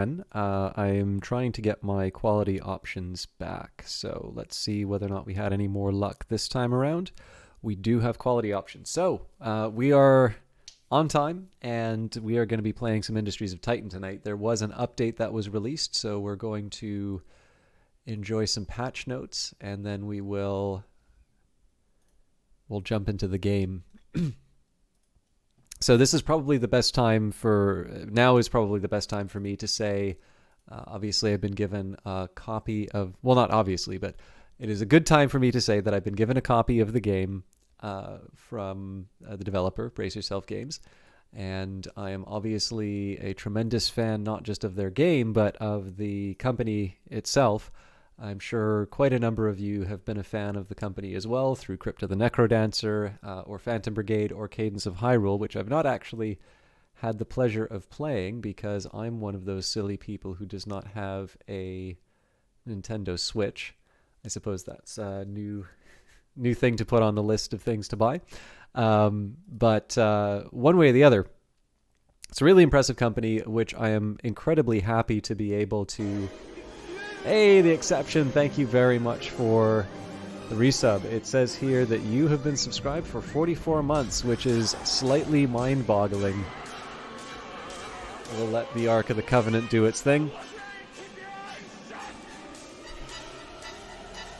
I'm trying to get my quality options back, so let's see whether or not we had any more luck this time around. We do have quality options. So we are on time, and we are going to be playing some Industries of Titan tonight. There was an update that was released, so we're going to enjoy some patch notes, and then we'll jump into the game. So this is probably the best time now is probably the best time for me to say, obviously I've been given a copy of, well, not obviously, but it is a good time for me to say that I've been given a copy of the game from the developer, Brace Yourself Games. And I am obviously a tremendous fan, not just of their game, but of the company itself. I'm sure quite a number of you have been a fan of the company as well through Crypto the Necrodancer, or Phantom Brigade, or Cadence of Hyrule, which I've not actually had the pleasure of playing because I'm one of those silly people who does not have a Nintendo Switch. I suppose that's a new thing to put on the list of things to buy. But one way or the other, it's a really impressive company, which I am incredibly happy to be able to... Hey, the exception, thank you very much for the resub. It says here that you have been subscribed for 44 months, which is slightly mind-boggling. We'll let the Ark of the Covenant do its thing.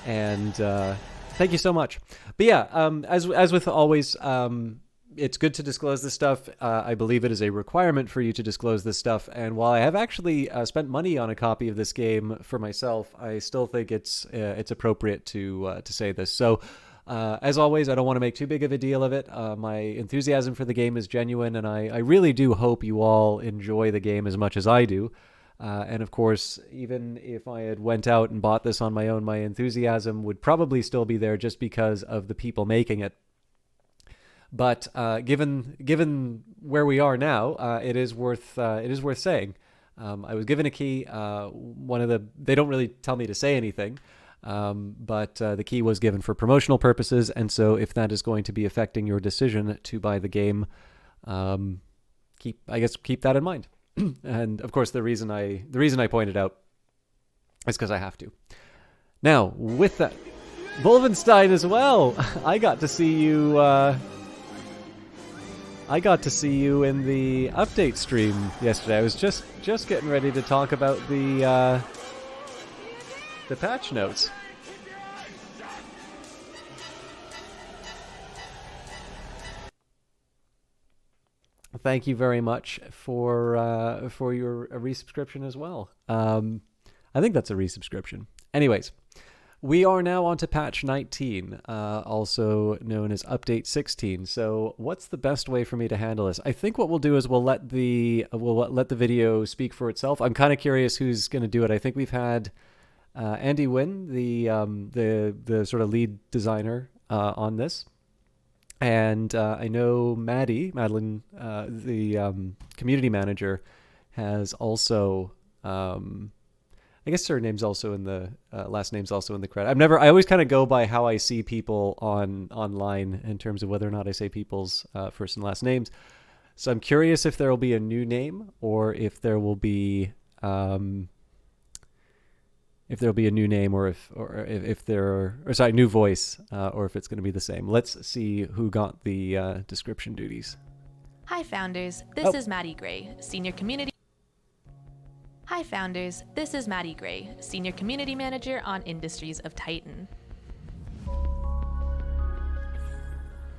And thank you so much. But yeah, as with always, it's good to disclose this stuff. I believe it is a requirement for you to disclose this stuff. And while I have actually spent money on a copy of this game for myself, I still think it's appropriate to say this. So, as always, I don't want to make too big of a deal of it. My enthusiasm for the game is genuine, and I really do hope you all enjoy the game as much as I do. And of course, even if I had went out and bought this on my own, my enthusiasm would probably still be there just because of the people making it. But given where we are now, it is worth saying. I was given a key. They don't really tell me to say anything, but the key was given for promotional purposes, and so if that is going to be affecting your decision to buy the game, keep that in mind. And of course, the reason I pointed out is because I have to. Now, with that, Wolfenstein as well. I got to see you in the update stream yesterday. I was just getting ready to talk about the patch notes. Thank you very much for your resubscription as well. I think that's a resubscription. Anyways, we are now on to patch 19, also known as update 16. So what's the best way for me to handle this? I think what we'll do is we'll let the video speak for itself. I'm kind of curious who's going to do it. I think we've had Andy Wynn, the sort of lead designer on this. And I know Madeline, the community manager, has also... I guess her name's also in the last name's also in the credit. I always kind of go by how I see people online in terms of whether or not I say people's first and last names. So I'm curious if there will be a new name or if there will be a new name or new voice or if it's going to be the same. Let's see who got the description duties. Hi founders, this is Maddie Gray, Senior Community Manager on Industries of Titan.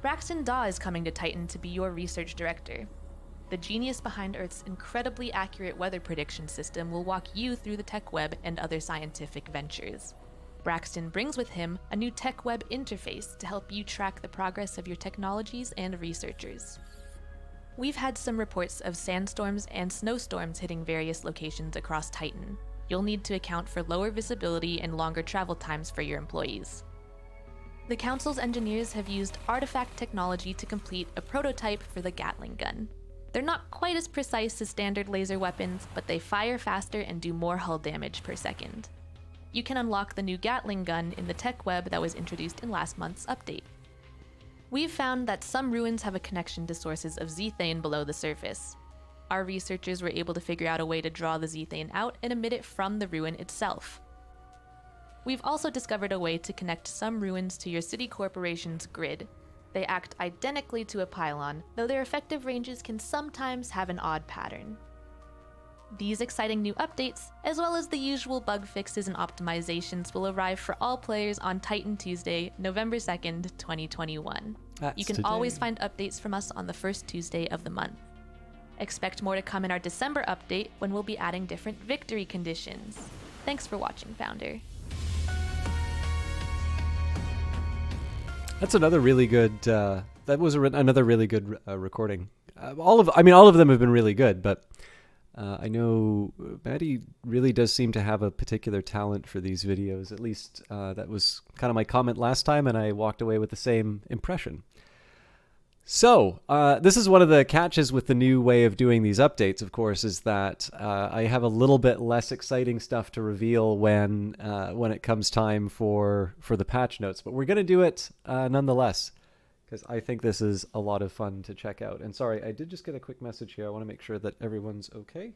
Braxton Daw is coming to Titan to be your research director. The genius behind Earth's incredibly accurate weather prediction system will walk you through the tech web and other scientific ventures. Braxton brings with him a new tech web interface to help you track the progress of your technologies and researchers. We've had some reports of sandstorms and snowstorms hitting various locations across Titan. You'll need to account for lower visibility and longer travel times for your employees. The Council's engineers have used artifact technology to complete a prototype for the Gatling Gun. They're not quite as precise as standard laser weapons, but they fire faster and do more hull damage per second. You can unlock the new Gatling Gun in the tech web that was introduced in last month's update. We've found that some ruins have a connection to sources of zethane below the surface. our researchers were able to figure out a way to draw the zethane out and emit it from the ruin itself. We've also discovered a way to connect some ruins to your city corporation's grid. They act identically to a pylon, though their effective ranges can sometimes have an odd pattern. These exciting new updates, as well as the usual bug fixes and optimizations, will arrive for all players on Titan Tuesday, November 2nd, 2021. You can always find updates from us on the first Tuesday of the month. Expect more to come in our December update when we'll be adding different victory conditions. Thanks for watching, Founder. That's another really good. That was another really good recording. All of them have been really good, but I know Maddie really does seem to have a particular talent for these videos. At least that was kind of my comment last time, and I walked away with the same impression. So this is one of the catches with the new way of doing these updates, of course, is that I have a little bit less exciting stuff to reveal when it comes time for the patch notes. But we're going to do it nonetheless, because I think this is a lot of fun to check out. And sorry, I did just get a quick message here. I want to make sure that everyone's okay.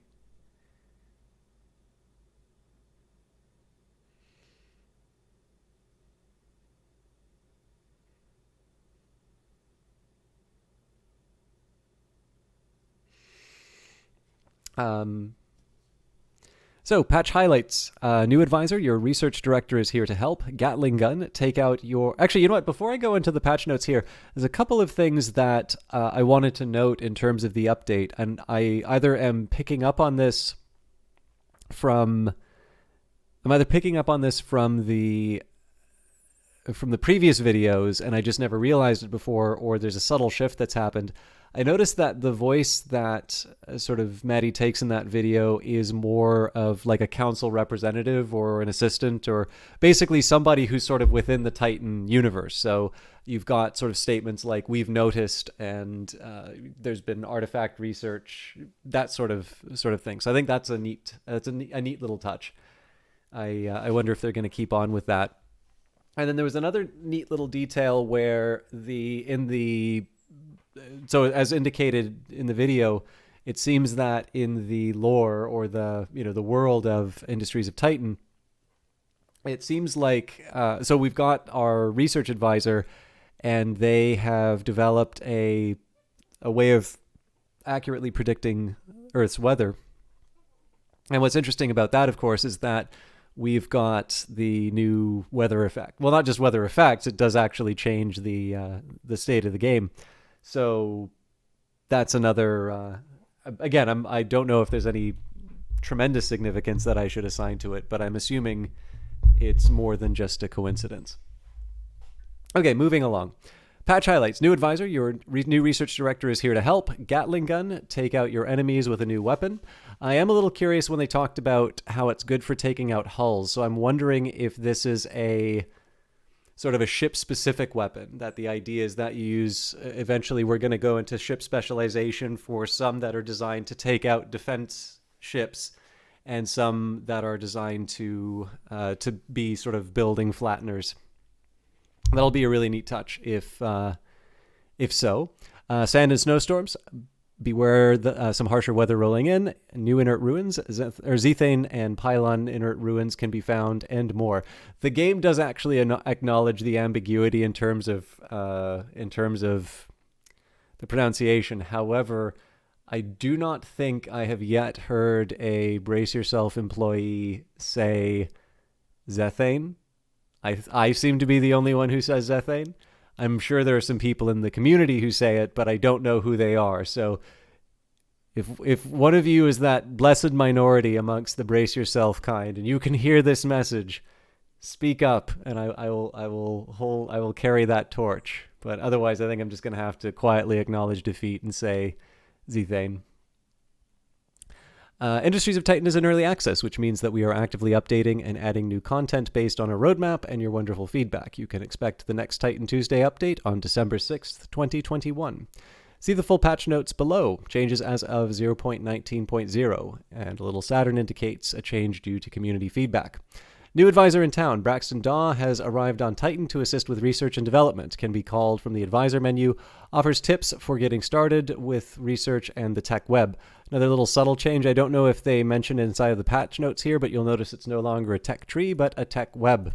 So, patch highlights. New advisor, your research director is here to help. Gatling Gun, take out your... Actually, you know what? Before I go into the patch notes here, there's a couple of things that I wanted to note in terms of the update. And I either am picking up on this from... I'm either picking up on this from the previous videos and I just never realized it before, or there's a subtle shift that's happened. I noticed that the voice that sort of Maddie takes in that video is more of like a council representative or an assistant, or basically somebody who's sort of within the Titan universe. So you've got sort of statements like "we've noticed" and "there's been artifact research," that sort of thing. So I think that's a neat little touch. I wonder if they're going to keep on with that. And then there was another neat little detail where so as indicated in the video, it seems that in the lore or the world of Industries of Titan, it seems like so we've got our research advisor, and they have developed a way of accurately predicting Earth's weather. And what's interesting about that, of course, is that we've got the new weather effect. Well, not just weather effects; it does actually change the state of the game. So that's another, again, I don't know if there's any tremendous significance that I should assign to it, but I'm assuming it's more than just a coincidence. Okay, moving along. Patch highlights. New advisor, your new research director is here to help. Gatling Gun, take out your enemies with a new weapon. I am a little curious when they talked about how it's good for taking out hulls, so I'm wondering if this is a... sort of a ship-specific weapon, that the idea is that you use... Eventually, we're going to go into ship specialization for some that are designed to take out defense ships, and some that are designed to be sort of building flatteners. That'll be a really neat touch if so. Sand and snowstorms. Beware some harsher weather rolling in. New inert ruins, zethane and pylon inert ruins can be found, and more. The game does actually acknowledge the ambiguity in terms of the pronunciation. However, I do not think I have yet heard a Brace Yourself employee say zethane. I seem to be the only one who says zethane. I'm sure there are some people in the community who say it, but I don't know who they are. So if one of you is that blessed minority amongst the Brace Yourself kind, and you can hear this message, speak up, and I will carry that torch. But otherwise, I think I'm just going to have to quietly acknowledge defeat and say zethane. Industries of Titan is in early access, which means that we are actively updating and adding new content based on a roadmap and your wonderful feedback. You can expect the next Titan Tuesday update on December 6th, 2021. See the full patch notes below. Changes as of 0.19.0, and a little Saturn indicates a change due to community feedback. New advisor in town. Braxton Daw has arrived on Titan to assist with research and development. Can be called from the advisor menu. Offers tips for getting started with research and the tech web. Another little subtle change. I don't know if they mentioned inside of the patch notes here, but you'll notice it's no longer a tech tree, but a tech web.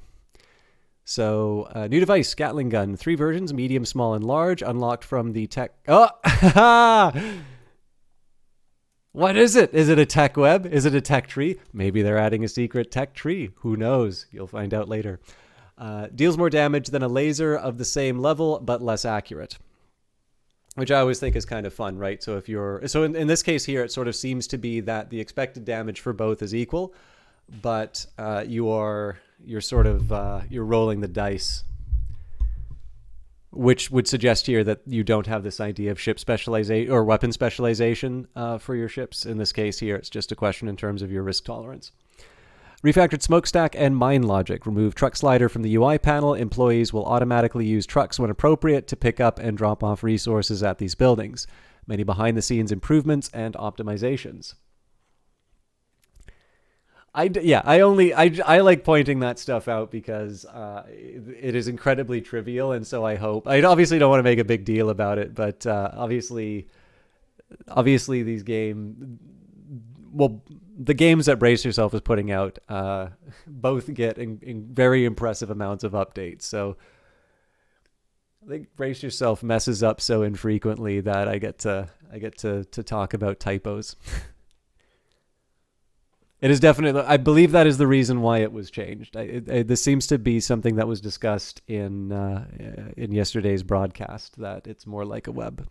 So, new device, Gatling Gun. 3 versions, medium, small, and large. Unlocked from the tech... Oh! What is it? Is it a tech web? Is it a tech tree? Maybe they're adding a secret tech tree. Who knows? You'll find out later. Deals more damage than a laser of the same level, but less accurate. Which I always think is kind of fun, right? So if you're... So in this case here, it sort of seems to be that the expected damage for both is equal, but you're rolling the dice, which would suggest here that you don't have this idea of ship specialization or weapon specialization for your ships. In this case here, it's just a question in terms of your risk tolerance. Refactored smokestack and mine logic. Remove truck slider from the UI panel. Employees will automatically use trucks when appropriate to pick up and drop off resources at these buildings. Many behind-the-scenes improvements and optimizations. I like pointing that stuff out because it is incredibly trivial, and so I obviously don't want to make a big deal about it, but obviously these the games that Brace Yourself is putting out both get in very impressive amounts of updates. So I think Brace Yourself messes up so infrequently that I get to talk about typos. It is definitely, I believe that is the reason why it was changed. This seems to be something that was discussed in yesterday's broadcast, that it's more like a web.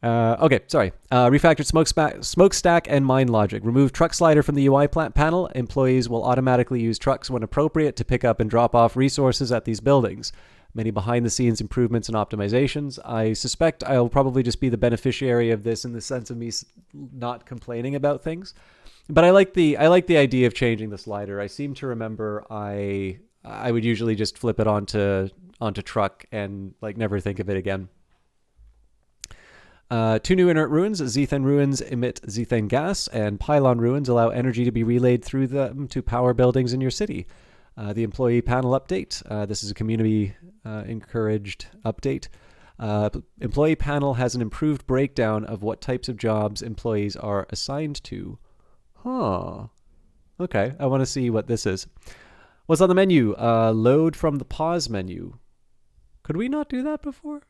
Refactored smokestack and mine logic. Remove truck slider from the UI panel. Employees will automatically use trucks when appropriate to pick up and drop off resources at these buildings. Many behind-the-scenes improvements and optimizations. I suspect I'll probably just be the beneficiary of this in the sense of me not complaining about things. But I like the idea of changing the slider. I seem to remember I would usually just flip it onto truck and like never think of it again. 2 new inert ruins. Zethane ruins emit zethane gas, and pylon ruins allow energy to be relayed through them to power buildings in your city. The employee panel update. This is a community encouraged update. Employee panel has an improved breakdown of what types of jobs employees are assigned to. Huh. Okay, I want to see what this is. What's on the menu? Load from the pause menu. Could we not do that before?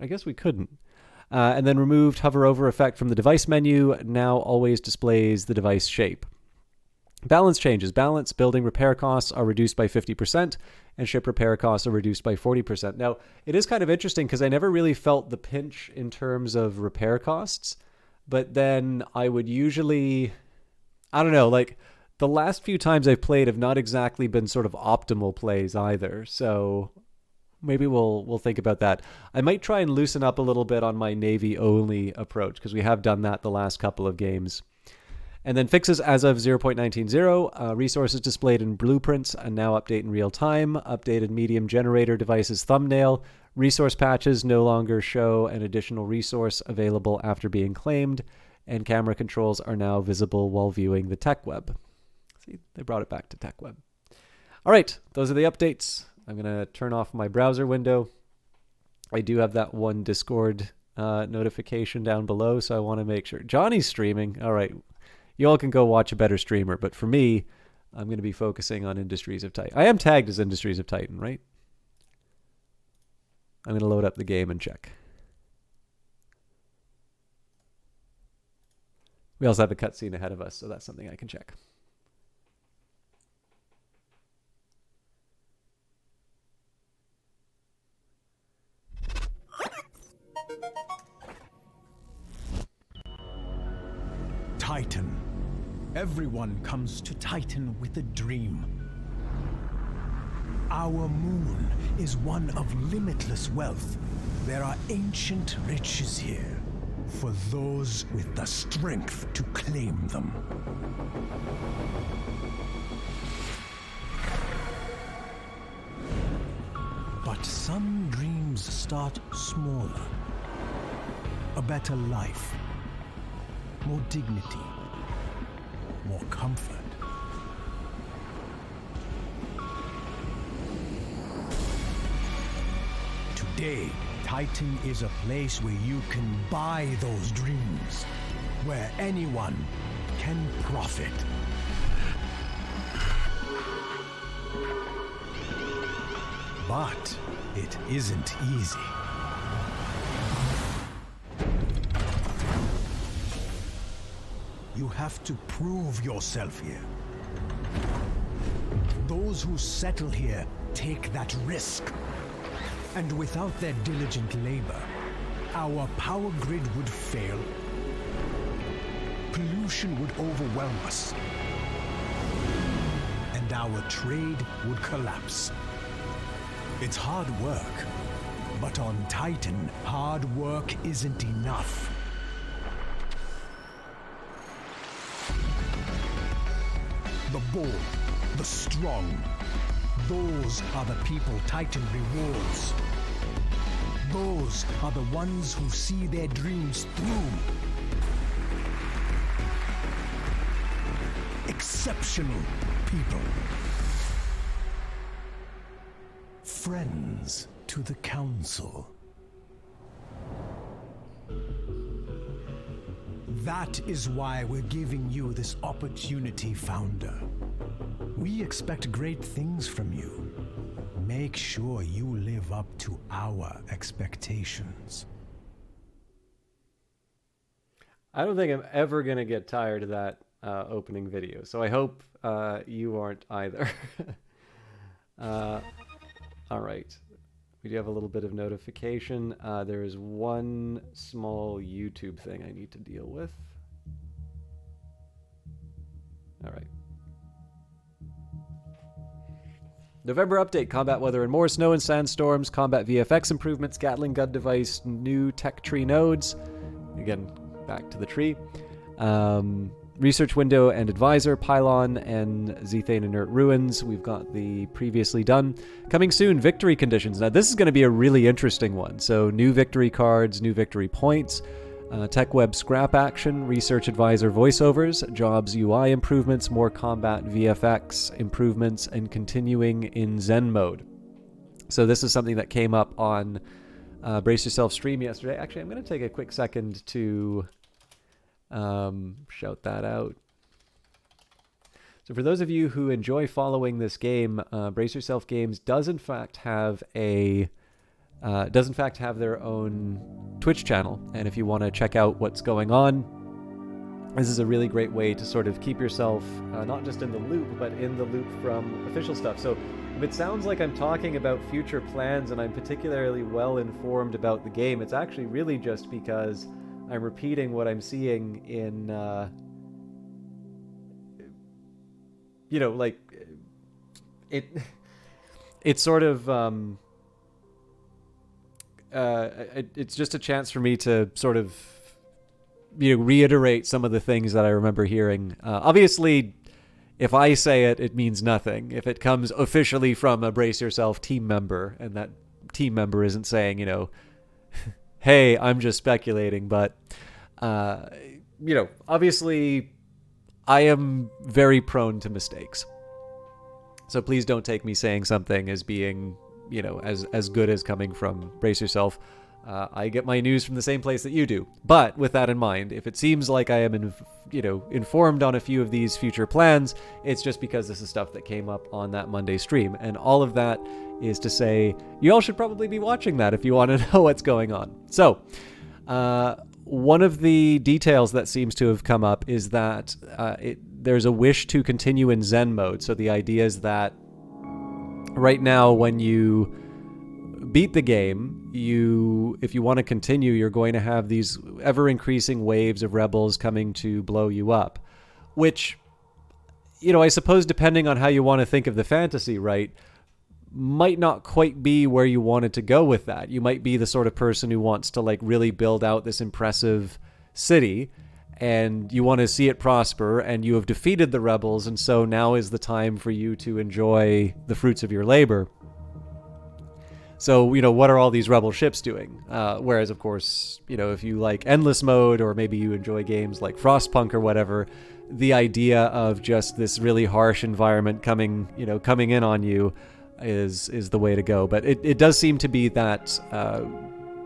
I guess we couldn't. And then removed hover over effect from the device menu. Now always displays the device shape. Balance changes. Balance building repair costs are reduced by 50%, and ship repair costs are reduced by 40%. Now, it is kind of interesting because I never really felt the pinch in terms of repair costs, but then I would usually, I don't know, like the last few times I've played have not exactly been sort of optimal plays either. So maybe we'll think about that. I might try and loosen up a little bit on my Navy only approach because we have done that the last couple of games. And then fixes as of 0.19.0, resources displayed in blueprints and now update in real time. Updated medium generator devices thumbnail. Resource patches no longer show an additional resource available after being claimed. And camera controls are now visible while viewing the tech web. See, they brought it back to tech web. All right, those are the updates. I'm going to turn off my browser window. I do have that one Discord notification down below, so I want to make sure. Johnny's streaming. All right. You all can go watch a better streamer, but for me, I'm going to be focusing on Industries of Titan. I am tagged as Industries of Titan, right? I'm going to load up the game and check. We also have a cutscene ahead of us, so that's something I can check. Titan. Everyone comes to Titan with a dream. Our moon is one of limitless wealth. There are ancient riches here for those with the strength to claim them. But some dreams start smaller. A better life. More dignity, more comfort. day, Titan is a place where you can buy those dreams, where anyone can profit. But it isn't easy. You have to prove yourself here. Those who settle here take that risk. And without their diligent labor, our power grid would fail. Pollution would overwhelm us. And our trade would collapse. It's hard work, but on Titan, hard work isn't enough. The bold, the strong, those are the people Titan rewards. Those are the ones who see their dreams through. Exceptional people. Friends to the Council. That is why we're giving you this opportunity, Founder. We expect great things from you. Make sure you live up to our expectations. I don't think I'm ever going to get tired of that opening video, so I hope you aren't either. All right. We do have a little bit of notification. There is one small YouTube thing I need to deal with. All right. November update, combat weather and more, snow and sandstorms, combat VFX improvements, Gatling Gun device, new tech tree nodes. Again, back to the tree. Research window and advisor, pylon, and Zethane inert ruins. We've got the previously done. Coming soon, victory conditions. Now this is going to be a really interesting one. So new victory cards, new victory points, tech web scrap action, research advisor voiceovers, jobs UI improvements, more combat VFX improvements, and continuing in Zen mode. So this is something that came up on Brace Yourself stream yesterday. Actually, I'm going to take a quick second to shout that out. So for those of you who enjoy following this game, Brace Yourself Games does in fact have their own Twitch channel, and if you want to check out what's going on, this is a really great way to sort of keep yourself not just in the loop, but in the loop from official stuff. So if it sounds like I'm talking about future plans and I'm particularly well informed about the game, it's actually really just because I'm repeating what I'm seeing in, like it's sort of, it's just a chance for me to sort of, reiterate some of the things that I remember hearing. Obviously, if I say it, it means nothing. If it comes officially from a Brace Yourself team member, and that team member isn't saying, hey, I'm just speculating, but, obviously I am very prone to mistakes. So please don't take me saying something as being, as good as coming from Brace Yourself. I get my news from the same place that you do. But with that in mind, if it seems like I am, informed on a few of these future plans, it's just because this is stuff that came up on that Monday stream. And all of that is to say, you all should probably be watching that if you want to know what's going on. So, one of the details that seems to have come up is that there's a wish to continue in Zen mode. So the idea is that right now, when you beat the game, if you want to continue, you're going to have these ever-increasing waves of rebels coming to blow you up, which, I suppose depending on how you want to think of the fantasy, right, might not quite be where you wanted to go with that. You might be the sort of person who wants to really build out this impressive city, and you want to see it prosper, and you have defeated the rebels, and so now is the time for you to enjoy the fruits of your labor. So, what are all these rebel ships doing? Whereas, of course, if you like endless mode, or maybe you enjoy games like Frostpunk or whatever, the idea of just this really harsh environment coming in on you, is the way to go. But it does seem to be that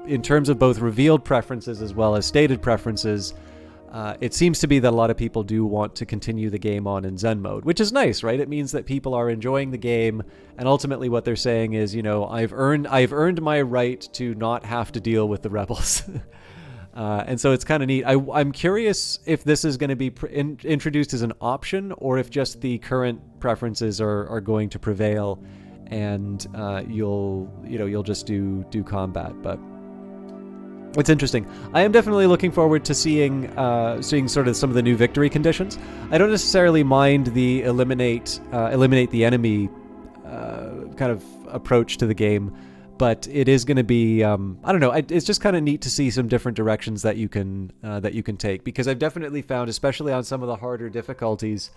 in terms of both revealed preferences as well as stated preferences, it seems to be that a lot of people do want to continue the game on in Zen mode, which is nice, right? It means that people are enjoying the game, and ultimately what they're saying is, you know, I've earned my right to not have to deal with the rebels. And so it's kind of neat. I'm curious if this is going to be introduced as an option, or if just the current preferences are going to prevail, and you'll just do combat. But it's interesting. I am definitely looking forward to seeing sort of some of the new victory conditions. I don't necessarily mind the eliminate the enemy kind of approach to the game, but it is going to be I don't know. It's just kind of neat to see some different directions that you can take, because I've definitely found, especially on some of the harder difficulties,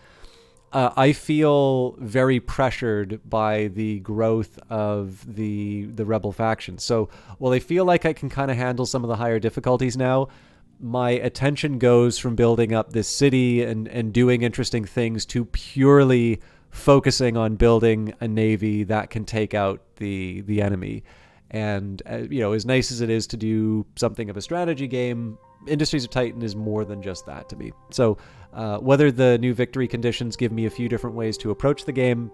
I feel very pressured by the growth of the rebel faction. So while I feel like I can kind of handle some of the higher difficulties now, my attention goes from building up this city and doing interesting things to purely focusing on building a navy that can take out the enemy. And as nice as it is to do something of a strategy game, Industries of Titan is more than just that to me. So whether the new victory conditions give me a few different ways to approach the game,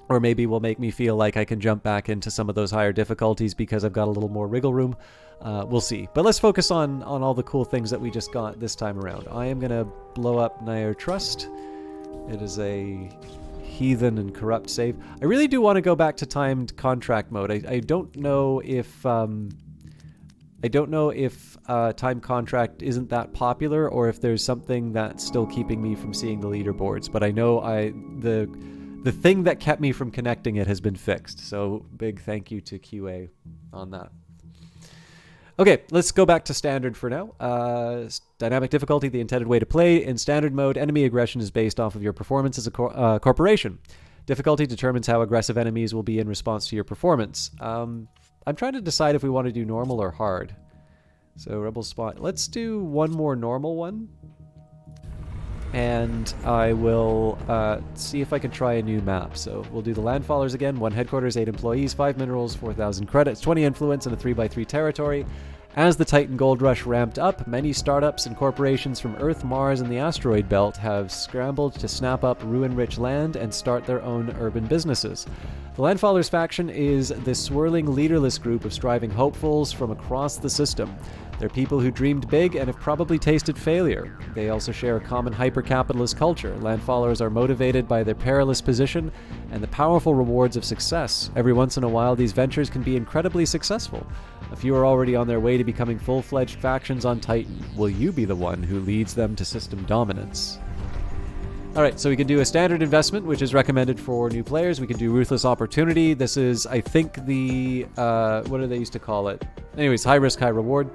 or maybe will make me feel like I can jump back into some of those higher difficulties because I've got a little more wiggle room, we'll see. But let's focus on all the cool things that we just got this time around. I am going to blow up Nair Trust. It is a heathen and corrupt save. I really do want to go back to timed contract mode. I don't know if time contract isn't that popular, or if there's something that's still keeping me from seeing the leaderboards. But I know the thing that kept me from connecting it has been fixed. So big thank you to QA on that. Okay, let's go back to standard for now. Dynamic difficulty, the intended way to play. In standard mode, enemy aggression is based off of your performance as a corporation. Difficulty determines how aggressive enemies will be in response to your performance. I'm trying to decide if we want to do normal or hard. So Rebel Spot. Let's do one more normal one. And I will see if I can try a new map. So we'll do the Landfallers again. 1 headquarters, 8 employees, 5 minerals, 4,000 credits, 20 influence, and a 3x3 territory. As the Titan Gold Rush ramped up, many startups and corporations from Earth, Mars, and the asteroid belt have scrambled to snap up ruin-rich land and start their own urban businesses. The Landfallers faction is the swirling, leaderless group of striving hopefuls from across the system. They're people who dreamed big and have probably tasted failure. They also share a common hyper-capitalist culture. Landfallers are motivated by their perilous position and the powerful rewards of success. Every once in a while, these ventures can be incredibly successful. A few are already on their way to becoming full-fledged factions on Titan. Will you be the one who leads them to system dominance? Alright, so we can do a standard investment, which is recommended for new players. We can do Ruthless Opportunity. This is, I think, the... what do they used to call it? Anyways, high risk, high reward.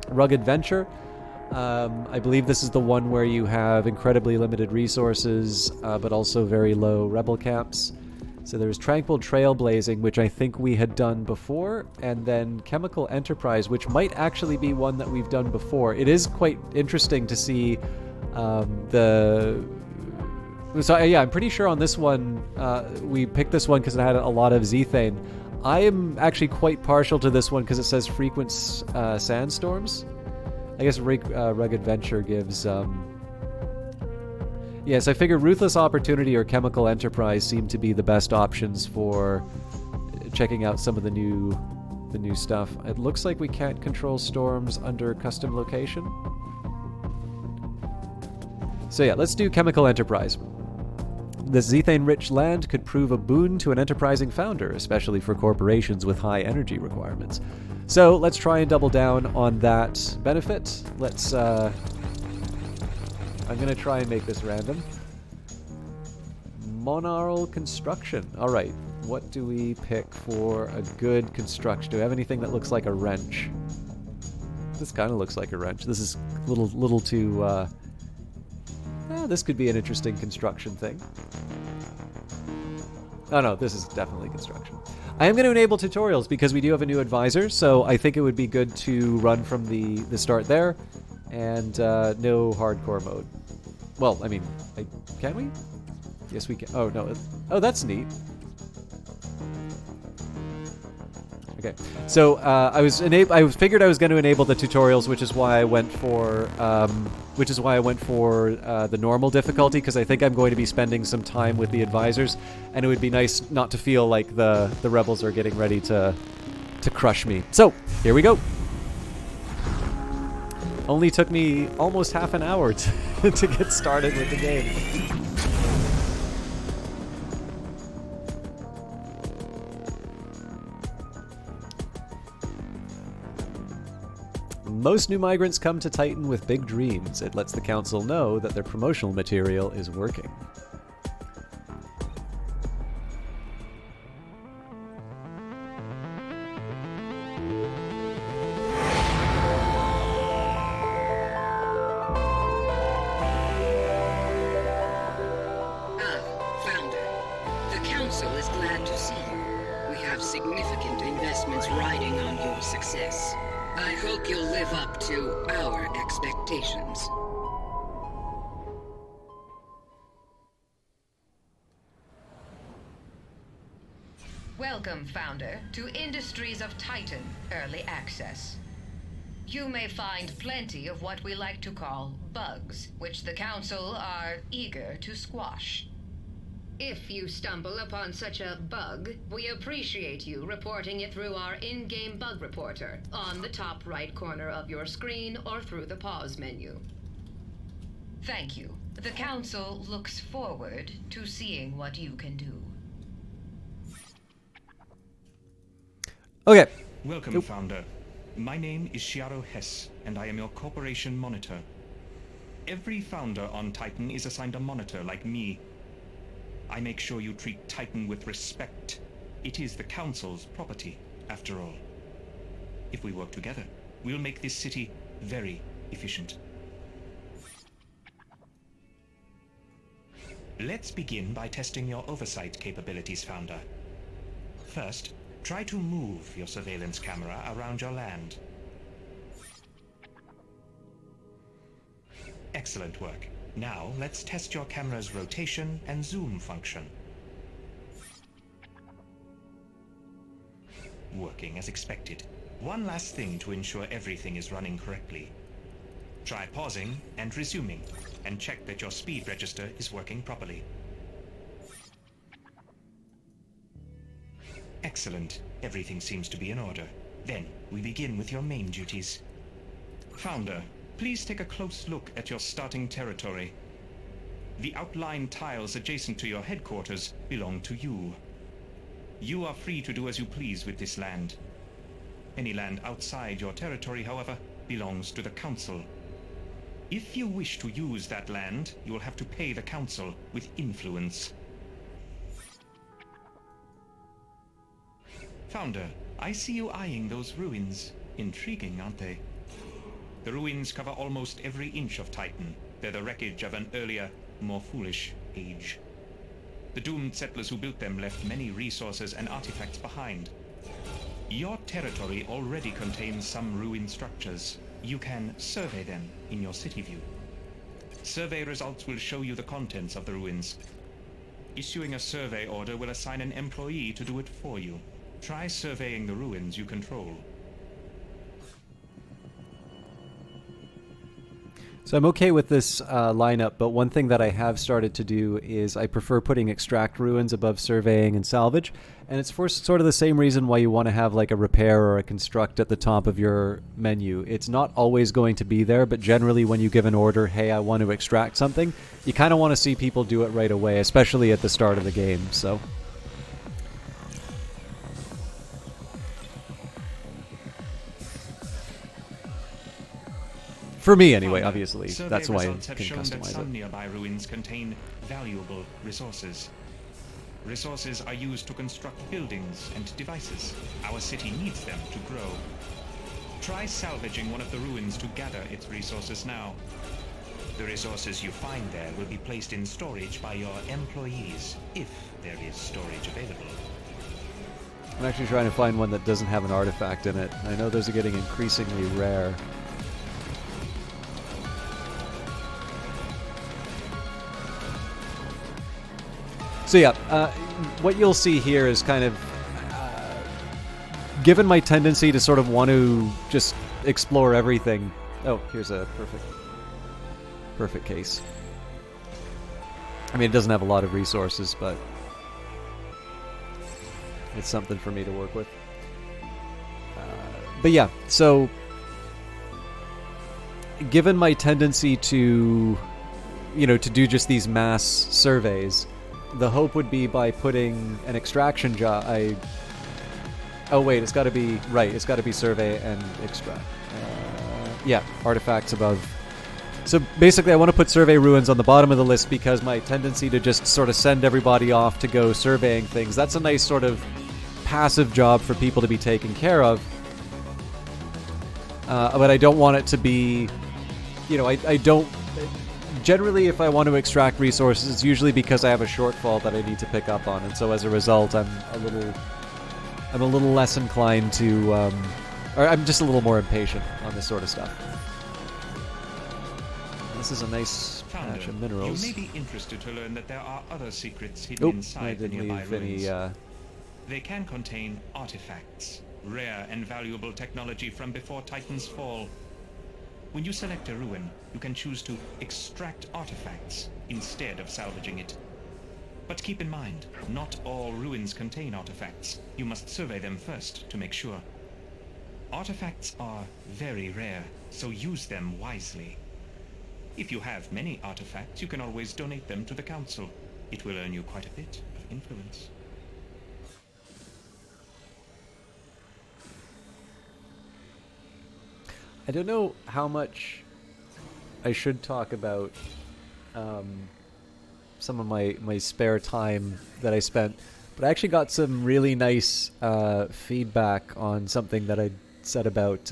Rugged Venture. I believe this is the one where you have incredibly limited resources, but also very low rebel caps. So there's Tranquil Trailblazing, which I think we had done before, and then Chemical Enterprise, which might actually be one that we've done before. It is quite interesting to see So yeah, I'm pretty sure on this one, we picked this one because it had a lot of Zethane. I am actually quite partial to this one because it says frequent sandstorms. I guess Rugged Venture gives... Yes, I figure Ruthless Opportunity or Chemical Enterprise seem to be the best options for checking out some of the new stuff. It looks like we can't control storms under custom location. So yeah, let's do Chemical Enterprise. This Zethane-rich land could prove a boon to an enterprising founder, especially for corporations with high energy requirements. So let's try and double down on that benefit. Let's... I'm going to try and make this random. Monaural Construction. Alright, what do we pick for a good construction? Do we have anything that looks like a wrench? This kind of looks like a wrench. This is a little too... this could be an interesting construction thing. Oh no, this is definitely construction. I am going to enable tutorials because we do have a new advisor, so I think it would be good to run from the start there. And no hardcore mode. Well, I mean, can we? Yes, we can. Oh, no. Oh, that's neat. Okay, so I figured I was going to enable the tutorials, which is why I went for the normal difficulty, because I think I'm going to be spending some time with the advisors, and it would be nice not to feel like the rebels are getting ready to crush me. So here we go. Only took me almost half an hour to get started with the game. Most new migrants come to Titan with big dreams. It lets the council know that their promotional material is working. Founder, the council is glad to see you. We have significant investments riding on your success. I hope you'll live up to our expectations. Welcome, Founder, to Industries of Titan Early Access. You may find plenty of what we like to call bugs, which the Council are eager to squash. If you stumble upon such a bug, we appreciate you reporting it through our in-game bug reporter on the top right corner of your screen or through the pause menu. Thank you. The Council looks forward to seeing what you can do. Okay. Welcome, Founder. My name is Shiaro Hess, and I am your corporation monitor. Every Founder on Titan is assigned a monitor like me. I make sure you treat Titan with respect. It is the Council's property, after all. If we work together, we'll make this city very efficient. Let's begin by testing your oversight capabilities, Founder. First, try to move your surveillance camera around your land. Excellent work. Now, let's test your camera's rotation and zoom function. Working as expected. One last thing to ensure everything is running correctly. Try pausing and resuming, and check that your speed register is working properly. Excellent. Everything seems to be in order. Then, we begin with your main duties. Founder, please take a close look at your starting territory. The outlined tiles adjacent to your headquarters belong to you. You are free to do as you please with this land. Any land outside your territory, however, belongs to the Council. If you wish to use that land, you will have to pay the Council with influence. Founder, I see you eyeing those ruins. Intriguing, aren't they? The ruins cover almost every inch of Titan. They're the wreckage of an earlier, more foolish age. The doomed settlers who built them left many resources and artifacts behind. Your territory already contains some ruined structures. You can survey them in your city view. Survey results will show you the contents of the ruins. Issuing a survey order will assign an employee to do it for you. Try surveying the ruins you control. So I'm okay with this lineup, but one thing that I have started to do is I prefer putting extract ruins above surveying and salvage, and it's for sort of the same reason why you want to have like a repair or a construct at the top of your menu. It's not always going to be there, but generally when you give an order, hey, I want to extract something, you kind of want to see people do it right away, especially at the start of the game. So for me, anyway, obviously, that's why I can have shown that customize some it. nearby ruins contain valuable resources. Resources are used to construct buildings and devices. Our city needs them to grow. Try salvaging one of the ruins to gather its resources now. The resources you find there will be placed in storage by your employees, if there is storage available. I'm actually trying to find one that doesn't have an artifact in it. I know those are getting increasingly rare. So yeah, what you'll see here is kind of given my tendency to sort of want to just explore everything. Oh, here's a perfect case. I mean, it doesn't have a lot of resources, but it's something for me to work with. But yeah, so given my tendency to, to do just these mass surveys, the hope would be by putting an extraction job. Oh wait, it's got to be right. It's got to be survey and extract. Yeah, artifacts above. So basically, I want to put survey ruins on the bottom of the list because my tendency to just sort of send everybody off to go surveying things. That's a nice sort of passive job for people to be taken care of. But I don't want it to be, I don't. Generally, if I want to extract resources, it's usually because I have a shortfall that I need to pick up on, and so as a result, I'm a little less inclined to, or I'm just a little more impatient on this sort of stuff. This is a nice patch of minerals. You may be interested to learn that there are other secrets hidden inside the nearby ruins. They can contain artifacts, rare and valuable technology from before Titan's fall. When you select a ruin, you can choose to extract artifacts instead of salvaging it. But keep in mind, not all ruins contain artifacts. You must survey them first to make sure. Artifacts are very rare, so use them wisely. If you have many artifacts, you can always donate them to the Council. It will earn you quite a bit of influence. I don't know how much I should talk about some of my spare time that I spent, but I actually got some really nice feedback on something that I said about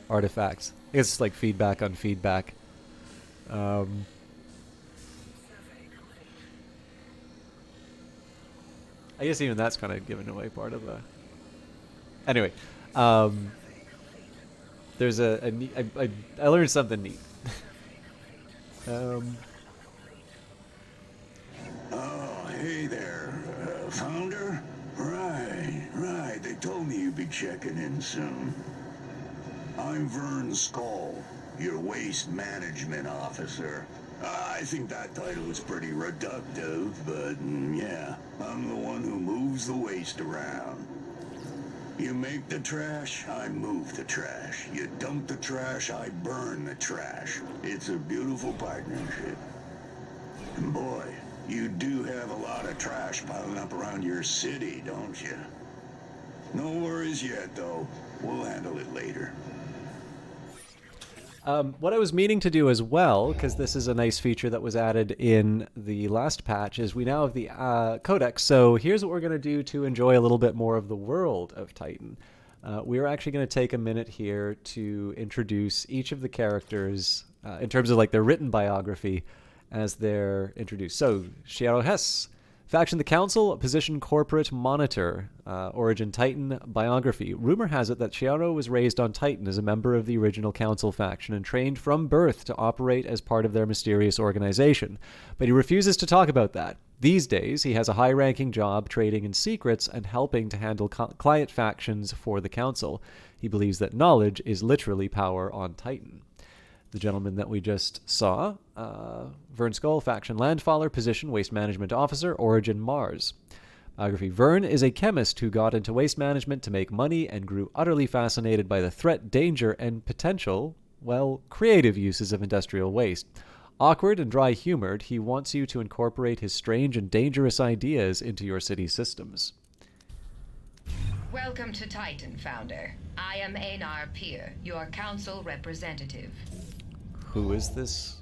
artifacts. I guess it's like feedback on feedback. I guess even that's kind of giving away part of the... Anyway, there's a neat... I learned something neat. Oh, hey there, Founder? Right. They told me you'd be checking in soon. I'm Vern Skull, your waste management officer. I think that title is pretty reductive, but yeah, I'm the one who moves the waste around. You make the trash, I move the trash. You dump the trash, I burn the trash. It's a beautiful partnership. And boy, you do have a lot of trash piling up around your city, don't you? No worries yet, though. We'll handle it later. What I was meaning to do as well, because this is a nice feature that was added in the last patch, is we now have the codex. So here's what we're going to do to enjoy a little bit more of the world of Titan. We're actually going to take a minute here to introduce each of the characters in terms of like their written biography as they're introduced. So, Shiaro Hess, Faction the Council, Position Corporate Monitor, Origin Titan, Biography. Rumor has it that Shiaro was raised on Titan as a member of the original Council faction and trained from birth to operate as part of their mysterious organization. But he refuses to talk about that. These days, he has a high-ranking job trading in secrets and helping to handle client factions for the Council. He believes that knowledge is literally power on Titan. The gentleman that we just saw, Vern Skull, Faction Landfaller, Position Waste Management Officer, Origin Mars. Biography: Vern is a chemist who got into waste management to make money and grew utterly fascinated by the threat, danger, and potential, creative uses of industrial waste. Awkward and dry-humored, he wants you to incorporate his strange and dangerous ideas into your city systems. Welcome to Titan, Founder. I am Einar Peer, your council representative. Who is this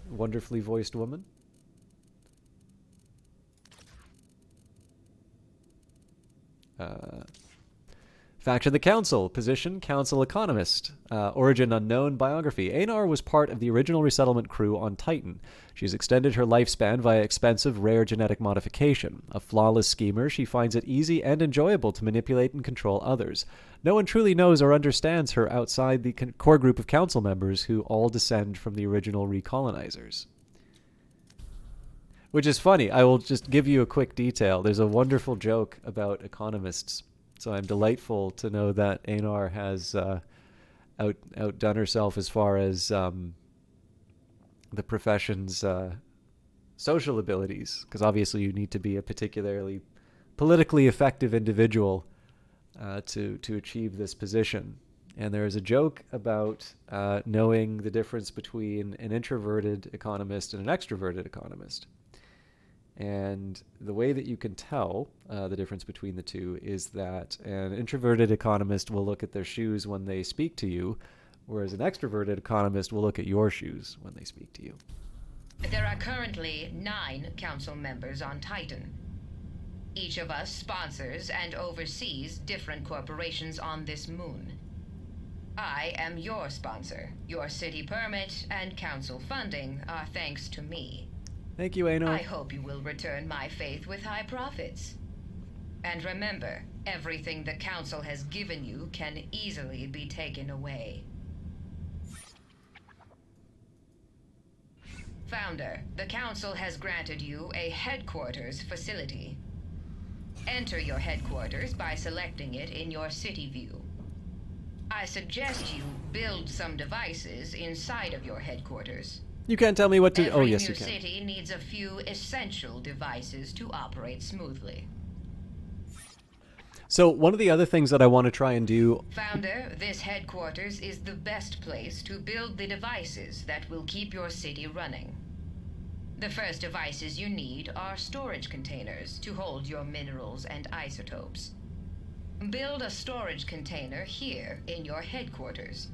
wonderfully voiced woman? Faction the Council, Position Council Economist, Origin Unknown, Biography. Einar was part of the original resettlement crew on Titan. She's extended her lifespan via expensive, rare genetic modification. A flawless schemer, she finds it easy and enjoyable to manipulate and control others. No one truly knows or understands her outside the core group of council members who all descend from the original recolonizers. Which is funny. I will just give you a quick detail. There's a wonderful joke about economists So I'm delightful to know that Einar has outdone herself as far as the profession's social abilities, because obviously you need to be a particularly politically effective individual to achieve this position. And there is a joke about knowing the difference between an introverted economist and an extroverted economist. And the way that you can tell the difference between the two is that an introverted economist will look at their shoes when they speak to you, whereas an extroverted economist will look at your shoes when they speak to you. There are currently 9 council members on Titan. Each of us sponsors and oversees different corporations on this moon. I am your sponsor. Your city permit and council funding are thanks to me. Thank you, Einar. I hope you will return my faith with high profits. And remember, everything the council has given you can easily be taken away. Founder, the council has granted you a headquarters facility. Enter your headquarters by selecting it in your city view. I suggest you build some devices inside of your headquarters. You can't tell me what to... Every oh, yes, new you can. city needs a few essential devices to operate smoothly. So one of the other things that I want to try and do... Founder, this headquarters is the best place to build the devices that will keep your city running. The first devices you need are storage containers to hold your minerals and isotopes. Build a storage container here in your headquarters.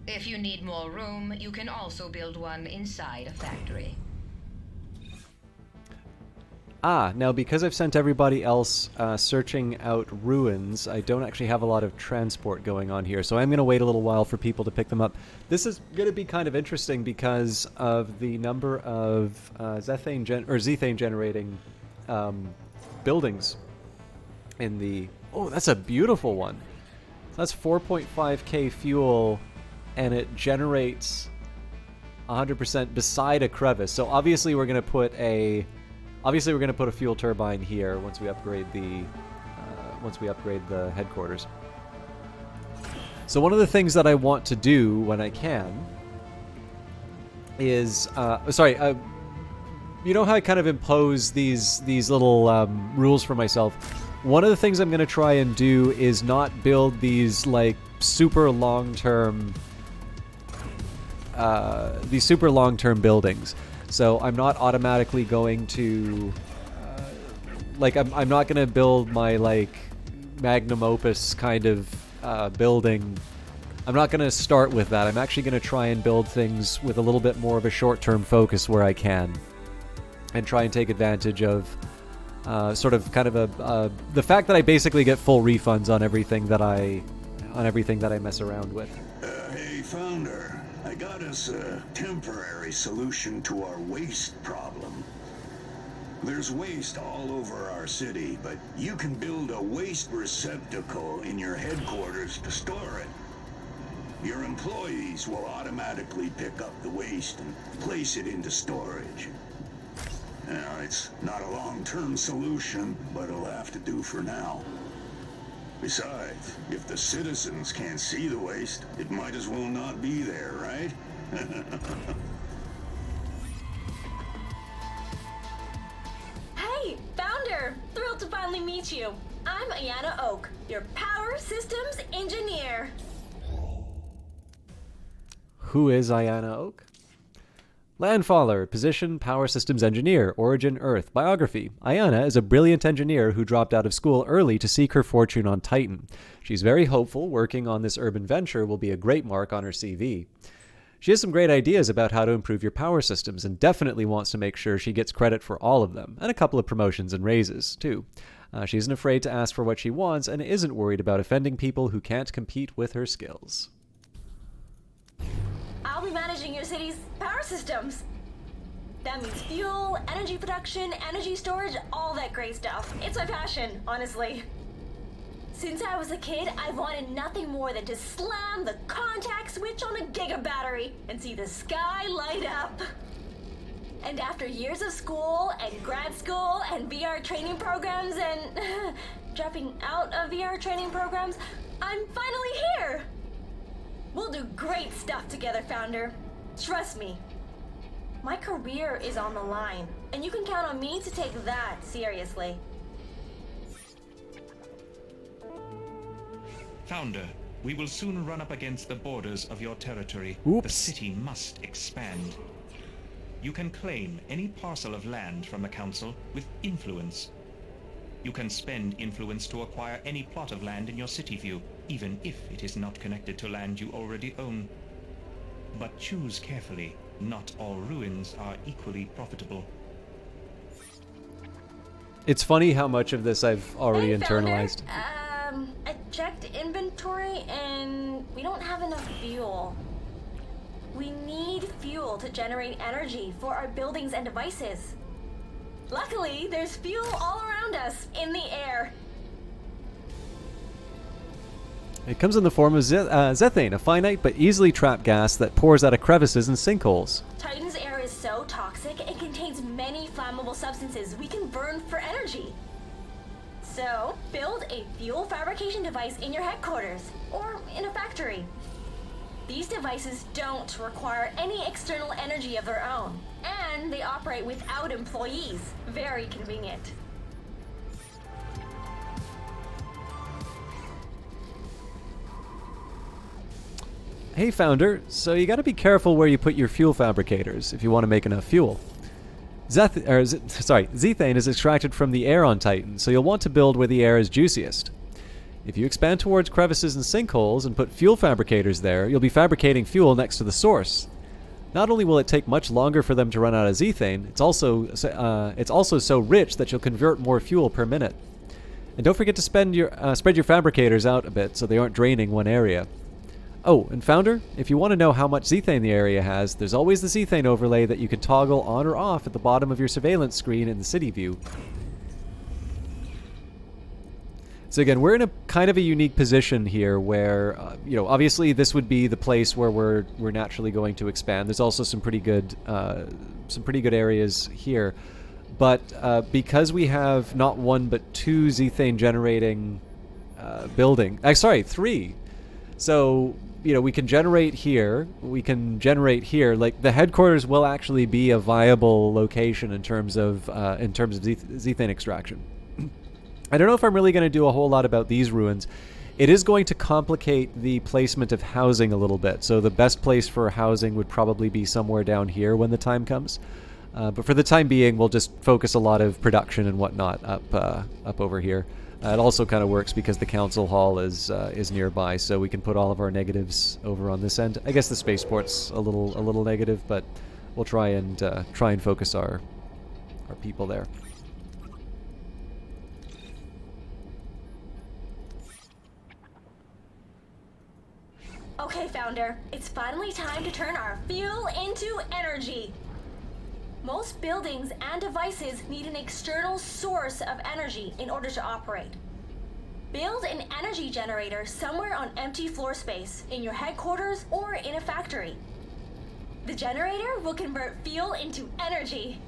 If you need more room, you can also build one inside a factory. Now because I've sent everybody else searching out ruins, I don't actually have a lot of transport going on here, so I'm going to wait a little while for people to pick them up. This is going to be kind of interesting because of the number of zethane generating buildings in the... Oh, that's a beautiful one. That's 4.5k fuel, and it generates 100% beside a crevice. So obviously we're going to put a... Obviously, we're going to put a fuel turbine here once we upgrade the headquarters. So one of the things that I want to do when I can is, you know how I kind of impose these little rules for myself. One of the things I'm going to try and do is not build these like super long-term buildings. So I'm not automatically going to, I'm not going to build my, like, magnum opus kind of building. I'm not going to start with that. I'm actually going to try and build things with a little bit more of a short-term focus where I can. And try and take advantage of the fact that I basically get full refunds on everything that I mess around with. Hey, Founder. I got us a temporary solution to our waste problem. There's waste all over our city, but you can build a waste receptacle in your headquarters to store it. Your employees will automatically pick up the waste and place it into storage. Now, it's not a long-term solution, but it'll have to do for now. Besides, if the citizens can't see the waste, it might as well not be there, right? Hey, Founder! Thrilled to finally meet you. I'm Ayana Oak, your Power Systems Engineer. Who is Ayana Oak? Landfaller, position, Power Systems Engineer, origin, Earth. Biography. Ayana is a brilliant engineer who dropped out of school early to seek her fortune on Titan. She's very hopeful working on this urban venture will be a great mark on her CV. She has some great ideas about how to improve your power systems and definitely wants to make sure she gets credit for all of them, and a couple of promotions and raises, too. She isn't afraid to ask for what she wants and isn't worried about offending people who can't compete with her skills. I'll be managing your city's power systems. That means fuel, energy production, energy storage, all that great stuff. It's my passion, honestly. Since I was a kid, I've wanted nothing more than to slam the contact switch on a giga battery and see the sky light up. And after years of school and grad school and VR training programs and dropping out of VR training programs, I'm finally here! We'll do great stuff together, Founder. Trust me. My career is on the line, and you can count on me to take that seriously. Founder, we will soon run up against the borders of your territory. Oops. The city must expand. You can claim any parcel of land from the Council with influence. You can spend influence to acquire any plot of land in your city view, even if it is not connected to land you already own. But choose carefully. Not all ruins are equally profitable. It's funny how much of this I've already Hey, internalized. Founder. I checked inventory and we don't have enough fuel. We need fuel to generate energy for our buildings and devices. Luckily, there's fuel all around us, in the air. It comes in the form of zethane, a finite but easily trapped gas that pours out of crevices and sinkholes. Titan's air is so toxic it contains many flammable substances we can burn for energy. So, build a fuel fabrication device in your headquarters, or in a factory. These devices don't require any external energy of their own, and they operate without employees. Very convenient. Hey Founder, so you gotta be careful where you put your fuel fabricators if you want to make enough fuel. Zethane is extracted from the air on Titan, so you'll want to build where the air is juiciest. If you expand towards crevices and sinkholes and put fuel fabricators there, you'll be fabricating fuel next to the source. Not only will it take much longer for them to run out of zethane, it's also so rich that you'll convert more fuel per minute. And don't forget to spread your fabricators out a bit so they aren't draining one area. Oh, and Founder, if you want to know how much zethane the area has, there's always the zethane overlay that you can toggle on or off at the bottom of your surveillance screen in the city view. So again, we're in a kind of a unique position here where, obviously this would be the place where we're naturally going to expand. There's also some pretty good areas here. But because we have not one but two zethane generating three. So, we can generate here, like the headquarters will actually be a viable location in terms of zethane extraction. I don't know if I'm really going to do a whole lot about these ruins. It is going to complicate the placement of housing a little bit. So the best place for housing would probably be somewhere down here when the time comes. But for the time being, we'll just focus a lot of production and whatnot up over here. It also kind of works because the council hall is nearby, so we can put all of our negatives over on this end. I guess the spaceport's a little negative, but we'll try and focus our people there. Okay, Founder, it's finally time to turn our fuel into energy. Most buildings and devices need an external source of energy in order to operate. Build an energy generator somewhere on empty floor space, in your headquarters or in a factory. The generator will convert fuel into energy.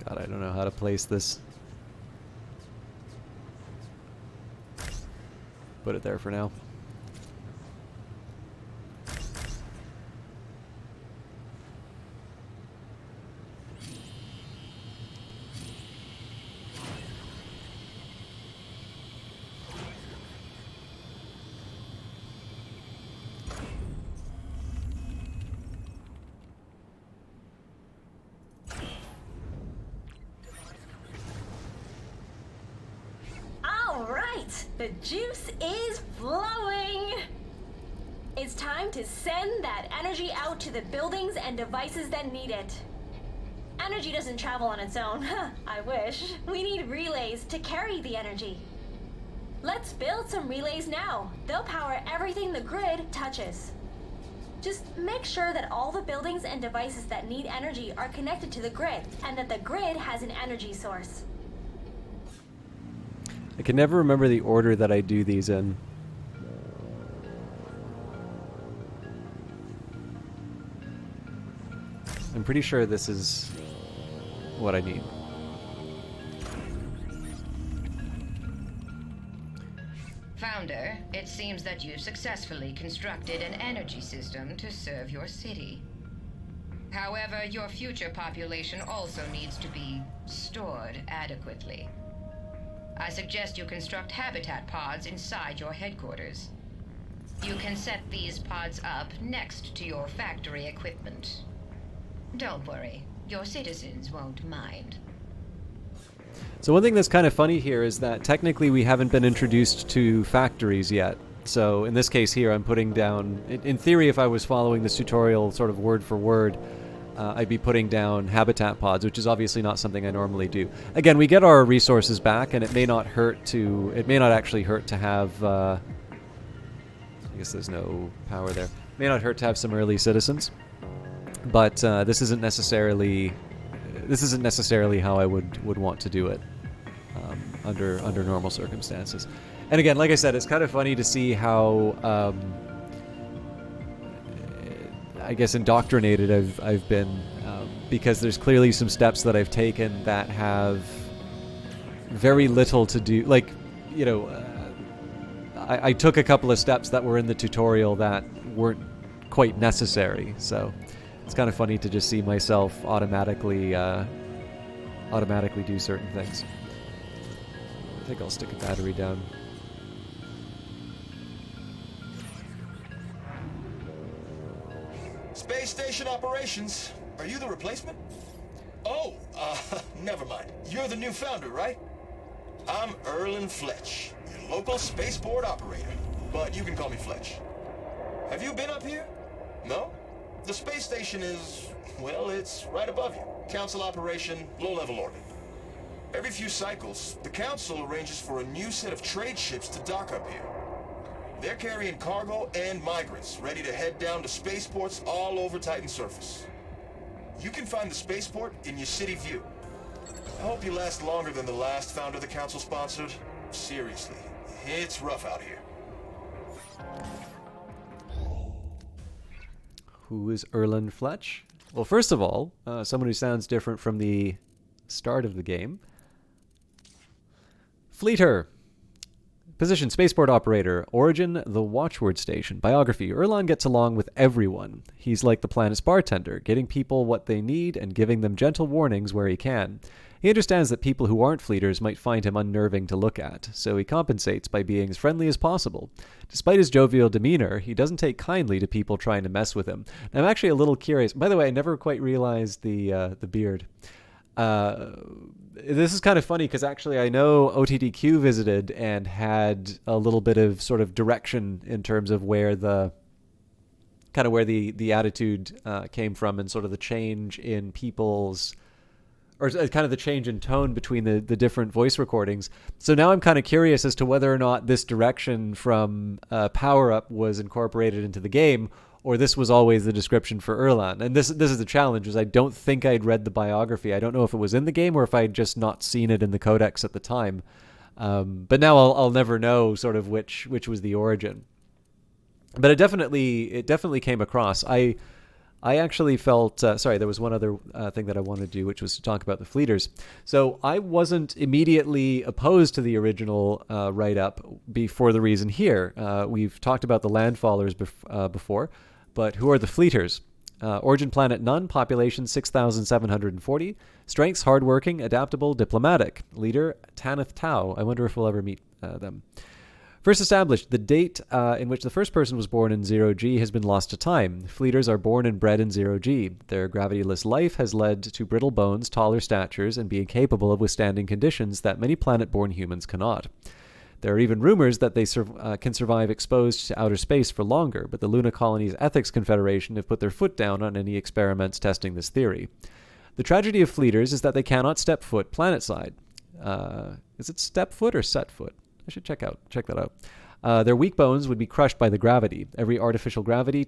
God, I don't know how to place this. Put it there for now. The juice is flowing! It's time to send that energy out to the buildings and devices that need it. Energy doesn't travel on its own. I wish. We need relays to carry the energy. Let's build some relays now. They'll power everything the grid touches. Just make sure that all the buildings and devices that need energy are connected to the grid, and that the grid has an energy source. I can never remember the order that I do these in. I'm pretty sure this is what I need. Founder, it seems that you successfully constructed an energy system to serve your city. However, your future population also needs to be stored adequately. I suggest you construct habitat pods inside your headquarters. You can set these pods up next to your factory equipment. Don't worry, your citizens won't mind. So one thing that's kind of funny here is that technically we haven't been introduced to factories yet. So in this case here, I'm putting down, in theory, if I was following this tutorial sort of word for word, I'd be putting down habitat pods, which is obviously not something I normally do. Again, we get our resources back, and it may not actually hurt to have, I guess there's no power there. It may not hurt to have some early citizens, but this isn't necessarily how I would want to do it under normal circumstances. And again, like I said, it's kind of funny to see how I guess indoctrinated I've been, because there's clearly some steps that I've taken that have very little to do. Like, you know, I took a couple of steps that were in the tutorial that weren't quite necessary. So it's kind of funny to just see myself automatically do certain things. I think I'll stick a battery down. Space station operations. Are you the replacement? Oh, never mind. You're the new founder, right? I'm Erlen Fletch, your local spaceport operator. But you can call me Fletch. Have you been up here? No? The space station is, well, it's right above you. Council operation, low-level orbit. Every few cycles, the Council arranges for a new set of trade ships to dock up here. They're carrying cargo and migrants, ready to head down to spaceports all over Titan's surface. You can find the spaceport in your city view. I hope you last longer than the last founder the Council sponsored. Seriously, it's rough out here. Who is Erlen Fletch? Well, first of all, someone who sounds different from the start of the game. Fleeter. Position, spaceport operator. Origin, the Watchword Station. Biography, Erlen gets along with everyone. He's like the planet's bartender, getting people what they need and giving them gentle warnings where he can. He understands that people who aren't fleeters might find him unnerving to look at, so he compensates by being as friendly as possible. Despite his jovial demeanor, he doesn't take kindly to people trying to mess with him. And I'm actually a little curious. By the way, I never quite realized the beard. This is kind of funny because actually I know OTDQ visited and had a little bit of sort of direction in terms of where the attitude came from, and sort of the change in people's, or kind of the change in tone between the different voice recordings. So now I'm kind of curious as to whether or not this direction from Power Up was incorporated into the game, or this was always the description for Erlen. And this is the challenge, is I don't think I'd read the biography. I don't know if it was in the game or if I'd just not seen it in the codex at the time. But now I'll never know sort of which was the origin. But it definitely came across. I actually felt, there was one other thing that I wanted to do, which was to talk about the fleeters. So I wasn't immediately opposed to the original write-up for the reason here. We've talked about the landfallers before, but who are the fleeters? Origin planet none, population 6,740, strengths hardworking, adaptable, diplomatic. Leader Tanith Tau. I wonder if we'll ever meet them. First established, the date in which the first person was born in 0G has been lost to time. Fleeters are born and bred in 0G. Their gravityless life has led to brittle bones, taller statures, and being capable of withstanding conditions that many planet-born humans cannot. There are even rumors that they can survive exposed to outer space for longer, but the Luna Colony's Ethics Confederation have put their foot down on any experiments testing this theory. The tragedy of fleeters is that they cannot step foot planetside. Is it step foot or set foot? I should check that out. Their weak bones would be crushed by the gravity. Even artificial gravity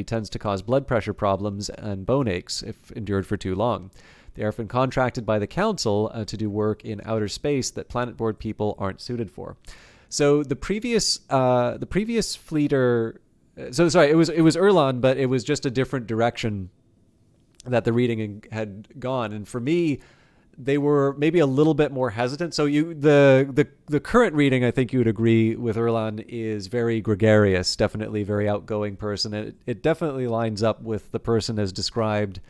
tends to cause blood pressure problems and bone aches if endured for too long. They are often contracted by the Council to do work in outer space that planet-board people aren't suited for. So the previous fleeter, it was Erlen, but it was just a different direction that the reading had gone. And for me, they were maybe a little bit more hesitant. So the current reading, I think you would agree with Erlan, is very gregarious, definitely very outgoing person. It definitely lines up with the person as described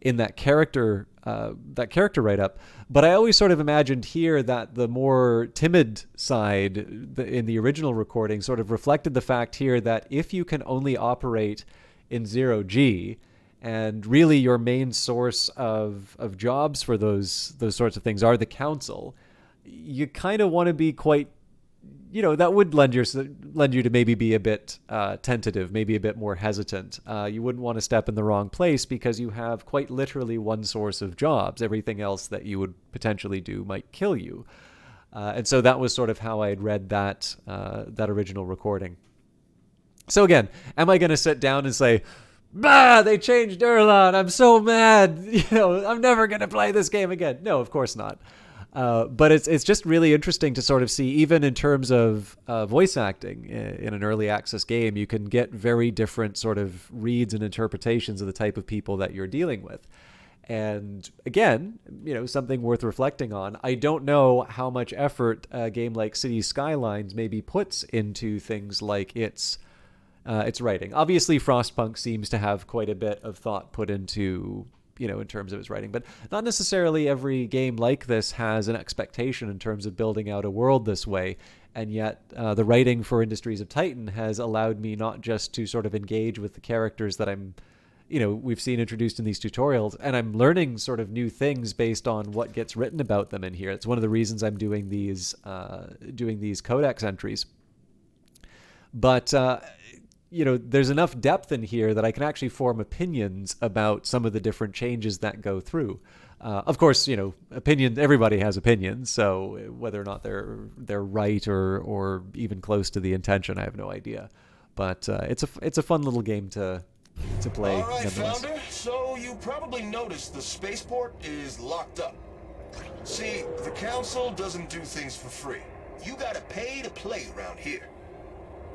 in that character write up. But I always sort of imagined here that the more timid side in the original recording sort of reflected the fact here that if you can only operate in 0G, and really your main source of jobs for those sorts of things are the council, you kind of want to be quite, that would lend you to maybe be a bit tentative, maybe a bit more hesitant. You wouldn't want to step in the wrong place because you have quite literally one source of jobs. Everything else that you would potentially do might kill you. And so that was sort of how I had read that original recording. So again, am I going to sit down and say, "Bah, they changed Erlan, I'm so mad, I'm never going to play this game again"? No, of course not. But it's just really interesting to sort of see, even in terms of voice acting in an early access game, you can get very different sort of reads and interpretations of the type of people that you're dealing with. And again, something worth reflecting on. I don't know how much effort a game like Cities Skylines maybe puts into things like its writing. Obviously, Frostpunk seems to have quite a bit of thought put into, in terms of its writing, but not necessarily every game like this has an expectation in terms of building out a world this way. And yet the writing for Industries of Titan has allowed me not just to sort of engage with the characters that we've seen introduced in these tutorials, and I'm learning sort of new things based on what gets written about them in here. It's one of the reasons I'm doing these codex entries. But there's enough depth in here that I can actually form opinions about some of the different changes that go through. Of course, opinion. Everybody has opinions, so whether or not they're right or even close to the intention, I have no idea. But it's a fun little game to play. All right, Founder. So you probably noticed the spaceport is locked up. See, the Council doesn't do things for free. You gotta pay to play around here.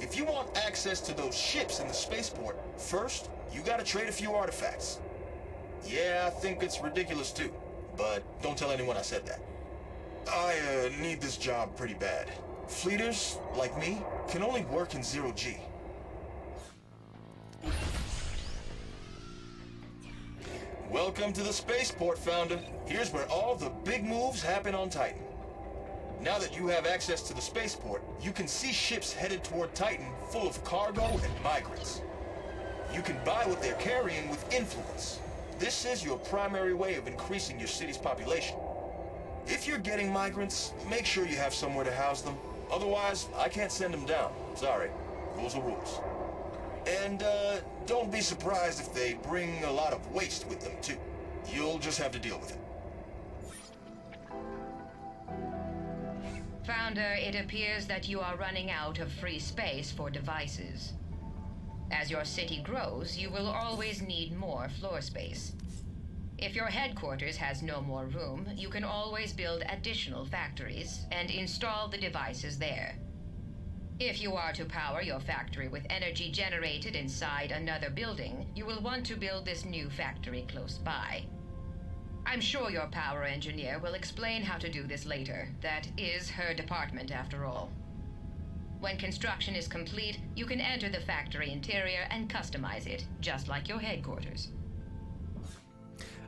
If you want access to those ships in the spaceport, first, you gotta trade a few artifacts. Yeah, I think it's ridiculous too, but don't tell anyone I said that. I need this job pretty bad. Fleeters, like me, can only work in 0G. Welcome to the spaceport, Founder. Here's where all the big moves happen on Titan. Now that you have access to the spaceport, you can see ships headed toward Titan full of cargo and migrants. You can buy what they're carrying with influence. This is your primary way of increasing your city's population. If you're getting migrants, make sure you have somewhere to house them. Otherwise, I can't send them down. Sorry. Rules are rules. And, don't be surprised if they bring a lot of waste with them, too. You'll just have to deal with it. Founder, it appears that you are running out of free space for devices. As your city grows, you will always need more floor space. If your headquarters has no more room, you can always build additional factories and install the devices there. If you are to power your factory with energy generated inside another building, you will want to build this new factory close by. I'm sure your power engineer will explain how to do this later. That is her department, after all. When construction is complete, you can enter the factory interior and customize it, just like your headquarters.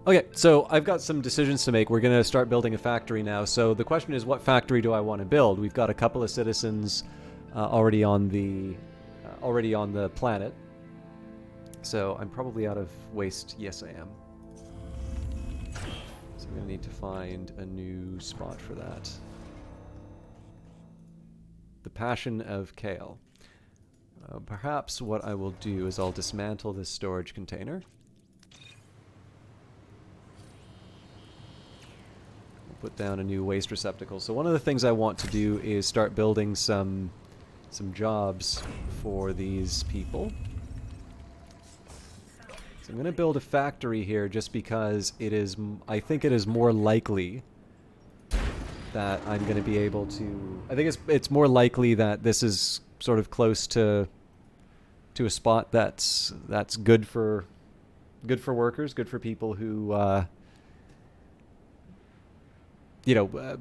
Okay, so I've got some decisions to make. We're going to start building a factory now. So the question is, what factory do I want to build? We've got a couple of citizens already on the planet. So I'm probably out of waste. Yes, I am. So I'm going to need to find a new spot for that. The Passion of Kale. Perhaps what I will do is I'll dismantle this storage container. Put down a new waste receptacle. So one of the things I want to do is start building some jobs for these people. So I'm going to build a factory here just because I think it is more likely that I'm going to be able to... I think it's more likely that this is sort of close to a spot that's good for workers, good for people who you know,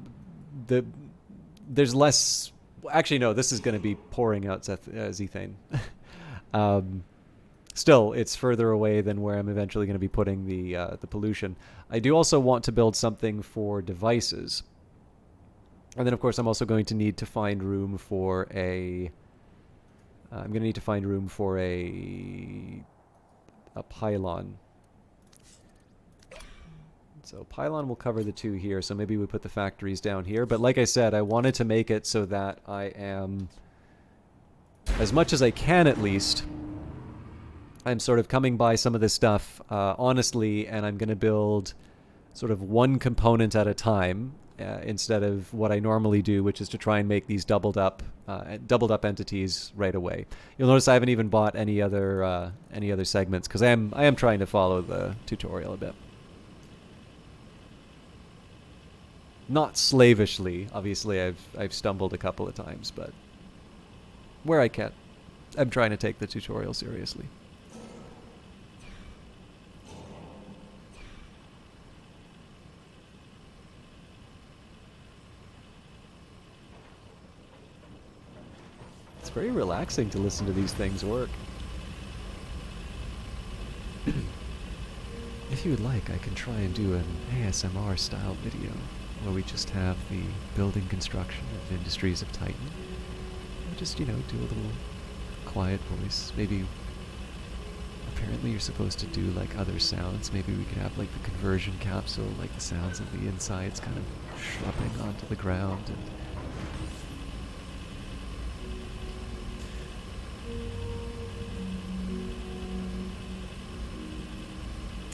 there's less. Actually, no, this is going to be pouring out zethane. Still, it's further away than where I'm eventually going to be putting the pollution. I do also want to build something for devices. And then, of course, I'm also going to need to find room for a... I'm going to need to find room for a pylon. So pylon will cover the two here, so maybe we put the factories down here. But like I said, I wanted to make it so that I am, as much as I can at least, I'm sort of coming by some of this stuff honestly, and I'm going to build sort of one component at a time instead of what I normally do, which is to try and make these doubled up entities right away. You'll notice I haven't even bought any other segments because I am trying to follow the tutorial a bit. Not slavishly, obviously. I've stumbled a couple of times, but where I can, I'm trying to take the tutorial seriously. It's very relaxing to listen to these things work. If you would like, I can try and do an ASMR style video where we just have the building construction of Industries of Titan. And just, you know, do a little quiet voice. Maybe, apparently you're supposed to do like other sounds. Maybe we could have like the conversion capsule, like the sounds of the insides kind of schlupping onto the ground. And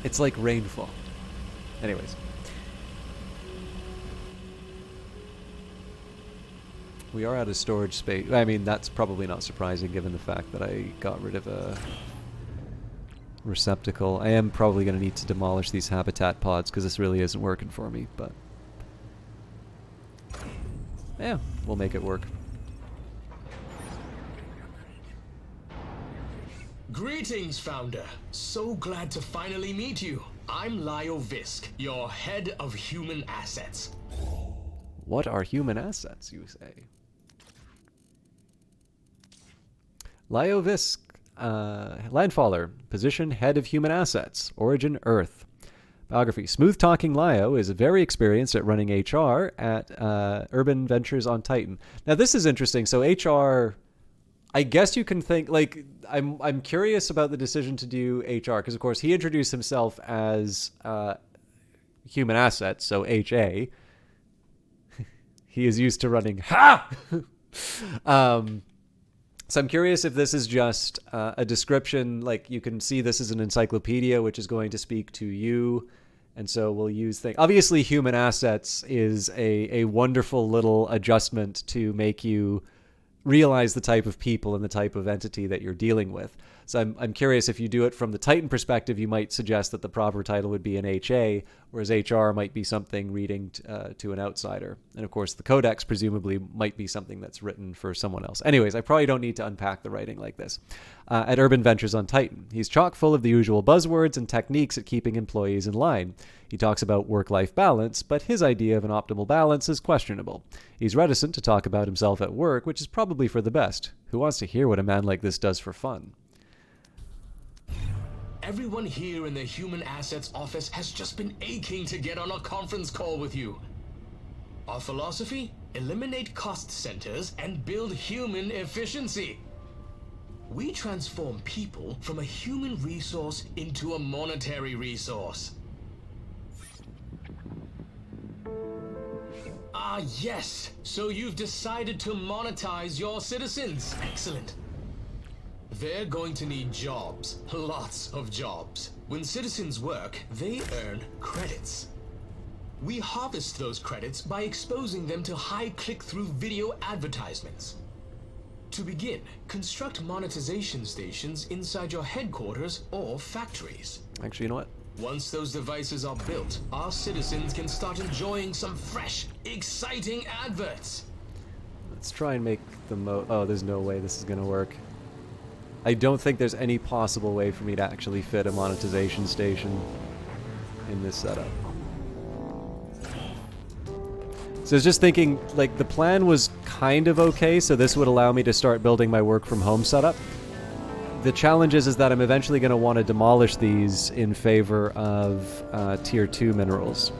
it's like rainfall. Anyways. We are out of storage space. I mean, that's probably not surprising given the fact that I got rid of a receptacle. I am probably going to need to demolish these habitat pods because this really isn't working for me, but yeah, we'll make it work. Greetings, Founder. So glad to finally meet you. I'm Lyo Visk, your head of human assets. What are human assets, you say? Lyo Visk, Landfaller, position head of human assets, origin Earth. Biography. Smooth-talking Lyo is very experienced at running HR at Urban Ventures on Titan. Now this is interesting. So HR, I guess you can think, like, I'm curious about the decision to do HR, because of course he introduced himself as human assets, so HA. He is used to running so I'm curious if this is just a description, like you can see this is an encyclopedia which is going to speak to you, and so we'll use things. Obviously human assets is a wonderful little adjustment to make you realize the type of people and the type of entity that you're dealing with. So I'm curious, if you do it from the Titan perspective, you might suggest that the proper title would be an HA, whereas HR might be something reading to an outsider. And of course, the Codex presumably might be something that's written for someone else. Anyways, I probably don't need to unpack the writing like this. At Urban Ventures on Titan, he's chock full of the usual buzzwords and techniques at keeping employees in line. He talks about work-life balance, but his idea of an optimal balance is questionable. He's reticent to talk about himself at work, which is probably for the best. Who wants to hear what a man like this does for fun? Everyone here in the Human Assets office has just been aching to get on a conference call with you. Our philosophy? Eliminate cost centers and build human efficiency. We transform people from a human resource into a monetary resource. Ah, yes. So you've decided to monetize your citizens. Excellent. They're going to need jobs. Lots of jobs. When citizens work, they earn credits. We harvest those credits by exposing them to high click-through video advertisements. To begin, construct monetization stations inside your headquarters or factories. Actually, you know what? Once those devices are built, our citizens can start enjoying some fresh, exciting adverts. Let's try and make the oh, there's no way this is going to work. I don't think there's any possible way for me to actually fit a monetization station in this setup. So I was just thinking, like, the plan was kind of okay, so this would allow me to start building my work from home setup. The challenge is that I'm eventually going to want to demolish these in favor of tier 2 minerals.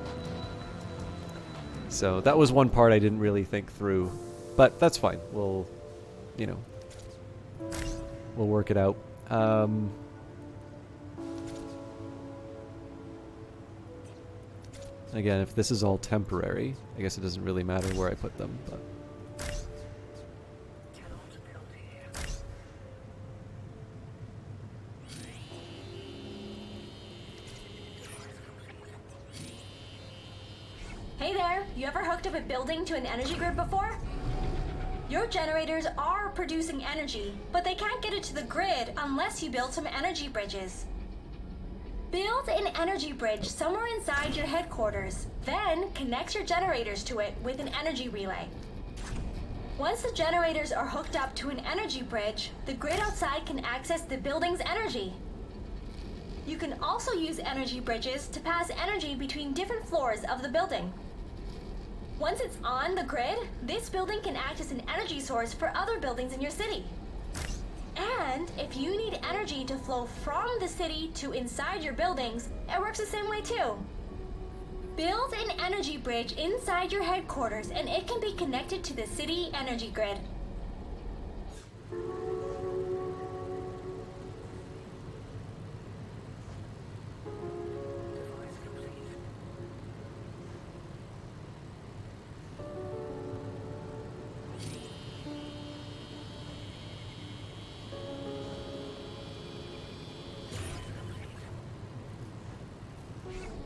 So that was one part I didn't really think through. But that's fine. We'll, you know, we'll work it out. Again, if this is all temporary, I guess it doesn't really matter where I put them, but... Hey there, you ever hooked up a building to an energy grid before? Your generators are producing energy, but they can't get it to the grid unless you build some energy bridges. Build an energy bridge somewhere inside your headquarters, then connect your generators to it with an energy relay. Once the generators are hooked up to an energy bridge, the grid outside can access the building's energy. You can also use energy bridges to pass energy between different floors of the building. Once it's on the grid, this building can act as an energy source for other buildings in your city. And if you need energy to flow from the city to inside your buildings, it works the same way too. Build an energy bridge inside your headquarters and it can be connected to the city energy grid.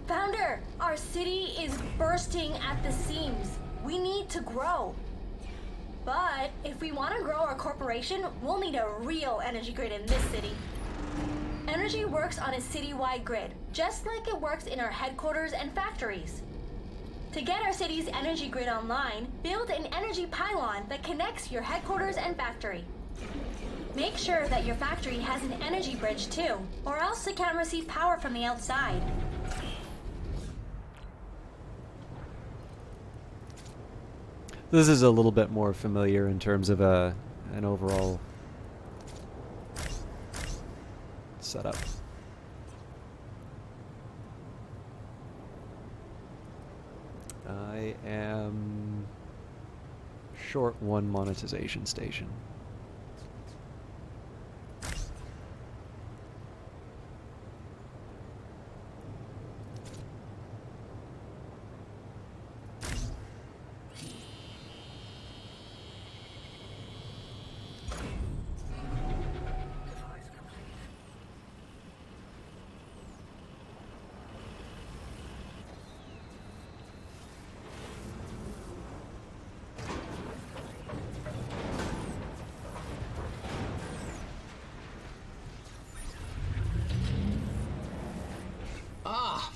Founder, our city is bursting at the seams. We need to grow. But if we want to grow our corporation, we'll need a real energy grid in this city. Energy works on a city-wide grid, just like it works in our headquarters and factories. To get our city's energy grid online, build an energy pylon that connects your headquarters and factory. Make sure that your factory has an energy bridge too, or else it can't receive power from the outside. This is a little bit more familiar in terms of an overall setup. I am short one monetization station.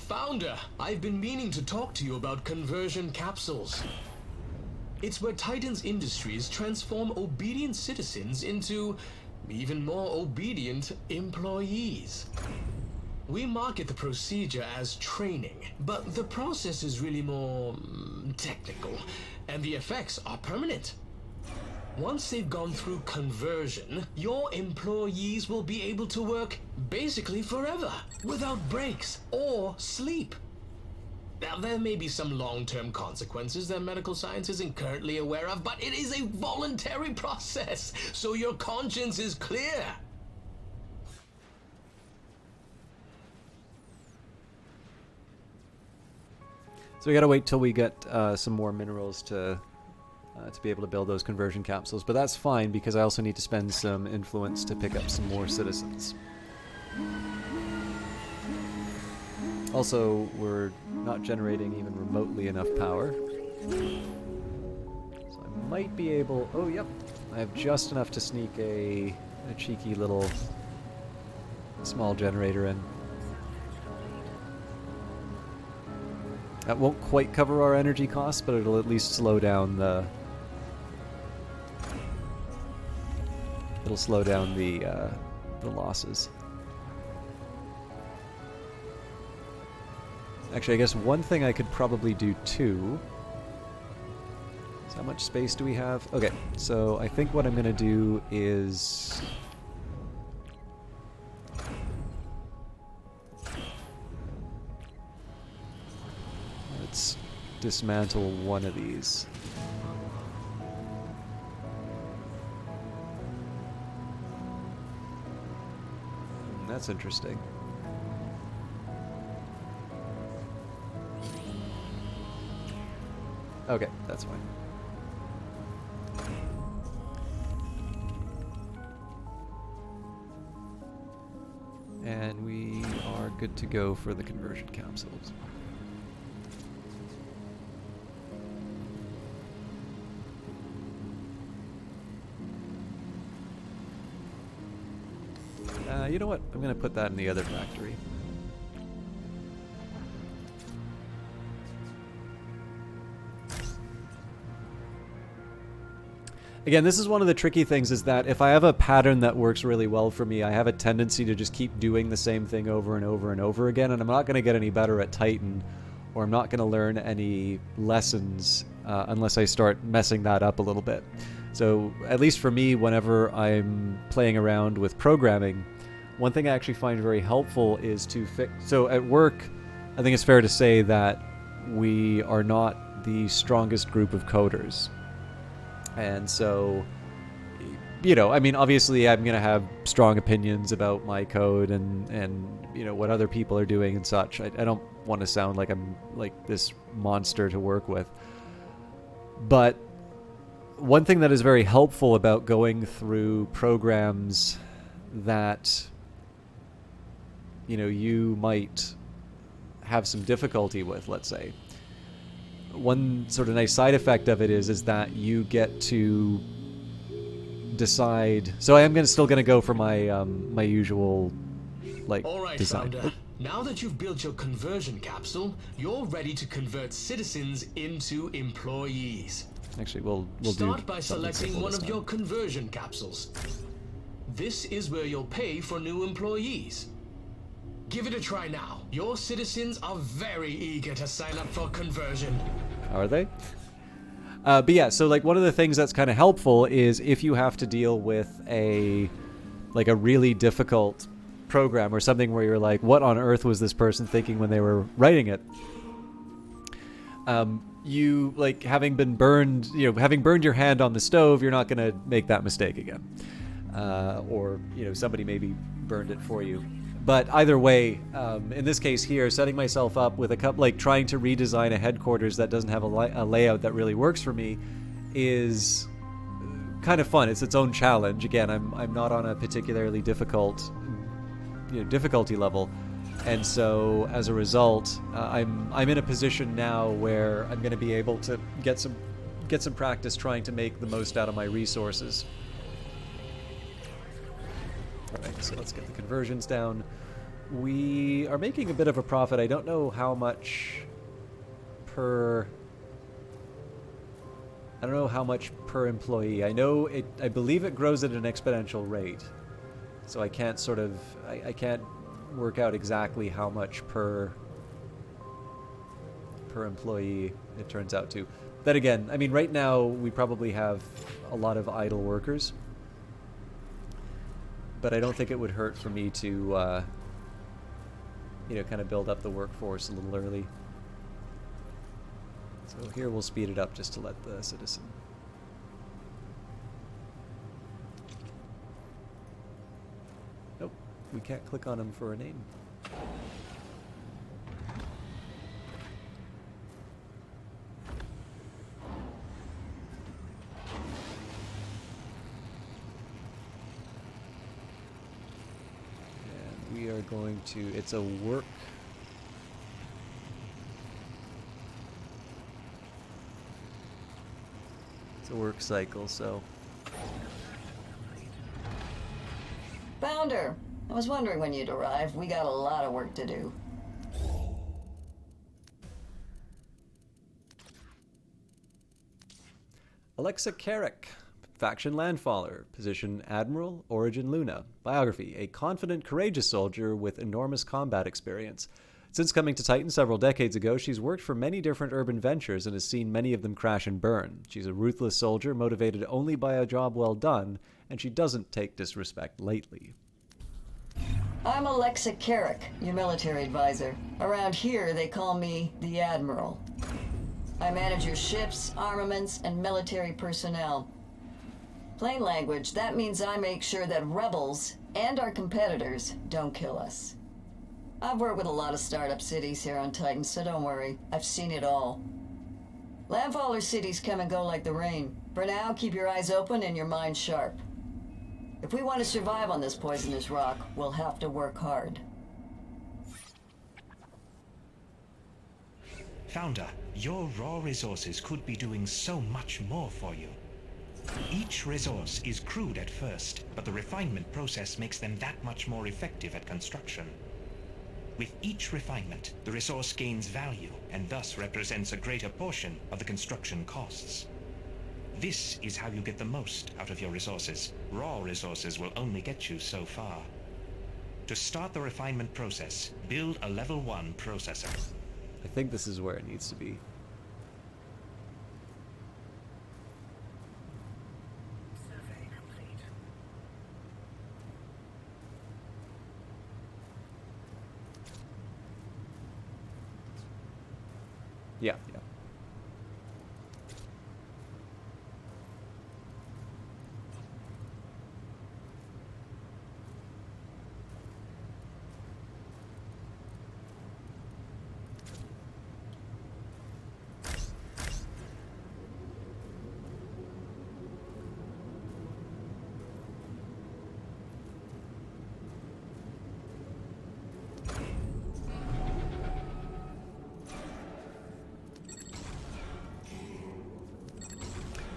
Founder, I've been meaning to talk to you about conversion capsules. It's where Titan's Industries transform obedient citizens into even more obedient employees. We market the procedure as training, but the process is really more technical, and the effects are permanent. Once they've gone through conversion, your employees will be able to work basically forever, without breaks or sleep. Now, there may be some long-term consequences that medical science isn't currently aware of, but it is a voluntary process, so your conscience is clear. So we gotta wait till we get some more minerals to be able to build those conversion capsules, but that's fine because I also need to spend some influence to pick up some more citizens. Also, we're not generating even remotely enough power. So I might be able... Oh, yep. I have just enough to sneak a cheeky little small generator in. That won't quite cover our energy costs, but it'll at least slow down the... It'll slow down the losses. Actually, I guess one thing I could probably do too How much space do we have? Okay, so I think what I'm going to do is... let's dismantle one of these. That's interesting. Okay, that's fine. And we are good to go for the conversion capsules. You know what? I'm going to put that in the other factory. Again, this is one of the tricky things, is that if I have a pattern that works really well for me, I have a tendency to just keep doing the same thing over and over and over again, and I'm not going to get any better at Titan, or I'm not going to learn any lessons unless I start messing that up a little bit. So, at least for me, whenever I'm playing around with programming, one thing I actually find very helpful is to fix... So, at work, I think it's fair to say that we are not the strongest group of coders. And so, you know, I mean, obviously I'm going to have strong opinions about my code and you know, what other people are doing and such. I don't want to sound like I'm like this monster to work with. But one thing that is very helpful about going through programs that, you know, you might have some difficulty with, let's say, one sort of nice side effect of it is that you get to decide. So I am still going to go for my my usual like All right, design. Founder. Now that you've built your conversion capsule, you're ready to convert citizens into employees. Actually, we'll Start do by something selecting simple one this of time. your conversion capsules. This is where you'll pay for new employees. Give it a try now. Your citizens are very eager to sign up for conversion. Are they? But yeah, so like one of the things that's kind of helpful is if you have to deal with a really difficult program or something where you're like, what on earth was this person thinking when they were writing it? You, like, having burned your hand on the stove, you're not going to make that mistake again. Or, you know, somebody maybe burned it for you. But either way, in this case here, setting myself up with trying to redesign a headquarters that doesn't have a layout that really works for me is kind of fun. It's its own challenge. Again, I'm not on a particularly difficult, difficulty level, and so as a result, I'm in a position now where I'm going to be able to get some practice trying to make the most out of my resources. Alright, so let's get the conversions down. We are making a bit of a profit. I don't know how much per employee. I believe it grows at an exponential rate. So I can't I can't work out exactly how much per employee it turns out to. Then again, I mean, right now we probably have a lot of idle workers. But I don't think it would hurt for me to, kind of build up the workforce a little early. So here we'll speed it up just to let the citizen. Nope, we can't click on him for a name. We are going to, it's a work cycle, so. Founder, I was wondering when you'd arrive. We got a lot of work to do. Alexa Carrick, faction landfaller, position Admiral, origin Luna. Biography, a confident, courageous soldier with enormous combat experience. Since coming to Titan several decades ago, she's worked for many different urban ventures and has seen many of them crash and burn. She's a ruthless soldier, motivated only by a job well done, and she doesn't take disrespect lightly. I'm Alexa Carrick, your military advisor. Around here, they call me the Admiral. I manage your ships, armaments, and military personnel. Plain language, that means I make sure that rebels and our competitors don't kill us. I've worked with a lot of startup cities here on Titan, so don't worry. I've seen it all. Landfaller cities come and go like the rain. For now, keep your eyes open and your mind sharp. If we want to survive on this poisonous rock, we'll have to work hard. Founder, your raw resources could be doing so much more for you. Each resource is crude at first, but the refinement process makes them that much more effective at construction. With each refinement, the resource gains value and thus represents a greater portion of the construction costs. This is how you get the most out of your resources. Raw resources will only get you so far. To start the refinement process, build a level 1 processor. I think this is where it needs to be. Yeah.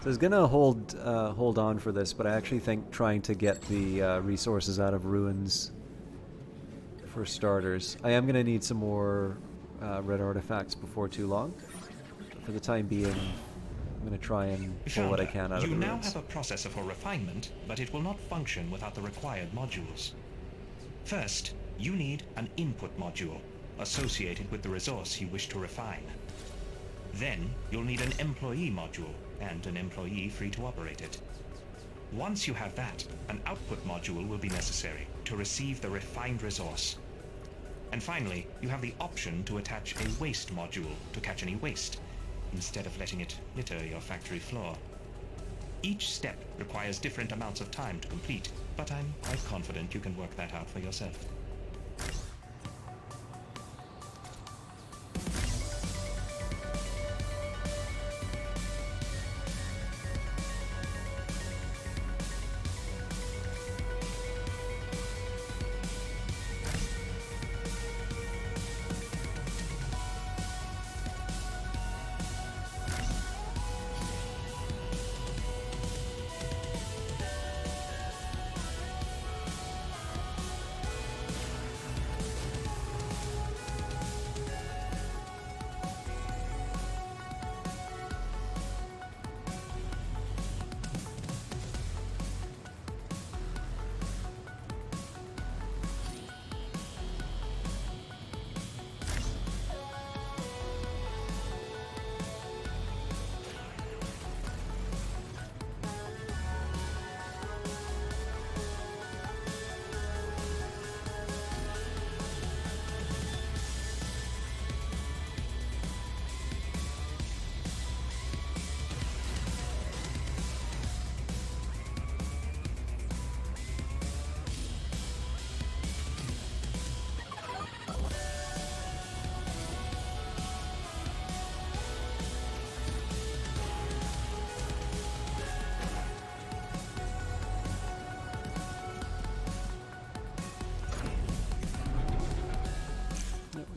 So I was gonna hold on for this, but I actually think trying to get the resources out of ruins for starters. I am gonna need some more red artifacts before too long. For the time being, I'm gonna try and pull what I can out of the ruins. You now have a processor for refinement, but it will not function without the required modules. First, you need an input module associated with the resource you wish to refine. Then, you'll need an employee module and an employee free to operate it. Once you have that, an output module will be necessary to receive the refined resource. And finally, you have the option to attach a waste module to catch any waste, instead of letting it litter your factory floor. Each step requires different amounts of time to complete, but I'm quite confident you can work that out for yourself.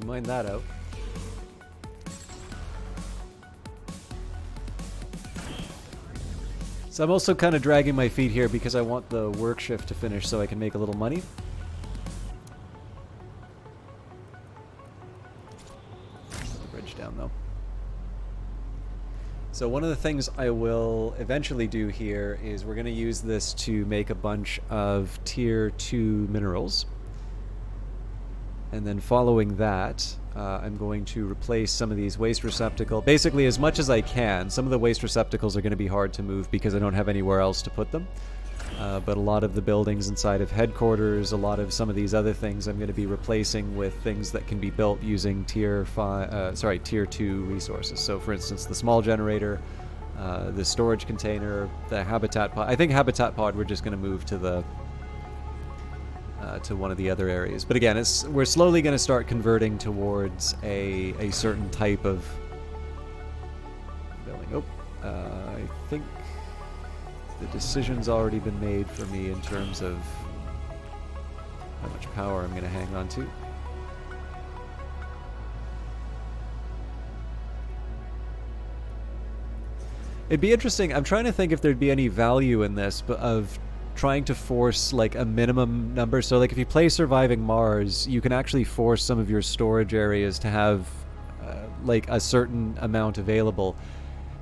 Mine that out. So I'm also kind of dragging my feet here because I want the work shift to finish so I can make a little money. Put the bridge down though. So one of the things I will eventually do here is we're going to use this to make a bunch of tier 2 minerals. And then following that, I'm going to replace some of these waste receptacles. Basically, as much as I can. Some of the waste receptacles are going to be hard to move because I don't have anywhere else to put them. But a lot of the buildings inside of headquarters, a lot of some of these other things, I'm going to be replacing with things that can be built using tier 2 resources. So, for instance, the small generator, the storage container, the habitat pod. I think habitat pod we're just going to move to the to one of the other areas. But again, we're slowly going to start converting towards a certain type of building. I think the decision's already been made for me in terms of how much power I'm going to hang on to. It'd be interesting. I'm trying to think if there'd be any value in this, but of trying to force like a minimum number. So like if you play Surviving Mars, you can actually force some of your storage areas to have like a certain amount available.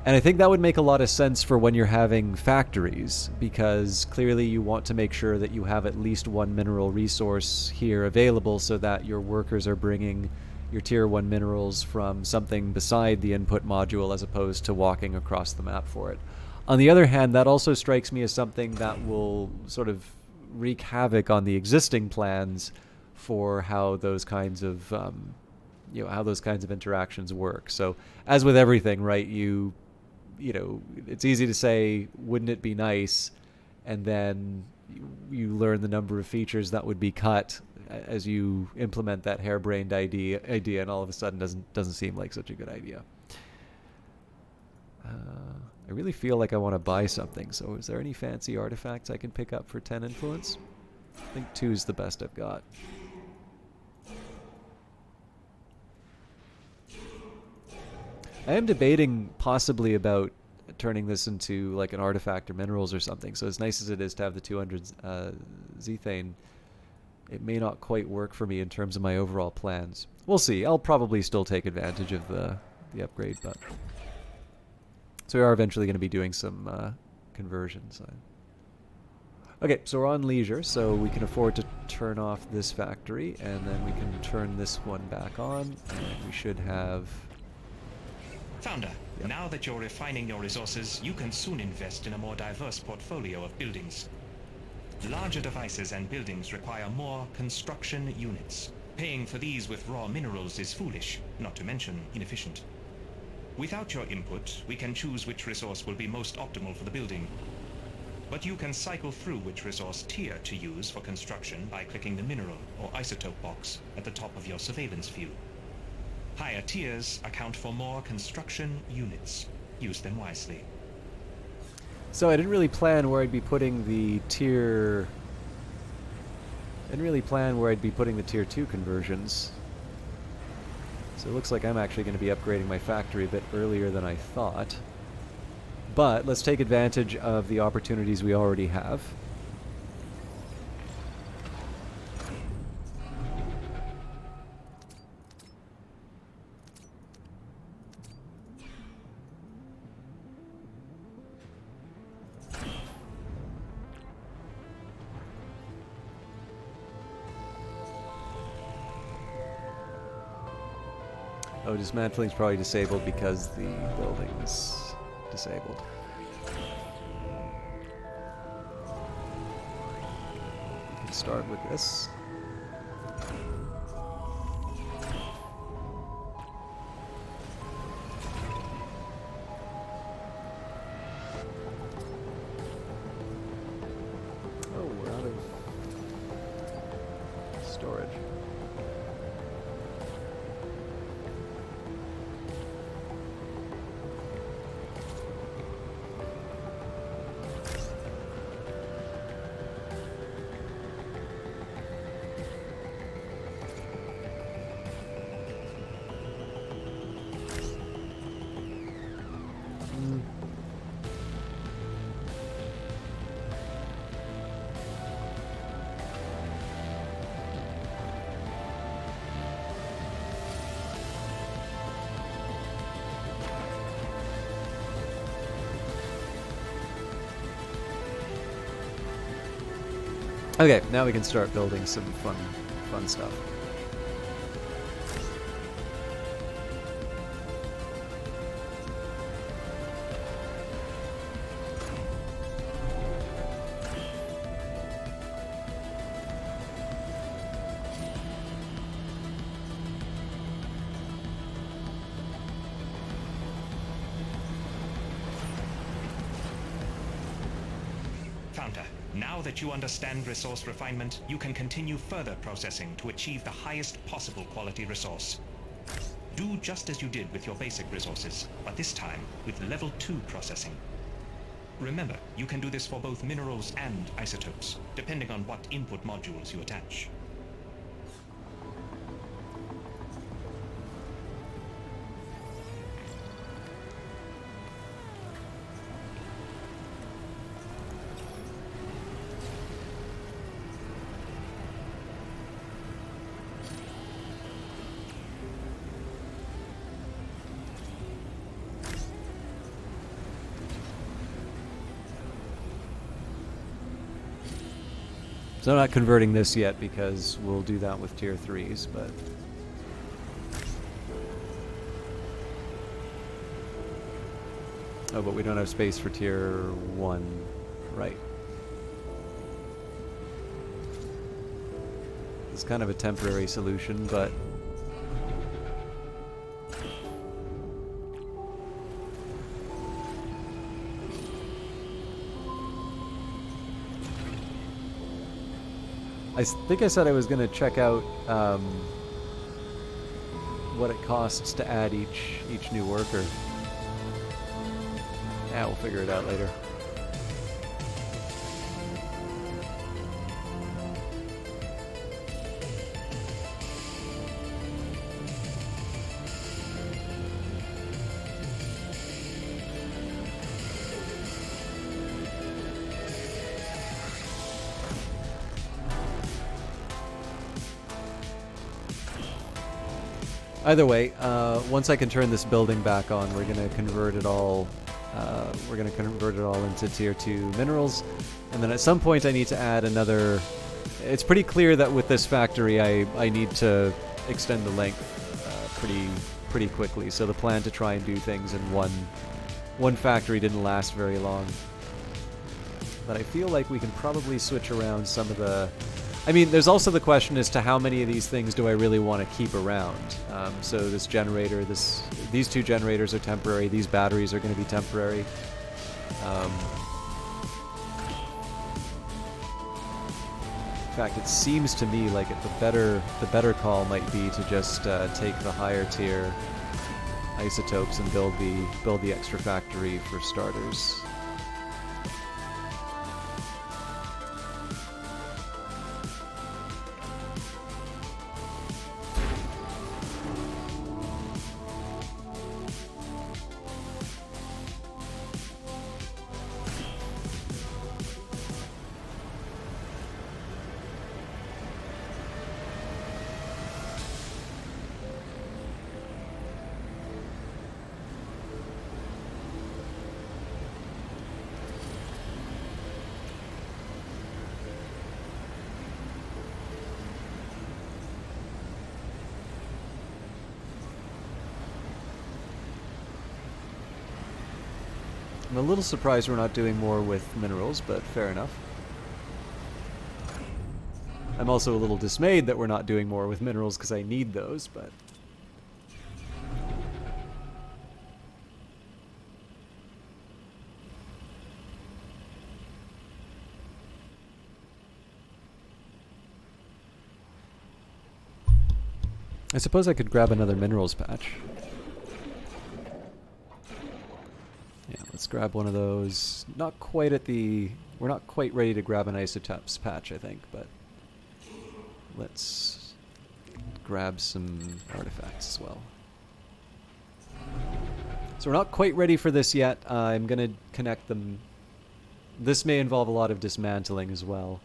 And I think that would make a lot of sense for when you're having factories, because clearly you want to make sure that you have at least one mineral resource here available so that your workers are bringing your tier 1 minerals from something beside the input module as opposed to walking across the map for it. On the other hand, that also strikes me as something that will sort of wreak havoc on the existing plans for how those kinds of how those kinds of interactions work. So as with everything, right, you know, it's easy to say, wouldn't it be nice? And then you learn the number of features that would be cut as you implement that harebrained idea, and all of a sudden doesn't seem like such a good idea. I really feel like I want to buy something. So is there any fancy artifacts I can pick up for 10 influence? I think 2 is the best I've got. I am debating possibly about turning this into like an artifact or minerals or something. So as nice as it is to have the 200 zethane, it may not quite work for me in terms of my overall plans. We'll see. I'll probably still take advantage of the upgrade, but so we are eventually going to be doing some conversions. Okay, so we're on leisure, so we can afford to turn off this factory, and then we can turn this one back on, and we should have... Founder, Yep. Now that you're refining your resources, you can soon invest in a more diverse portfolio of buildings. Larger devices and buildings require more construction units. Paying for these with raw minerals is foolish, not to mention inefficient. Without your input, we can choose which resource will be most optimal for the building. But you can cycle through which resource tier to use for construction by clicking the mineral or isotope box at the top of your surveillance view. Higher tiers account for more construction units. Use them wisely. So I didn't really plan where I'd be putting the tier... I didn't really plan where I'd be putting the tier 2 conversions. So it looks like I'm actually going to be upgrading my factory a bit earlier than I thought. But let's take advantage of the opportunities we already have. Oh, dismantling's probably disabled because the building's disabled. We can start with this. Oh, we're out of storage. Okay, now we can start building some fun stuff. Founder, now that you understand resource refinement, you can continue further processing to achieve the highest possible quality resource. Do just as you did with your basic resources, but this time with level 2 processing. Remember, you can do this for both minerals and isotopes, depending on what input modules you attach. So I'm not converting this yet because we'll do that with tier 3s, but... Oh, but we don't have space for tier 1. Right. It's kind of a temporary solution, but... I think I said I was going to check out what it costs to add each new worker. Yeah, we'll figure it out later. Either way, once I can turn this building back on, we're gonna convert it all. Into tier 2 minerals, and then at some point I need to add another. It's pretty clear that with this factory, I need to extend the length pretty quickly. So the plan to try and do things in one factory didn't last very long. But I feel like we can probably switch around some of the. I mean, there's also the question as to how many of these things do I really want to keep around. So this generator, these 2 generators are temporary. These batteries are going to be temporary. In fact, it seems to me like the better call might be to just take the higher tier isotopes and build the extra factory for starters. I'm a little surprised we're not doing more with minerals, but fair enough. I'm also a little dismayed that we're not doing more with minerals because I need those, but... I suppose I could grab another minerals patch. Yeah, let's grab one of those. Not quite at the... We're not quite ready to grab an isotopes patch, I think, but... Let's grab some artifacts as well. So we're not quite ready for this yet. I'm going to connect them. This may involve a lot of dismantling as well.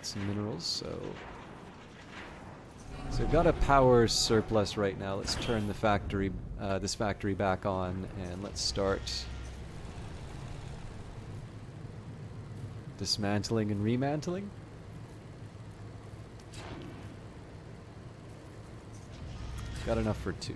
Some minerals, so we've got a power surplus right now. Let's turn the factory, this factory back on, and let's start dismantling and remantling. Got enough for 2.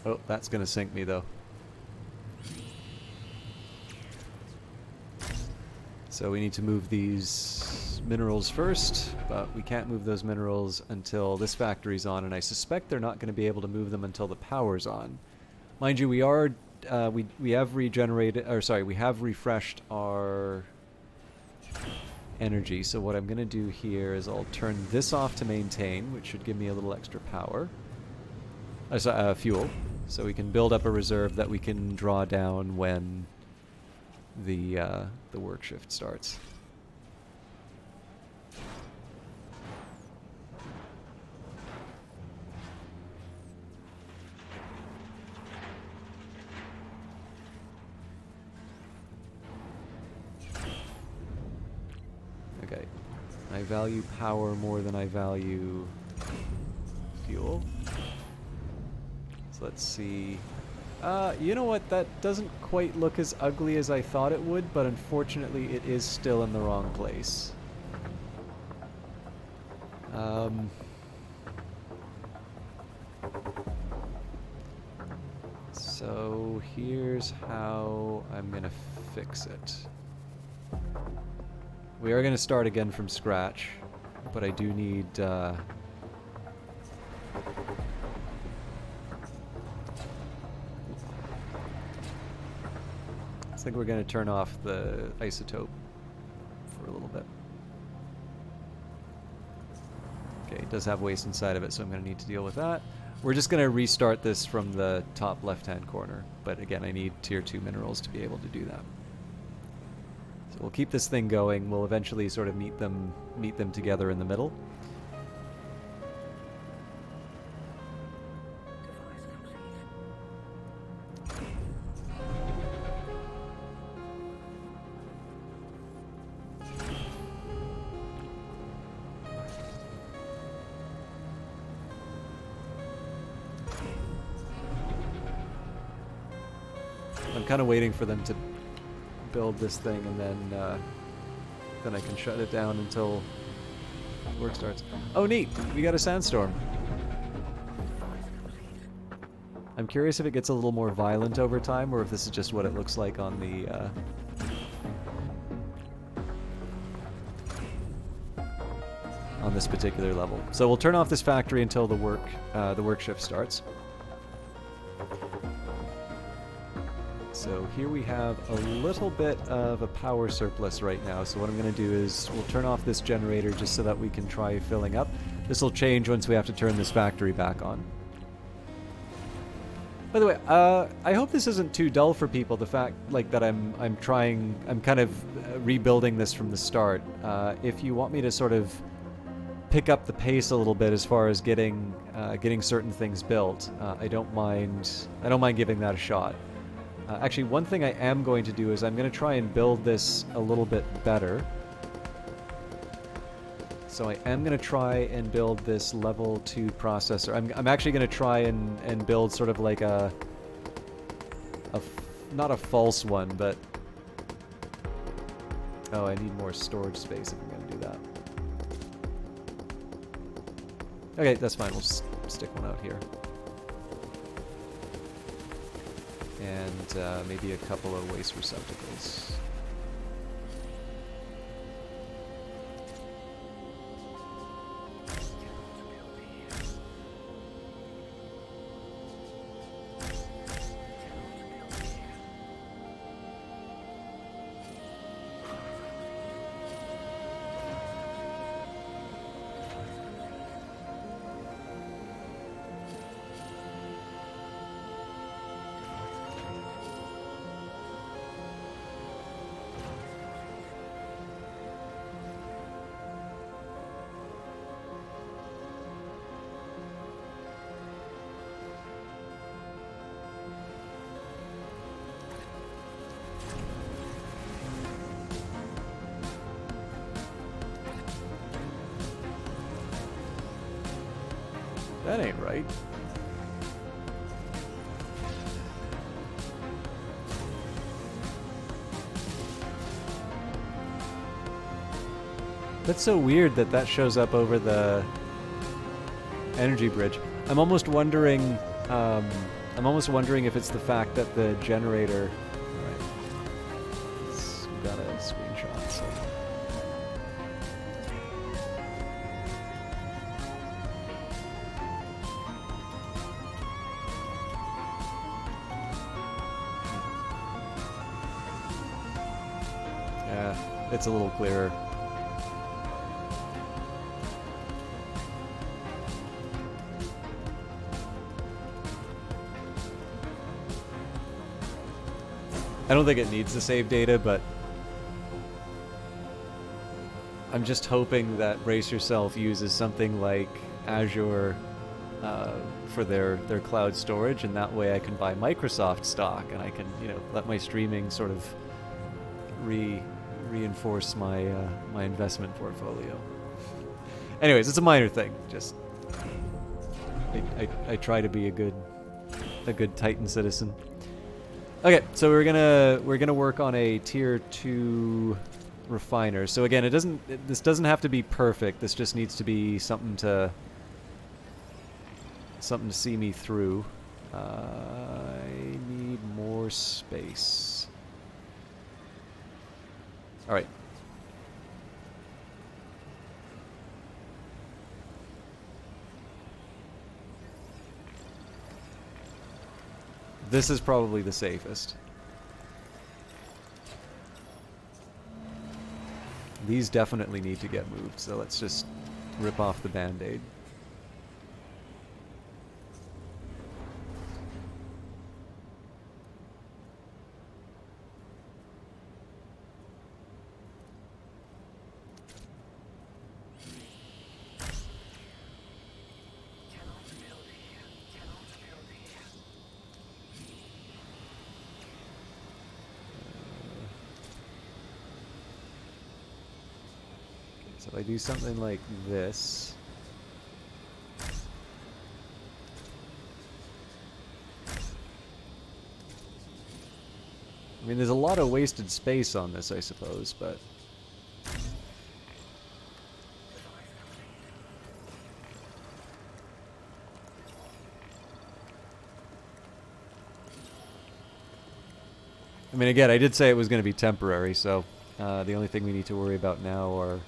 Oh, that's going to sink me, though. So we need to move these minerals first, but we can't move those minerals until this factory's on, and I suspect they're not going to be able to move them until the power's on. Mind you, we are we have regenerated, or sorry, we have refreshed our energy. So what I'm going to do here is I'll turn this off to maintain, which should give me a little extra power. Fuel, so we can build up a reserve that we can draw down when the work shift starts. Okay, I value power more than I value fuel. Let's see. You know what? That doesn't quite look as ugly as I thought it would, but unfortunately it is still in the wrong place. So here's how I'm gonna fix it. We are gonna start again from scratch, but I do need I think we're going to turn off the isotope for a little bit. Okay, it does have waste inside of it, so I'm going to need to deal with that. We're just going to restart this from the top left-hand corner, but again, I need tier 2 minerals to be able to do that. So we'll keep this thing going. We'll eventually sort of meet them together in the middle. I'm kind of waiting for them to build this thing, and then I can shut it down until work starts. Oh, neat! We got a sandstorm. I'm curious if it gets a little more violent over time, or if this is just what it looks like on the on this particular level. So we'll turn off this factory until the work shift starts. So here we have a little bit of a power surplus right now. So what I'm going to do is we'll turn off this generator just so that we can try filling up. This will change once we have to turn this factory back on. By the way, I hope this isn't too dull for people. The fact that I'm kind of rebuilding this from the start. If you want me to sort of pick up the pace a little bit as far as getting certain things built, I don't mind giving that a shot. Actually, one thing I am going to do is I'm going to try and build this a little bit better. So I am going to try and build this level 2 processor. I'm actually going to try and build sort of like not a false one, but... Oh, I need more storage space if I'm going to do that. Okay, that's fine. We'll just stick one out here. And maybe a couple of waste receptacles. That ain't right. That's so weird that that shows up over the energy bridge. I'm almost wondering if it's the fact that the generator. Alright. We got a screenshot, so. Yeah, it's a little clearer. I don't think it needs the save data, but I'm just hoping that Brace Yourself uses something like Azure for their cloud storage, and that way I can buy Microsoft stock and I can, you know, let my streaming sort of reinforce my my investment portfolio. Anyways, it's a minor thing. Just I try to be a good Titan citizen. Okay, so we're gonna work on a tier 2 refiner. So again, this doesn't have to be perfect. This just needs to be something to see me through. I need more space. All right. This is probably the safest. These definitely need to get moved, so let's just rip off the Band-Aid. So if I do something like this, I mean, there's a lot of wasted space on this, I suppose, but I mean, again, I did say it was going to be temporary, so the only thing we need to worry about now are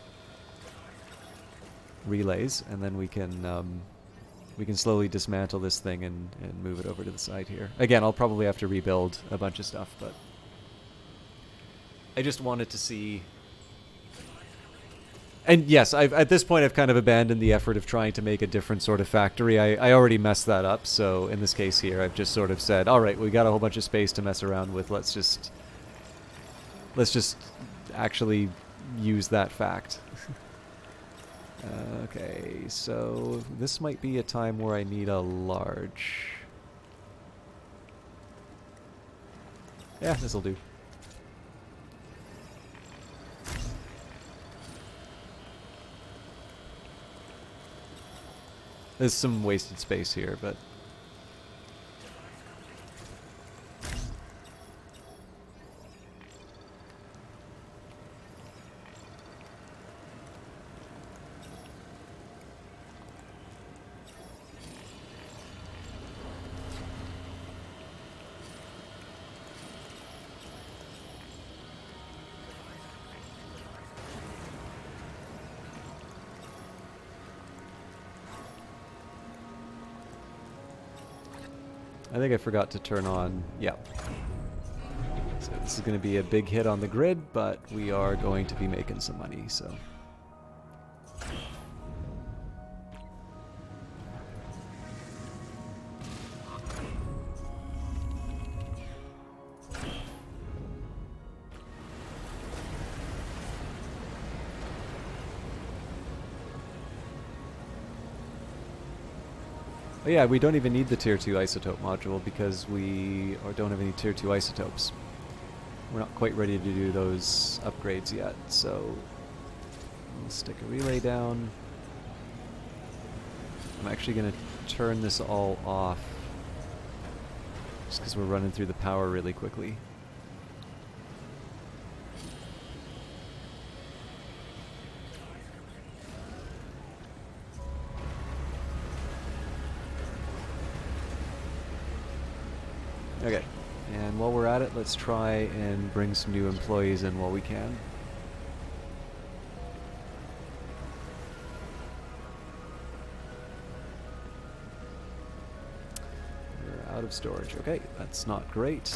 relays, and then we can slowly dismantle this thing and move it over to the side here. Again, I'll probably have to rebuild a bunch of stuff, but I just wanted to see. And yes, at this point I've kind of abandoned the effort of trying to make a different sort of factory. I already messed that up, so in this case here I've just sort of said, all right, we got a whole bunch of space to mess around with. Let's just actually use that fact. Okay, so this might be a time where I need a large. Yeah, this'll do. There's some wasted space here, but I think I forgot to turn on, yeah. So this is going to be a big hit on the grid, but we are going to be making some money, so. Oh yeah, we don't even need the tier 2 isotope module because we don't have any tier 2 isotopes. We're not quite ready to do those upgrades yet, so we'll stick a relay down. I'm actually going to turn this all off. Just because we're running through the power really quickly. Okay, and while we're at it, let's try and bring some new employees in while we can. We're out of storage. Okay, that's not great.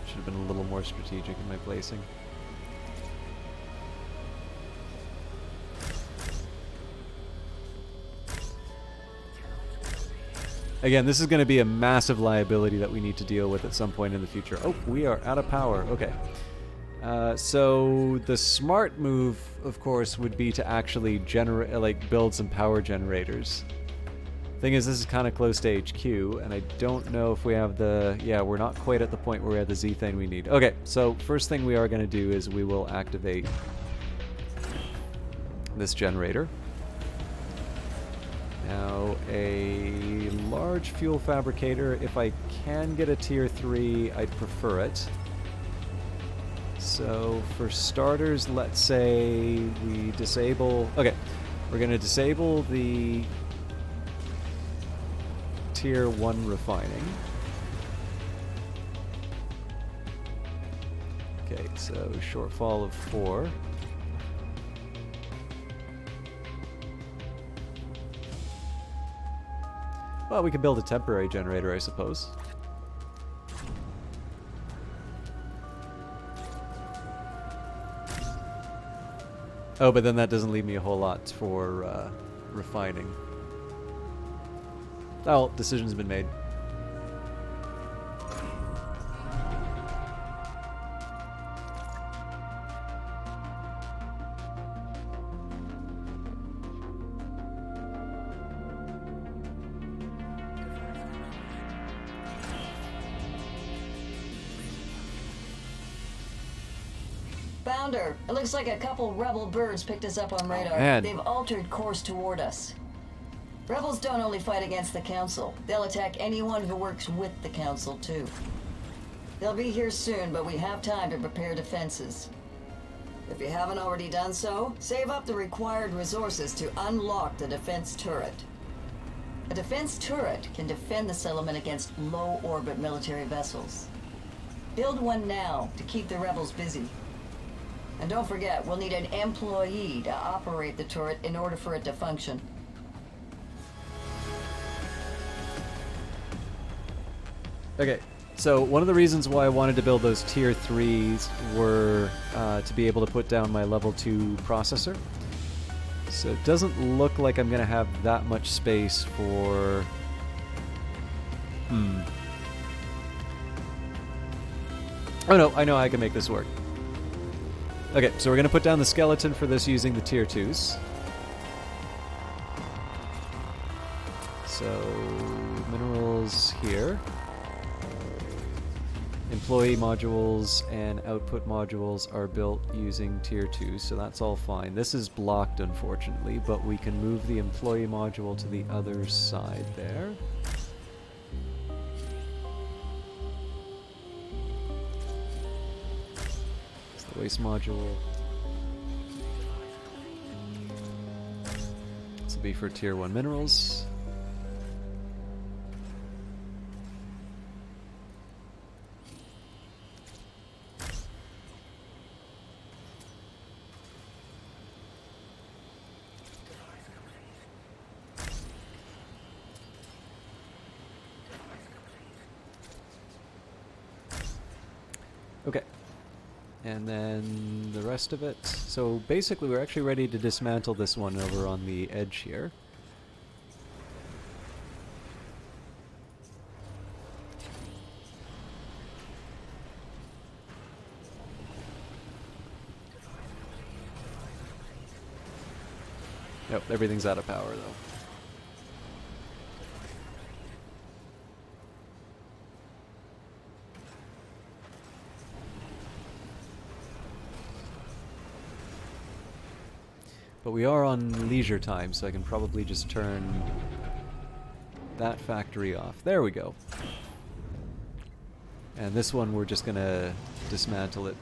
Should have been a little more strategic in my placing. Again, this is going to be a massive liability that we need to deal with at some point in the future. Oh, we are out of power. Okay. So the smart move, of course, would be to actually build some power generators. Thing is, this is kind of close to HQ, and I don't know if we have the... Yeah, we're not quite at the point where we have the Z-thing we need. Okay, so first thing we are going to do is we will activate this generator. Now, a large fuel fabricator, if I can get a tier 3, I'd prefer it. So, for starters, let's say we disable... Okay, we're going to disable the tier 1 refining. Okay, so shortfall of 4. Well, we could build a temporary generator, I suppose. Oh, but then that doesn't leave me a whole lot for refining. Oh, decision's been made. Founder, it looks like a couple rebel birds picked us up on radar. Man. They've altered course toward us. Rebels don't only fight against the Council. They'll attack anyone who works with the Council, too. They'll be here soon, but we have time to prepare defenses. If you haven't already done so, save up the required resources to unlock the defense turret. A defense turret can defend the settlement against low-orbit military vessels. Build one now to keep the rebels busy. And don't forget, we'll need an employee to operate the turret in order for it to function. Okay, so one of the reasons why I wanted to build those tier 3s were to be able to put down my level 2 processor. So it doesn't look like I'm going to have that much space for... Oh no, I know I can make this work. Okay, so we're going to put down the skeleton for this using the tier 2s. So, minerals here. Employee modules and output modules are built using tier 2, so that's all fine. This is blocked, unfortunately, but we can move the employee module to the other side there. It's the waste module. This will be for tier 1 minerals. Okay, and then the rest of it. So basically we're actually ready to dismantle this one over on the edge here. Yep, everything's out of power though. But we are on leisure time, so I can probably just turn that factory off. There we go. And this one, we're just gonna dismantle it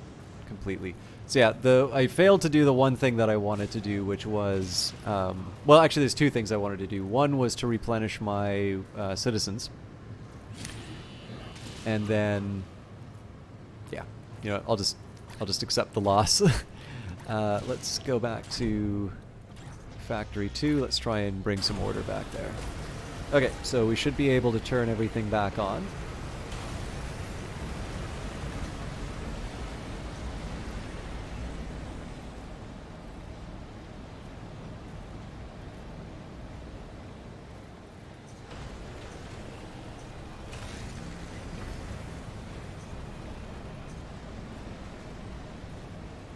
completely. So yeah, I failed to do the one thing that I wanted to do, which was, well, actually, there's two things I wanted to do. One was to replenish my citizens, and then, yeah, you know, I'll just accept the loss. Let's go back to Factory 2. Let's try and bring some order back there. Okay, so we should be able to turn everything back on.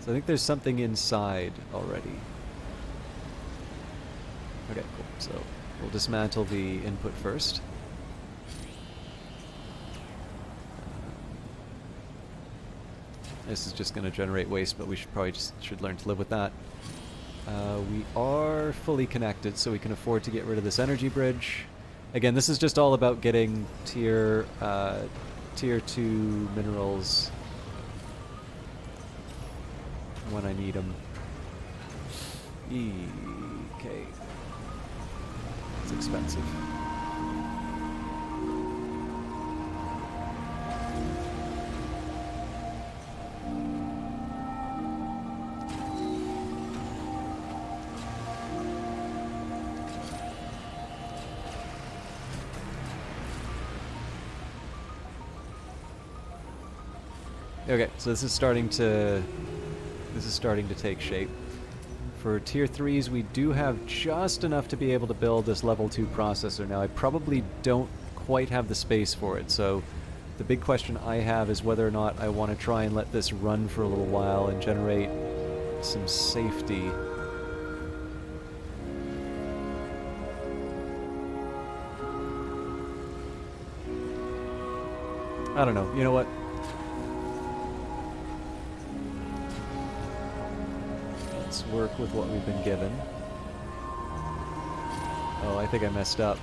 So I think there's something inside already. Okay, cool. So we'll dismantle the input first. This is just going to generate waste, but we should probably should learn to live with that. We are fully connected, so we can afford to get rid of this energy bridge. Again, this is just all about getting tier 2 minerals when I need them. Okay. It's expensive. Okay, so this is starting to take shape. For tier 3s, we do have just enough to be able to build this level 2 processor. Now, I probably don't quite have the space for it, so the big question I have is whether or not I want to try and let this run for a little while and generate some safety. I don't know. You know what? Let's work with what we've been given. Oh, I think I messed up.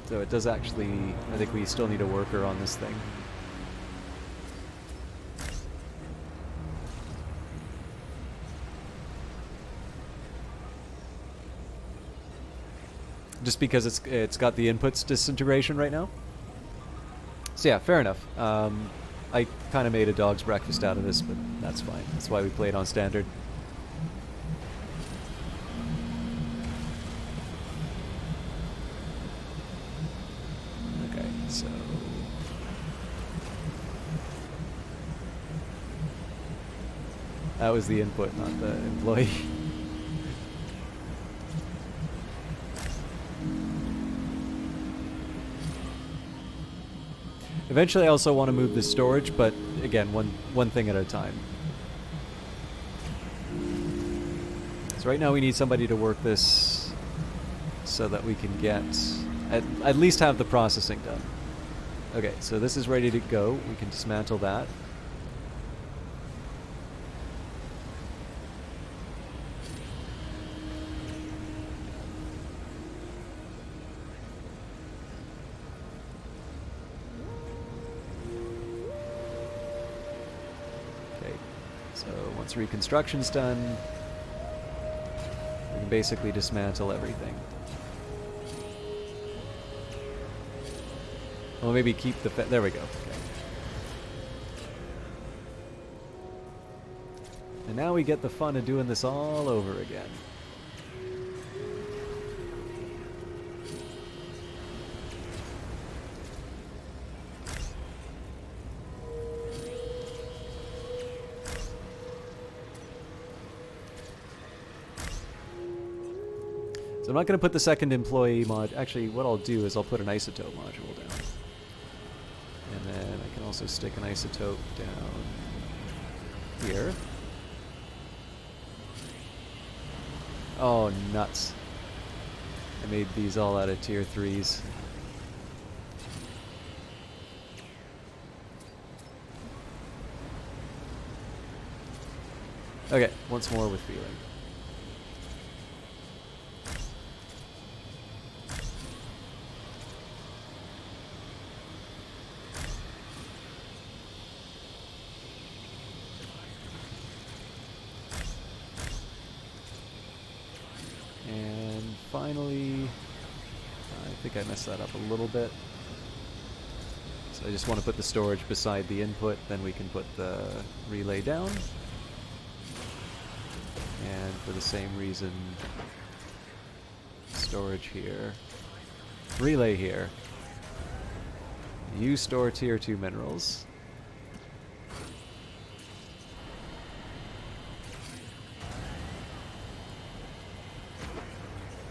So it does actually... I think we still need a worker on this thing. Just because it's got the inputs disintegration right now. So yeah, fair enough. I kind of made a dog's breakfast out of this, but that's fine. That's why we played on standard. Okay, so... that was the input, not the employee. Eventually I also want to move this storage, but again, one thing at a time. So right now we need somebody to work this so that we can get, at least have the processing done. Okay, so this is ready to go. We can dismantle that. So once reconstruction's done, we can basically dismantle everything. Well, maybe keep the... there we go. Okay. And now we get the fun of doing this all over again. So I'm not going to put the second employee mod. Actually, what I'll do is I'll put an isotope module down. And then I can also stick an isotope down here. Oh, nuts. I made these all out of tier 3s. Okay, once more with feeling. And finally, I think I messed that up a little bit. So I just want to put the storage beside the input, then we can put the relay down. And for the same reason, storage here, relay here. You store tier 2 minerals.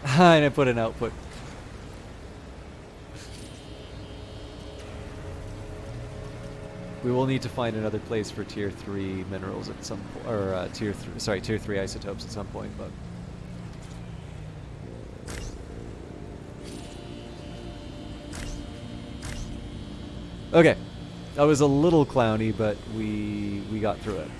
And I put an output. We will need to find another place for tier 3 minerals at some point, or tier 3 isotopes at some point, but okay. That was a little clowny, but we got through it.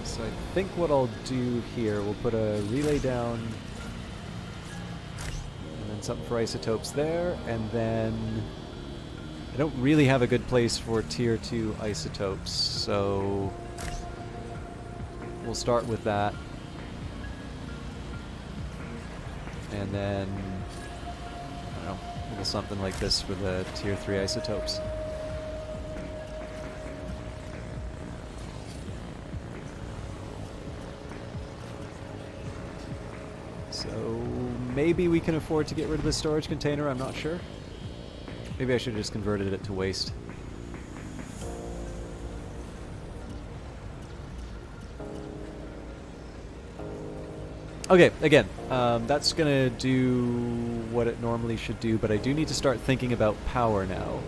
So I think what I'll do here, we'll put a relay down, and then something for isotopes there, and then I don't really have a good place for tier 2 isotopes, so we'll start with that. And then, I don't know, a little something like this for the tier 3 isotopes. So maybe we can afford to get rid of the storage container, I'm not sure. Maybe I should have just converted it to waste. Okay, again, that's gonna do what it normally should do, but I do need to start thinking about power now.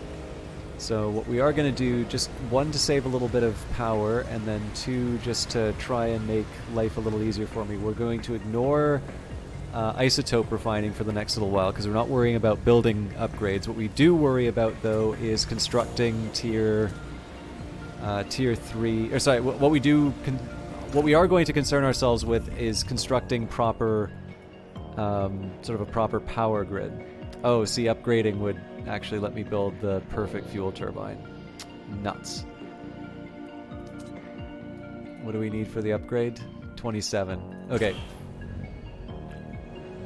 So what we are gonna do, just 1, to save a little bit of power, and then 2, just to try and make life a little easier for me. We're going to ignore isotope refining for the next little while, because we're not worrying about building upgrades. What we do worry about, though, is constructing tier 3, or sorry, what we are going to concern ourselves with is constructing proper, sort of a proper power grid. Oh, see, upgrading would actually let me build the perfect fuel turbine. Nuts. What do we need for the upgrade? 27. Okay.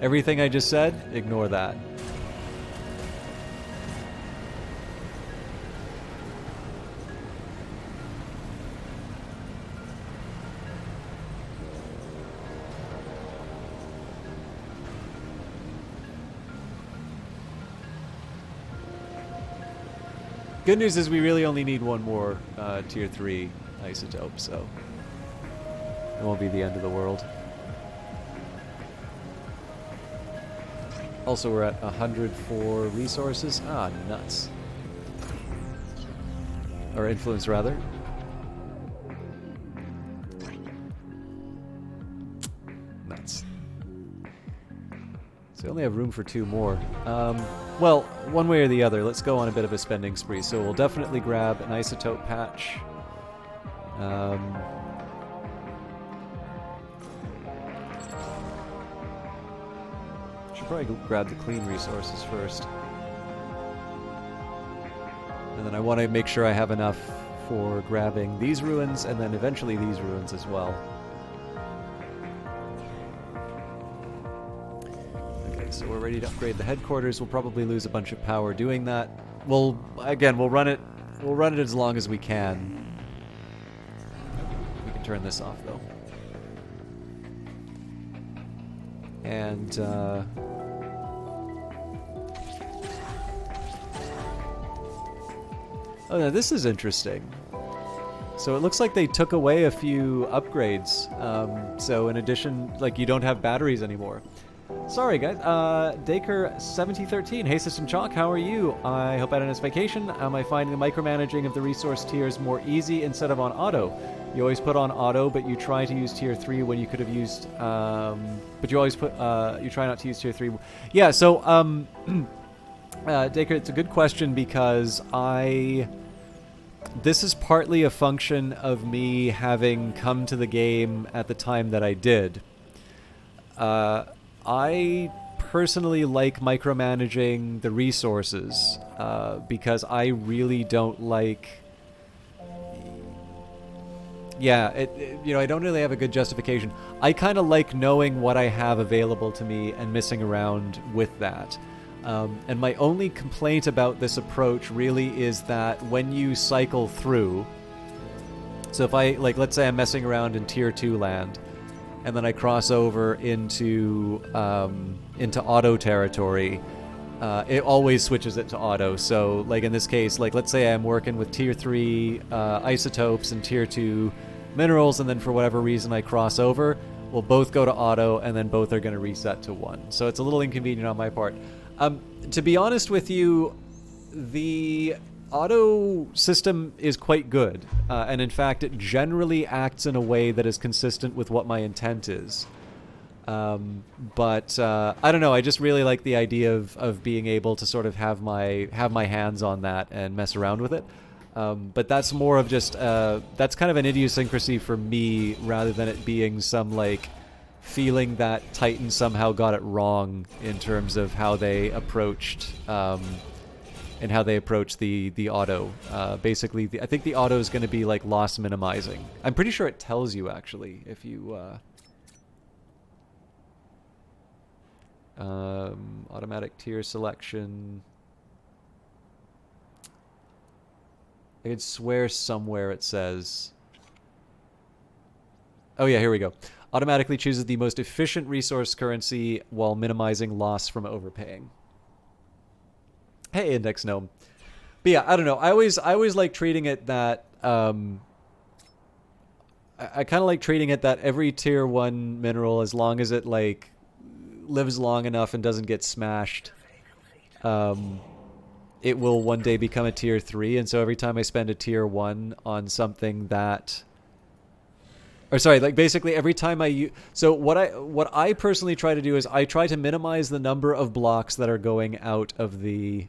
Everything I just said, ignore that. Good news is we really only need 1 more tier 3 isotope, so it won't be the end of the world. Also, we're at 104 resources. Ah, nuts. Or influence, rather. Nuts. So we only have room for 2 more. Well, one way or the other, let's go on a bit of a spending spree. So we'll definitely grab an isotope patch. Should probably grab the clean resources first. And then I want to make sure I have enough for grabbing these ruins, and then eventually these ruins as well. So we're ready to upgrade the headquarters. We'll probably lose a bunch of power doing that. We'll run it as long as we can. We can turn this off though. And oh, now this is interesting. So it looks like they took away a few upgrades. So in addition, like, you don't have batteries anymore. Sorry, guys. Daker7013. Hey, System Chalk, how are you? I hope I had a nice vacation. Am I finding the micromanaging of the resource tiers more easy instead of on auto? You always put on auto, but you try to use tier 3 when you could have used... but you always put... you try not to use tier 3. Yeah, so... Dacre, it's a good question because this is partly a function of me having come to the game at the time that I did. I personally like micromanaging the resources because I really don't like... Yeah, I don't really have a good justification. I kind of like knowing what I have available to me and messing around with that. And my only complaint about this approach really is that when you cycle through... So if I, let's say I'm messing around in Tier 2 land, and then I cross over into auto territory, it always switches it to auto. So, in this case, let's say I'm working with Tier 3 isotopes and Tier 2 minerals, and then for whatever reason I cross over, we'll both go to auto, and then both are going to reset to 1. So it's a little inconvenient on my part. To be honest with you, the auto system is quite good, and in fact it generally acts in a way that is consistent with what my intent is. But I don't know, I just really like the idea of being able to sort of have my hands on that and mess around with it. But that's more of just that's kind of an idiosyncrasy for me rather than it being some feeling that Titan somehow got it wrong in terms of how they approached the auto. Basically, I think the auto is going to be loss minimizing. I'm pretty sure it tells you actually if you automatic tier selection. I could swear somewhere it says. Oh yeah, here we go. Automatically chooses the most efficient resource currency while minimizing loss from overpaying. Hey, Index Gnome. But yeah, I don't know. I always like treating it that I kind of like treating it that every tier 1 mineral, as long as it lives long enough and doesn't get smashed, it will one day become a tier 3. And so every time I spend a tier 1 on something that... Or sorry, basically every time so what I personally try to do is I try to minimize the number of blocks that are going out of the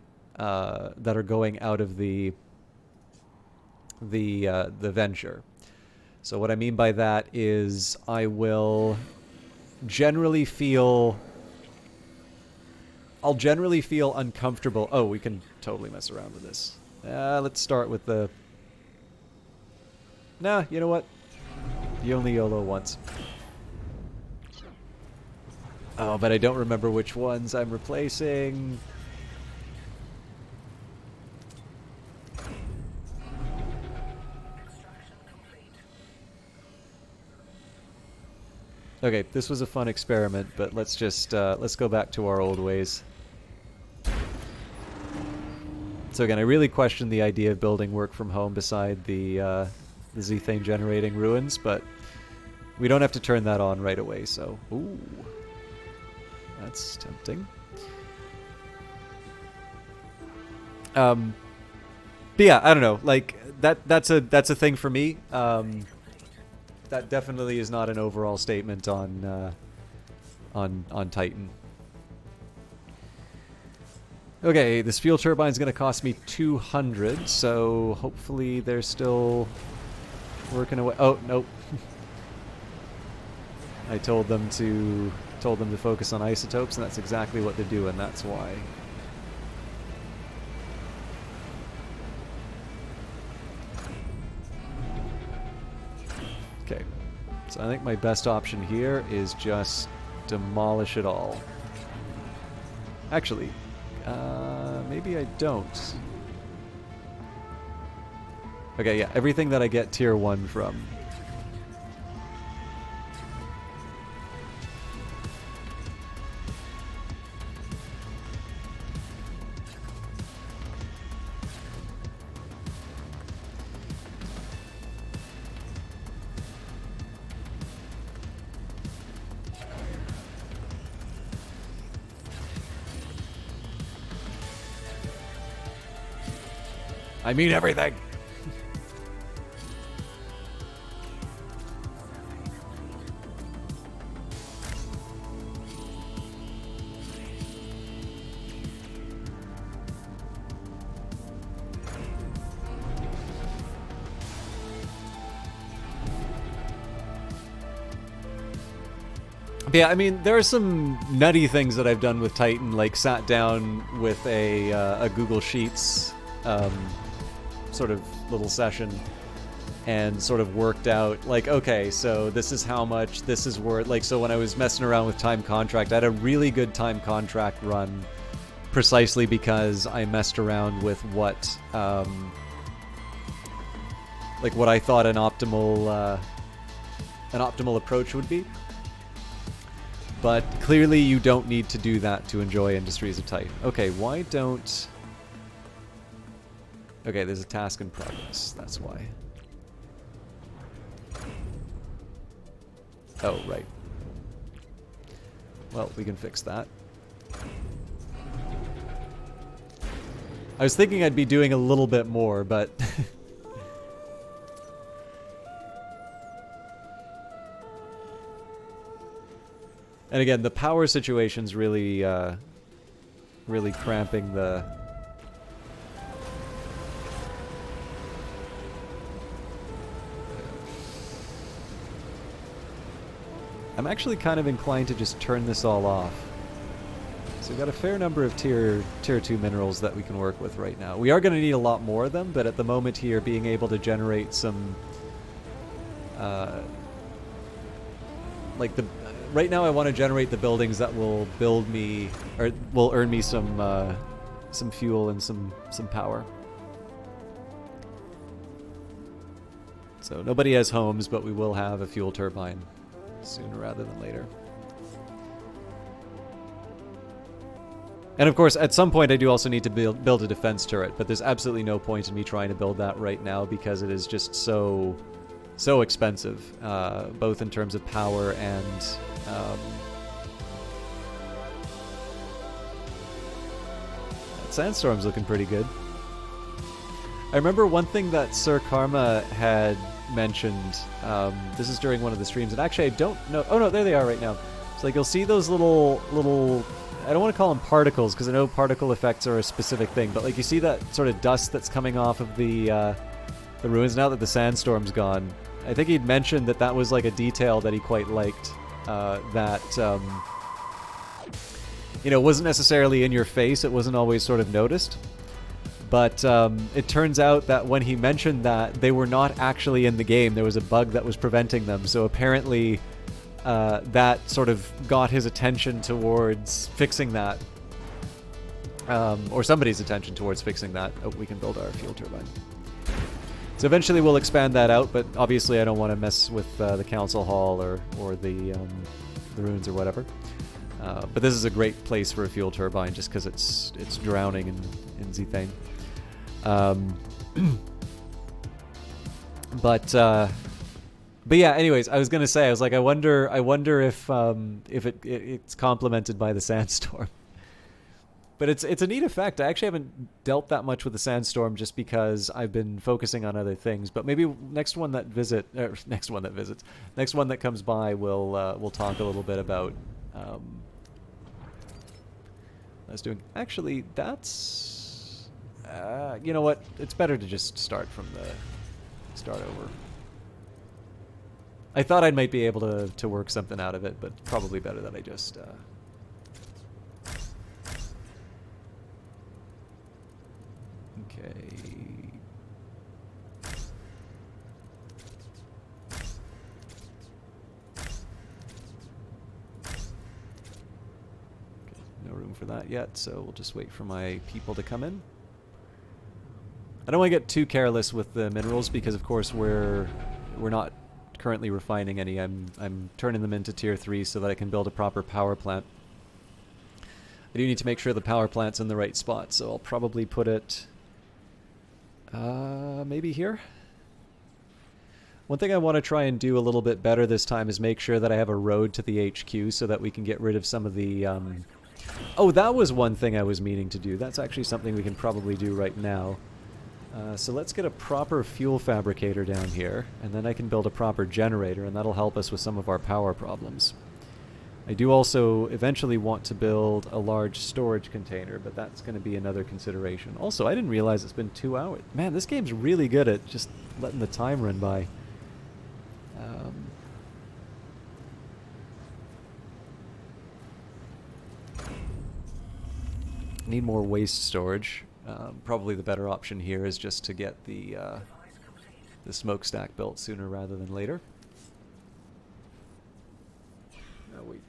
the venture. So what I mean by that is I will generally feel uncomfortable. Oh, we can totally mess around with this. Let's start with the... Nah, you know what? You only YOLO once. Oh, but I don't remember which ones I'm replacing. Okay, this was a fun experiment, but let's just let's go back to our old ways. So again, I really question the idea of building work from home beside the Zethane generating ruins, but we don't have to turn that on right away, so... Ooh. That's tempting. But yeah, I don't know. That's a thing for me. That definitely is not an overall statement on Titan. Okay, this fuel turbine is going to cost me 200, so hopefully they're still working away. Oh, nope. I told them to focus on isotopes, and that's exactly what they're doing. That's why. Okay. So I think my best option here is just demolish it all. Actually, maybe I don't. Okay, yeah, everything that I get tier 1 from. I mean everything. But yeah, I mean, there are some nutty things that I've done with Titan, like sat down with a Google Sheets sort of little session and sort of worked out, like, okay, so this is how much this is worth. Like, so when I was messing around with time contract, I had a really good time contract run precisely because I messed around with what, like, what I thought an optimal approach would be. But clearly you don't need to do that to enjoy Industries of Titan. Okay, why don't... Okay, there's a task in progress. That's why. Oh, right. Well, we can fix that. I was thinking I'd be doing a little bit more, but... And again, the power situation's really, really cramping the... I'm actually kind of inclined to just turn this all off. So we've got a fair number of tier 2 minerals that we can work with right now. We are going to need a lot more of them, but at the moment here, being able to generate some... like the... Right now I want to generate the buildings that will build me, or will earn me some fuel and some power. So nobody has homes, but we will have a fuel turbine sooner rather than later. And of course, at some point I do also need to build a defense turret, but there's absolutely no point in me trying to build that right now because it is just so expensive, both in terms of power and... that sandstorm's looking pretty good. I remember one thing that Sir Karma had mentioned, this is during one of the streams, and actually I don't know... Oh no, there they are right now. So like you'll see those little... I don't want to call them particles, because I know particle effects are a specific thing, but like you see that sort of dust that's coming off of the ruins now that the sandstorm's gone. I think he'd mentioned that that was like a detail that he quite liked. That, you know, wasn't necessarily in your face. It wasn't always sort of noticed. But it turns out that when he mentioned that, they were not actually in the game. There was a bug that was preventing them. So apparently that sort of got his attention towards fixing that. Or somebody's attention towards fixing that. Oh, we can build our fuel turbine. So eventually we'll expand that out, but obviously I don't want to mess with the council hall or the ruins or whatever. But this is a great place for a fuel turbine just because it's drowning in Zethane. But yeah, anyways, I was gonna say, I was like, I wonder if it's complemented by the sandstorm. But it's a neat effect. I actually haven't dealt that much with the sandstorm just because I've been focusing on other things. But maybe next one that comes by, we'll talk a little bit about. I was doing. Actually, that's. You know what? It's better to just start over. I thought I might be able to work something out of it, but probably better that I just. Okay. No room for that yet, so we'll just wait for my people to come in. I don't want to get too careless with the minerals because, of course, we're not currently refining any. I'm turning them into tier 3 so that I can build a proper power plant. I do need to make sure the power plant's in the right spot, so I'll probably put it maybe here. One thing I want to try and do a little bit better this time is make sure that I have a road to the HQ so that we can get rid of some of the oh, that was one thing I was meaning to do. That's actually something we can probably do right now. So let's get a proper fuel fabricator down here, and then I can build a proper generator, and that'll help us with some of our power problems. I do also eventually want to build a large storage container, but that's going to be another consideration. Also, I didn't realize it's been 2 hours. Man, this game's really good at just letting the time run by. Need more waste storage. Probably the better option here is just to get the smokestack built sooner rather than later. Oh, wait.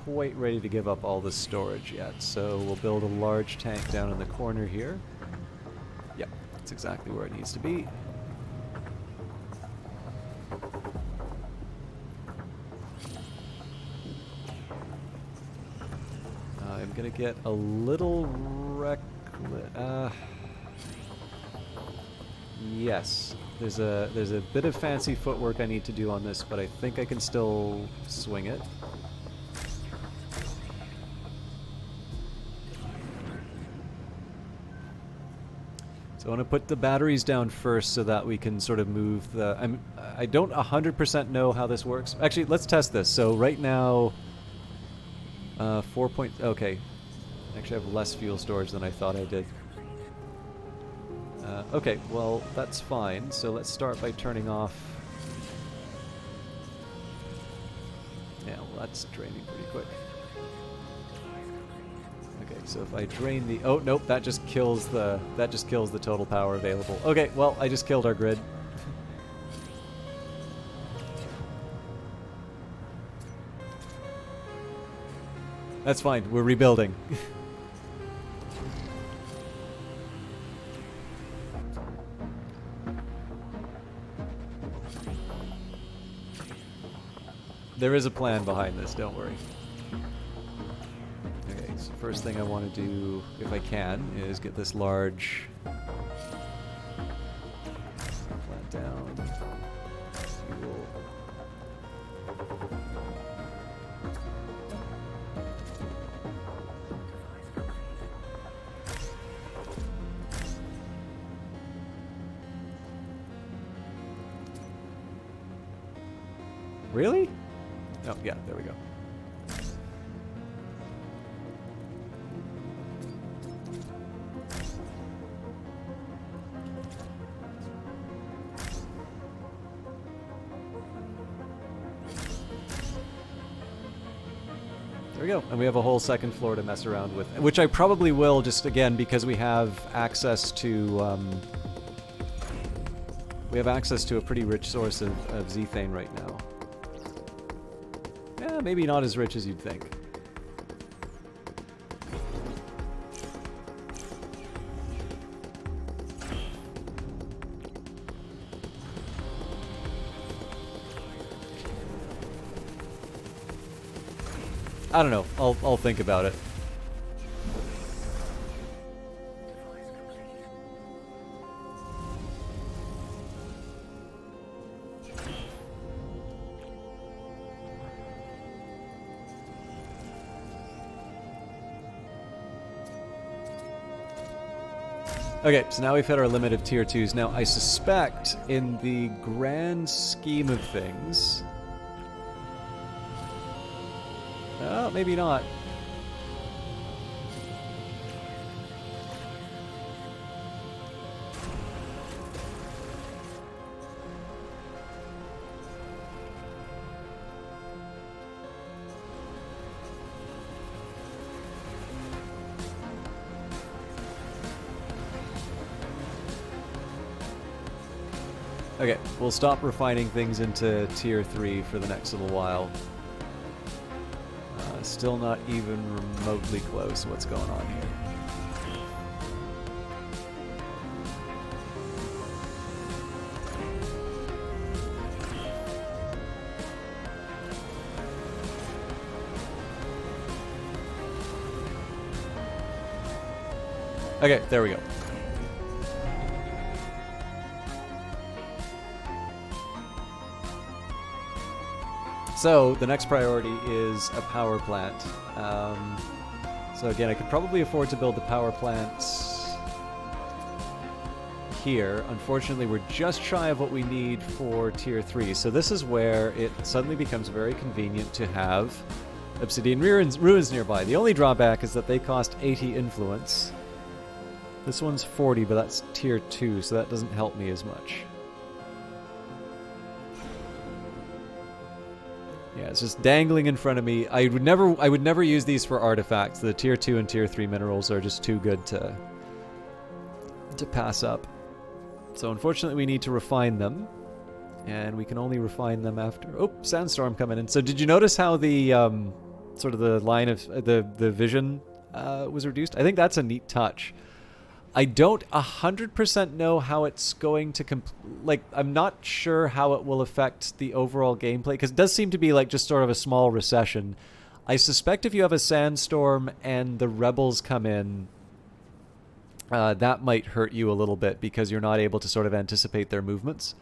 Quite ready to give up all the storage yet, so we'll build a large tank down in the corner here. Yep, that's exactly where it needs to be. I'm gonna get a little reckless. Yes, there's a bit of fancy footwork I need to do on this, but I think I can still swing it. So I want to put the batteries down first so that we can sort of move the... I don't 100% know how this works. Actually, let's test this. So right now, 4 point... Okay. Actually, I have less fuel storage than I thought I did. Okay, well, that's fine. So let's start by turning off... Yeah, well, that's draining pretty quick. Okay, so if I drain the... Oh, nope, that just kills the total power available. Okay, well, I just killed our grid. That's fine, we're rebuilding. There is a plan behind this, don't worry. Okay, so first thing I want to do, if I can, is get this large plant down. Fuel. Really? Oh, yeah, there we go. There we go, and we have a whole second floor to mess around with, which I probably will, just again because we have access to a pretty rich source of zethane right now. Yeah, maybe not as rich as you'd think. I don't know. I'll think about it. Okay, so now we've hit our limit of tier 2s. Now, I suspect in the grand scheme of things... Oh, maybe not. Okay, we'll stop refining things into tier 3 for the next little while. Still not even remotely close. What's going on here? Okay, there we go. So, the next priority is a power plant. So again, I could probably afford to build the power plant here. Unfortunately, we're just shy of what we need for Tier 3. So this is where it suddenly becomes very convenient to have Obsidian ruins nearby. The only drawback is that they cost 80 influence. This one's 40, but that's Tier 2, so that doesn't help me as much. Yeah, it's just dangling in front of me. I would never use these for artifacts. The Tier 2 and Tier 3 minerals are just too good to pass up. So unfortunately we need to refine them. And we can only refine them after... Oh, sandstorm coming in. So did you notice how the sort of the line of the vision was reduced? I think that's a neat touch. I don't 100% know how it's going to... like, I'm not sure how it will affect the overall gameplay, because it does seem to be like just sort of a small recession. I suspect if you have a sandstorm and the rebels come in, that might hurt you a little bit, because you're not able to sort of anticipate their movements.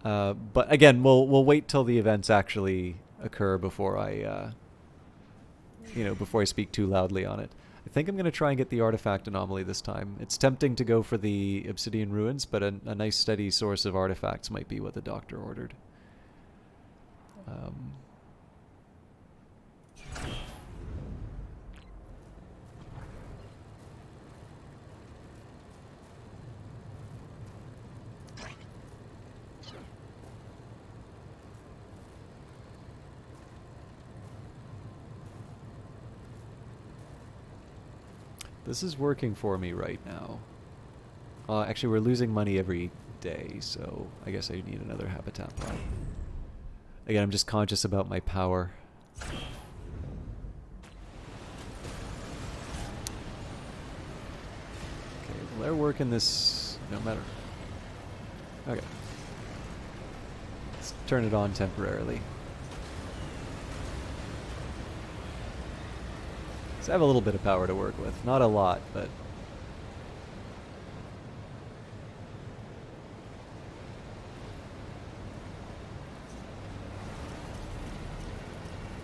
But again, we'll wait till the events actually occur before I, before I speak too loudly on it. I think I'm going to try and get the artifact anomaly this time. It's tempting to go for the obsidian ruins, but a nice steady source of artifacts might be what the doctor ordered. This is working for me right now. Actually, we're losing money every day, so I guess I need another habitat plot. Again, I'm just conscious about my power. Okay, well, they're working this no matter. Okay. Let's turn it on temporarily. So I have a little bit of power to work with. Not a lot, but...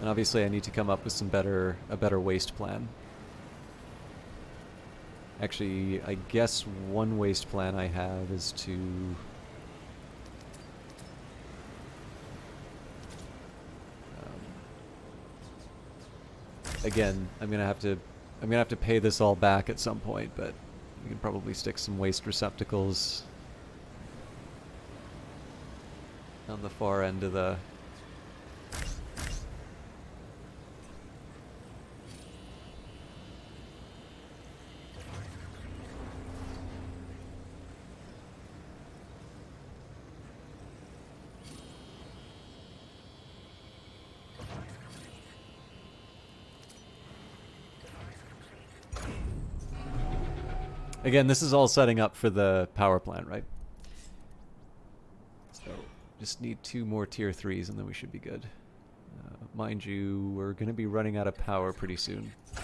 And obviously I need to come up with a better waste plan. Actually, I guess one waste plan I have is to... Again, I'm gonna have to pay this all back at some point, but we can probably stick some waste receptacles on the far end of the... Again, this is all setting up for the power plant, right? So, just need 2 more tier 3s and then we should be good. Mind you, we're going to be running out of power pretty soon. So,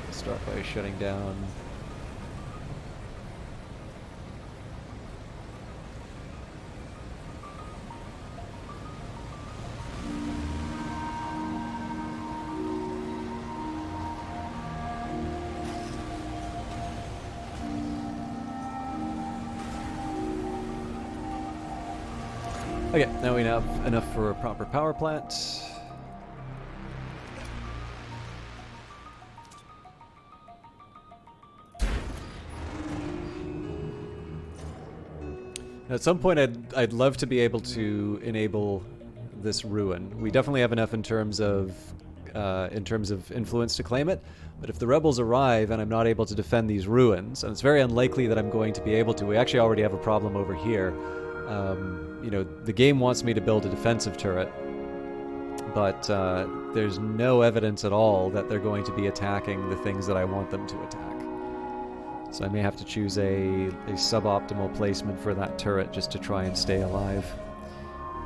let's start by shutting down... Okay, now we have enough for a proper power plant. At some point I'd love to be able to enable this ruin. We definitely have enough in terms of influence to claim it, but if the rebels arrive and I'm not able to defend these ruins, and it's very unlikely that I'm going to be able to, we actually already have a problem over here. You know, the game wants me to build a defensive turret, but there's no evidence at all that they're going to be attacking the things that I want them to attack. So I may have to choose a suboptimal placement for that turret just to try and stay alive.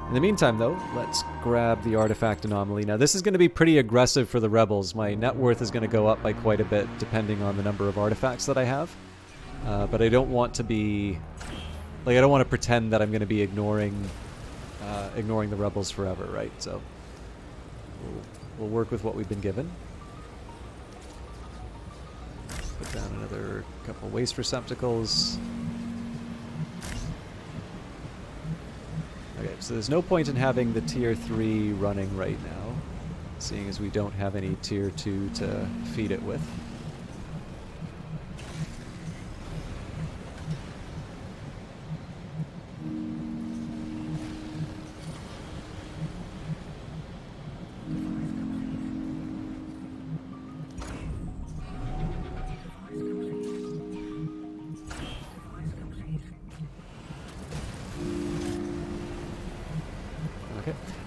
In the meantime, though, let's grab the artifact anomaly. Now, this is going to be pretty aggressive for the rebels. My net worth is going to go up by quite a bit depending on the number of artifacts that I have. But I don't want to be... Like, I don't want to pretend that I'm going to be ignoring the rebels forever, right? So we'll work with what we've been given. Put down another couple waste receptacles. Okay, so there's no point in having the tier 3 running right now, seeing as we don't have any tier 2 to feed it with.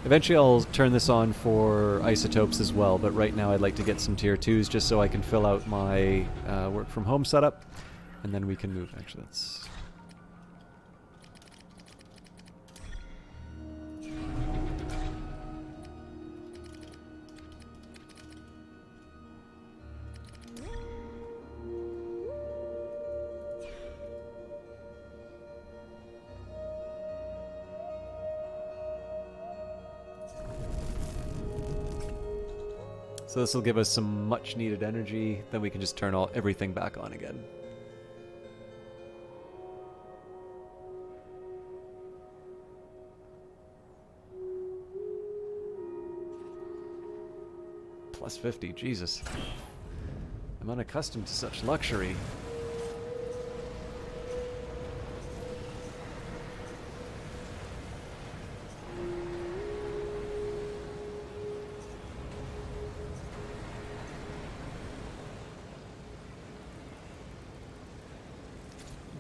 Eventually I'll turn this on for isotopes as well, but right now I'd like to get some tier 2s just so I can fill out my work from home setup, and then we can move. Actually, that's... So this will give us some much needed energy, then we can just turn everything back on again. Plus 50, Jesus. I'm unaccustomed to such luxury.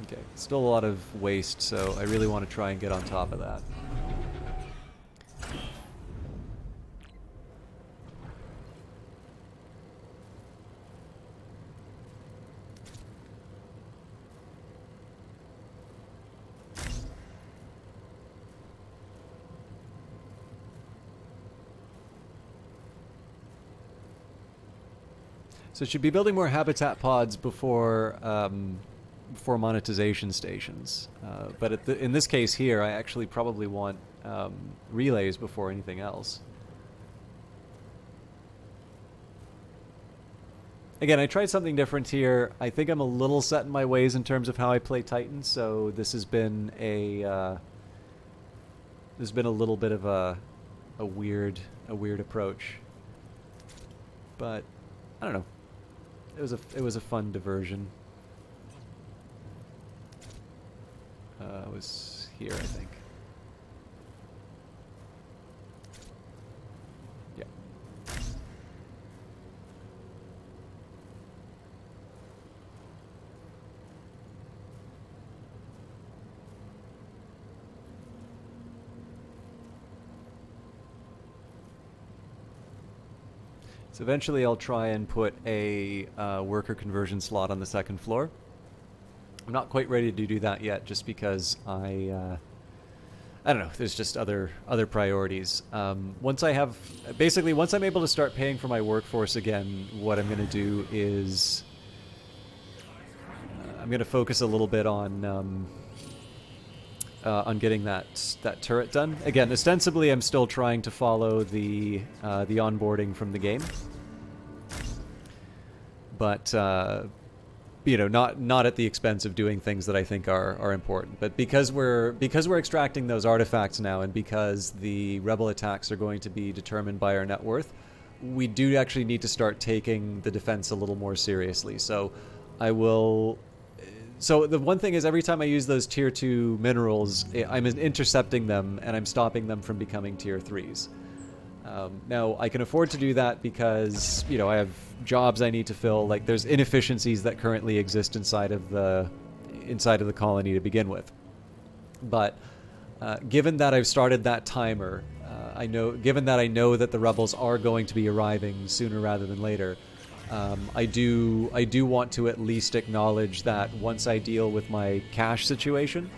Okay, still a lot of waste, so I really want to try and get on top of that. So should be building more habitat pods before monetization stations. But in this case here, I actually probably want relays before anything else. Again, I tried something different here. I think I'm a little set in my ways in terms of how I play Titan, so this has been a little bit of a weird approach. But I don't know. It was a fun diversion. Was here, I think. Yeah. So eventually I'll try and put a worker conversion slot on the second floor. I'm not quite ready to do that yet, just because I don't know. There's just other priorities. Once I'm able to start paying for my workforce again, what I'm going to do is I'm going to focus a little bit on getting that turret done. Again, ostensibly, I'm still trying to follow the onboarding from the game, but. You know, not at the expense of doing things that I think are important, but because we're extracting those artifacts now, and because the rebel attacks are going to be determined by our net worth, we do actually need to start taking the defense a little more seriously. So I will. So the one thing is, every time I use those tier 2 minerals, I'm intercepting them and I'm stopping them from becoming tier 3s. Now I can afford to do that because, you know, I have jobs I need to fill. Like, there's inefficiencies that currently exist inside of the colony to begin with. But given that I've started that timer, given that I know that the rebels are going to be arriving sooner rather than later, I do want to at least acknowledge that once I deal with my cash situation,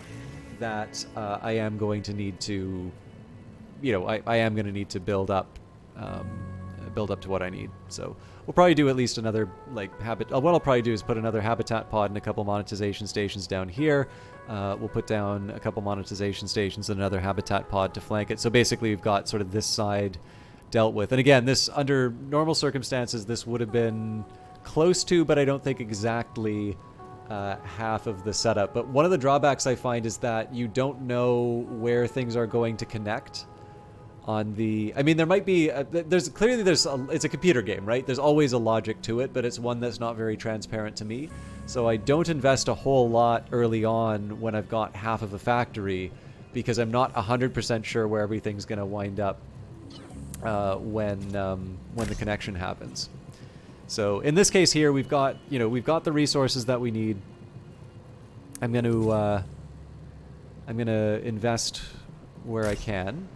that I am going to need to. You know, I am going to need to build up to what I need. So we'll probably do at least another, like, what I'll probably do is put another habitat pod and a couple monetization stations down here. We'll put down a couple monetization stations and another habitat pod to flank it. So basically we've got sort of this side dealt with. And again, this, under normal circumstances, this would have been close to, but I don't think exactly half of the setup. But one of the drawbacks I find is that you don't know where things are going to connect on the... I mean, there might be... it's a computer game, right? There's always a logic to it, but it's one that's not very transparent to me. So I don't invest a whole lot early on when I've got half of a factory, because I'm not 100% sure where everything's going to wind up when the connection happens. So in this case here, we've got the resources that we need. I'm gonna invest where I can,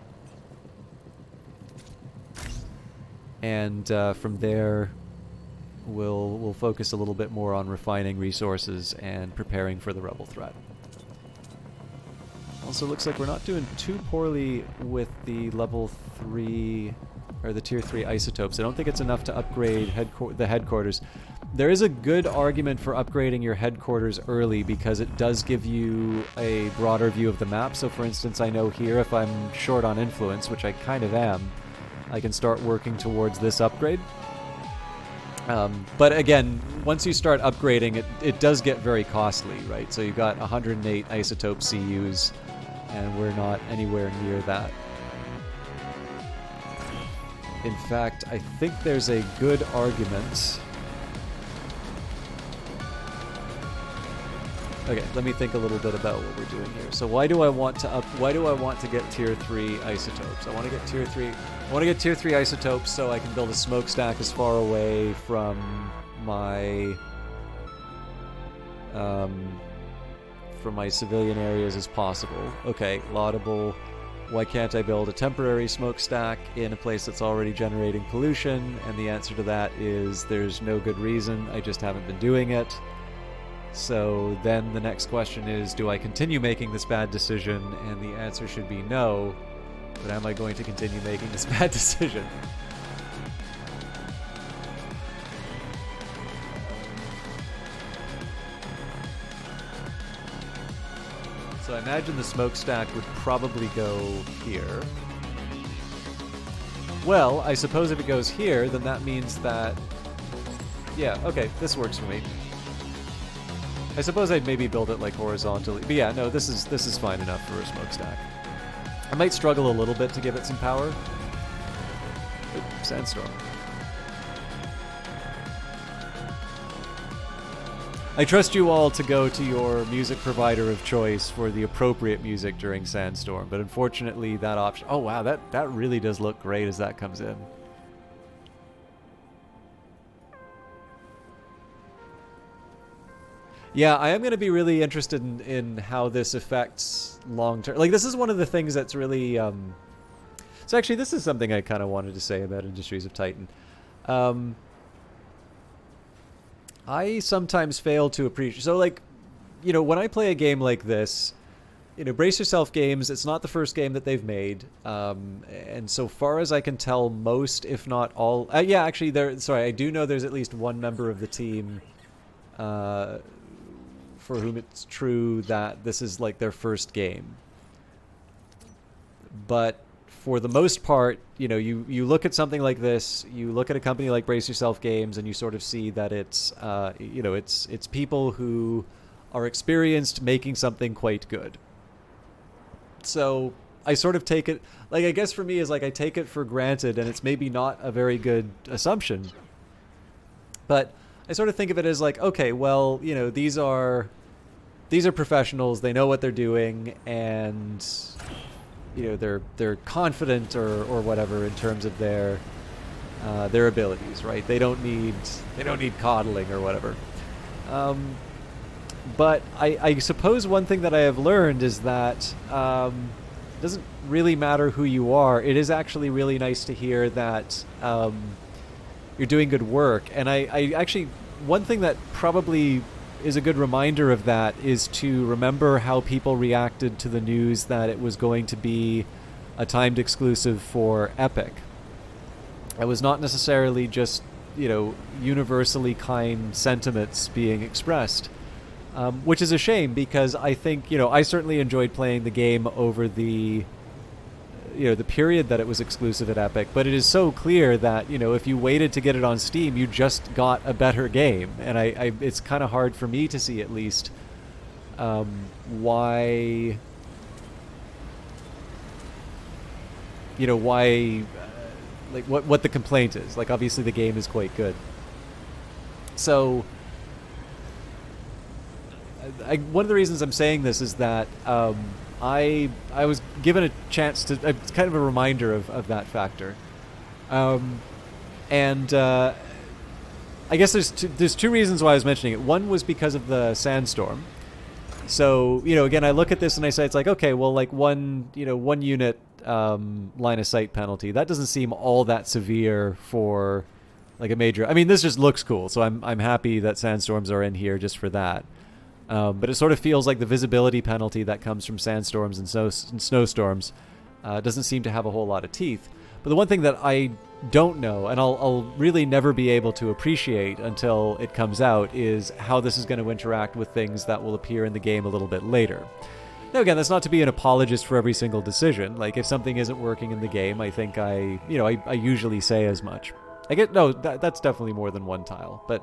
and from there, we'll focus a little bit more on refining resources and preparing for the rebel threat. Also, looks like we're not doing too poorly with the level 3 or the tier 3 isotopes. I don't think it's enough to upgrade the headquarters. There is a good argument for upgrading your headquarters early because it does give you a broader view of the map. So for instance, I know here if I'm short on influence, which I kind of am, I can start working towards this upgrade. But again, once you start upgrading, it does get very costly, right? So you've got 108 isotope CUs, and we're not anywhere near that. In fact, I think there's a good argument. Okay, let me think a little bit about what we're doing here. So why do I want to get tier 3 isotopes? I want to get tier 3 isotopes so I can build a smokestack as far away from my civilian areas as possible. Okay, laudable. Why can't I build a temporary smokestack in a place that's already generating pollution? And the answer to that is there's no good reason. I just haven't been doing it. So then the next question is, do I continue making this bad decision? And the answer should be no. But am I going to continue making this bad decision? So I imagine the smokestack would probably go here. Well, I suppose if it goes here, then that means that... Yeah, okay, this works for me. I suppose I'd maybe build it like horizontally. But yeah, no, this is fine enough for a smokestack. I might struggle a little bit to give it some power. Ooh, sandstorm. I trust you all to go to your music provider of choice for the appropriate music during Sandstorm, but unfortunately that option... Oh wow, that really does look great as that comes in. Yeah, I am going to be really interested in how this affects long-term... Like, this is one of the things that's really... So actually, this is something I kind of wanted to say about Industries of Titan. I sometimes fail to appreciate... So, like, you know, when I play a game like this, you know, Brace Yourself Games, it's not the first game that they've made. And so far as I can tell, most, if not all... yeah, actually, sorry, I do know there's at least one member of the team for whom it's true that this is, like, their first game. But for the most part, you know, you look at something like this, you look at a company like Brace Yourself Games, and you sort of see that it's, you know, it's people who are experienced making something quite good. So I sort of take it, like, I guess for me is like I take it for granted, and it's maybe not a very good assumption. But I sort of think of it as like, okay, well, you know, these are professionals, they know what they're doing, and you know, they're confident or whatever in terms of their abilities, right? They don't need coddling or whatever. But I suppose one thing that I have learned is that it doesn't really matter who you are. It is actually really nice to hear that you're doing good work. And I actually, one thing that probably is a good reminder of that is to remember how people reacted to the news that it was going to be a timed exclusive for Epic. It was not necessarily just, you know, universally kind sentiments being expressed, which is a shame because I think, you know, I certainly enjoyed playing the game over the, the period that it was exclusive at Epic, but it is so clear that if you waited to get it on Steam, you just got a better game, and I it's kind of hard for me to see at least why like what the complaint is. Like, obviously the game is quite good, so one of the reasons I'm saying this is that I was given a chance to. It's kind of a reminder of that factor, and I guess there's two reasons why I was mentioning it. One was because of the sandstorm. So again, I look at this and I say it's like, okay, well, like one unit line of sight penalty, that doesn't seem all that severe for like a major. I mean, this just looks cool, so I'm happy that sandstorms are in here just for that. But it sort of feels like the visibility penalty that comes from sandstorms and snowstorms doesn't seem to have a whole lot of teeth. But the one thing that I don't know, and I'll really never be able to appreciate until it comes out, is how this is going to interact with things that will appear in the game a little bit later. Now, again, that's not to be an apologist for every single decision. Like, if something isn't working in the game, I think I usually say as much. That's definitely more than one tile, but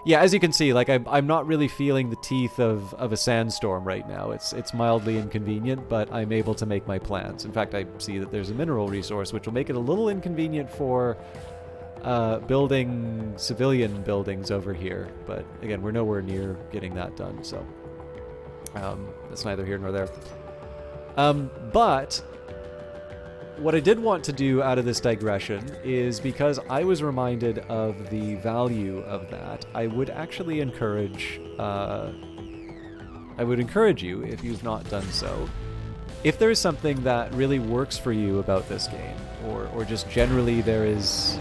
yeah, as you can see, like I'm not really feeling the teeth of a sandstorm right now. It's mildly inconvenient, but I'm able to make my plans. In fact, I see that there's a mineral resource, which will make it a little inconvenient for building civilian buildings over here. But again, we're nowhere near getting that done, so that's neither here nor there. But what I did want to do out of this digression is, because I was reminded of the value of that, I would actually encourage you, if you've not done so, if there is something that really works for you about this game, or just generally there is,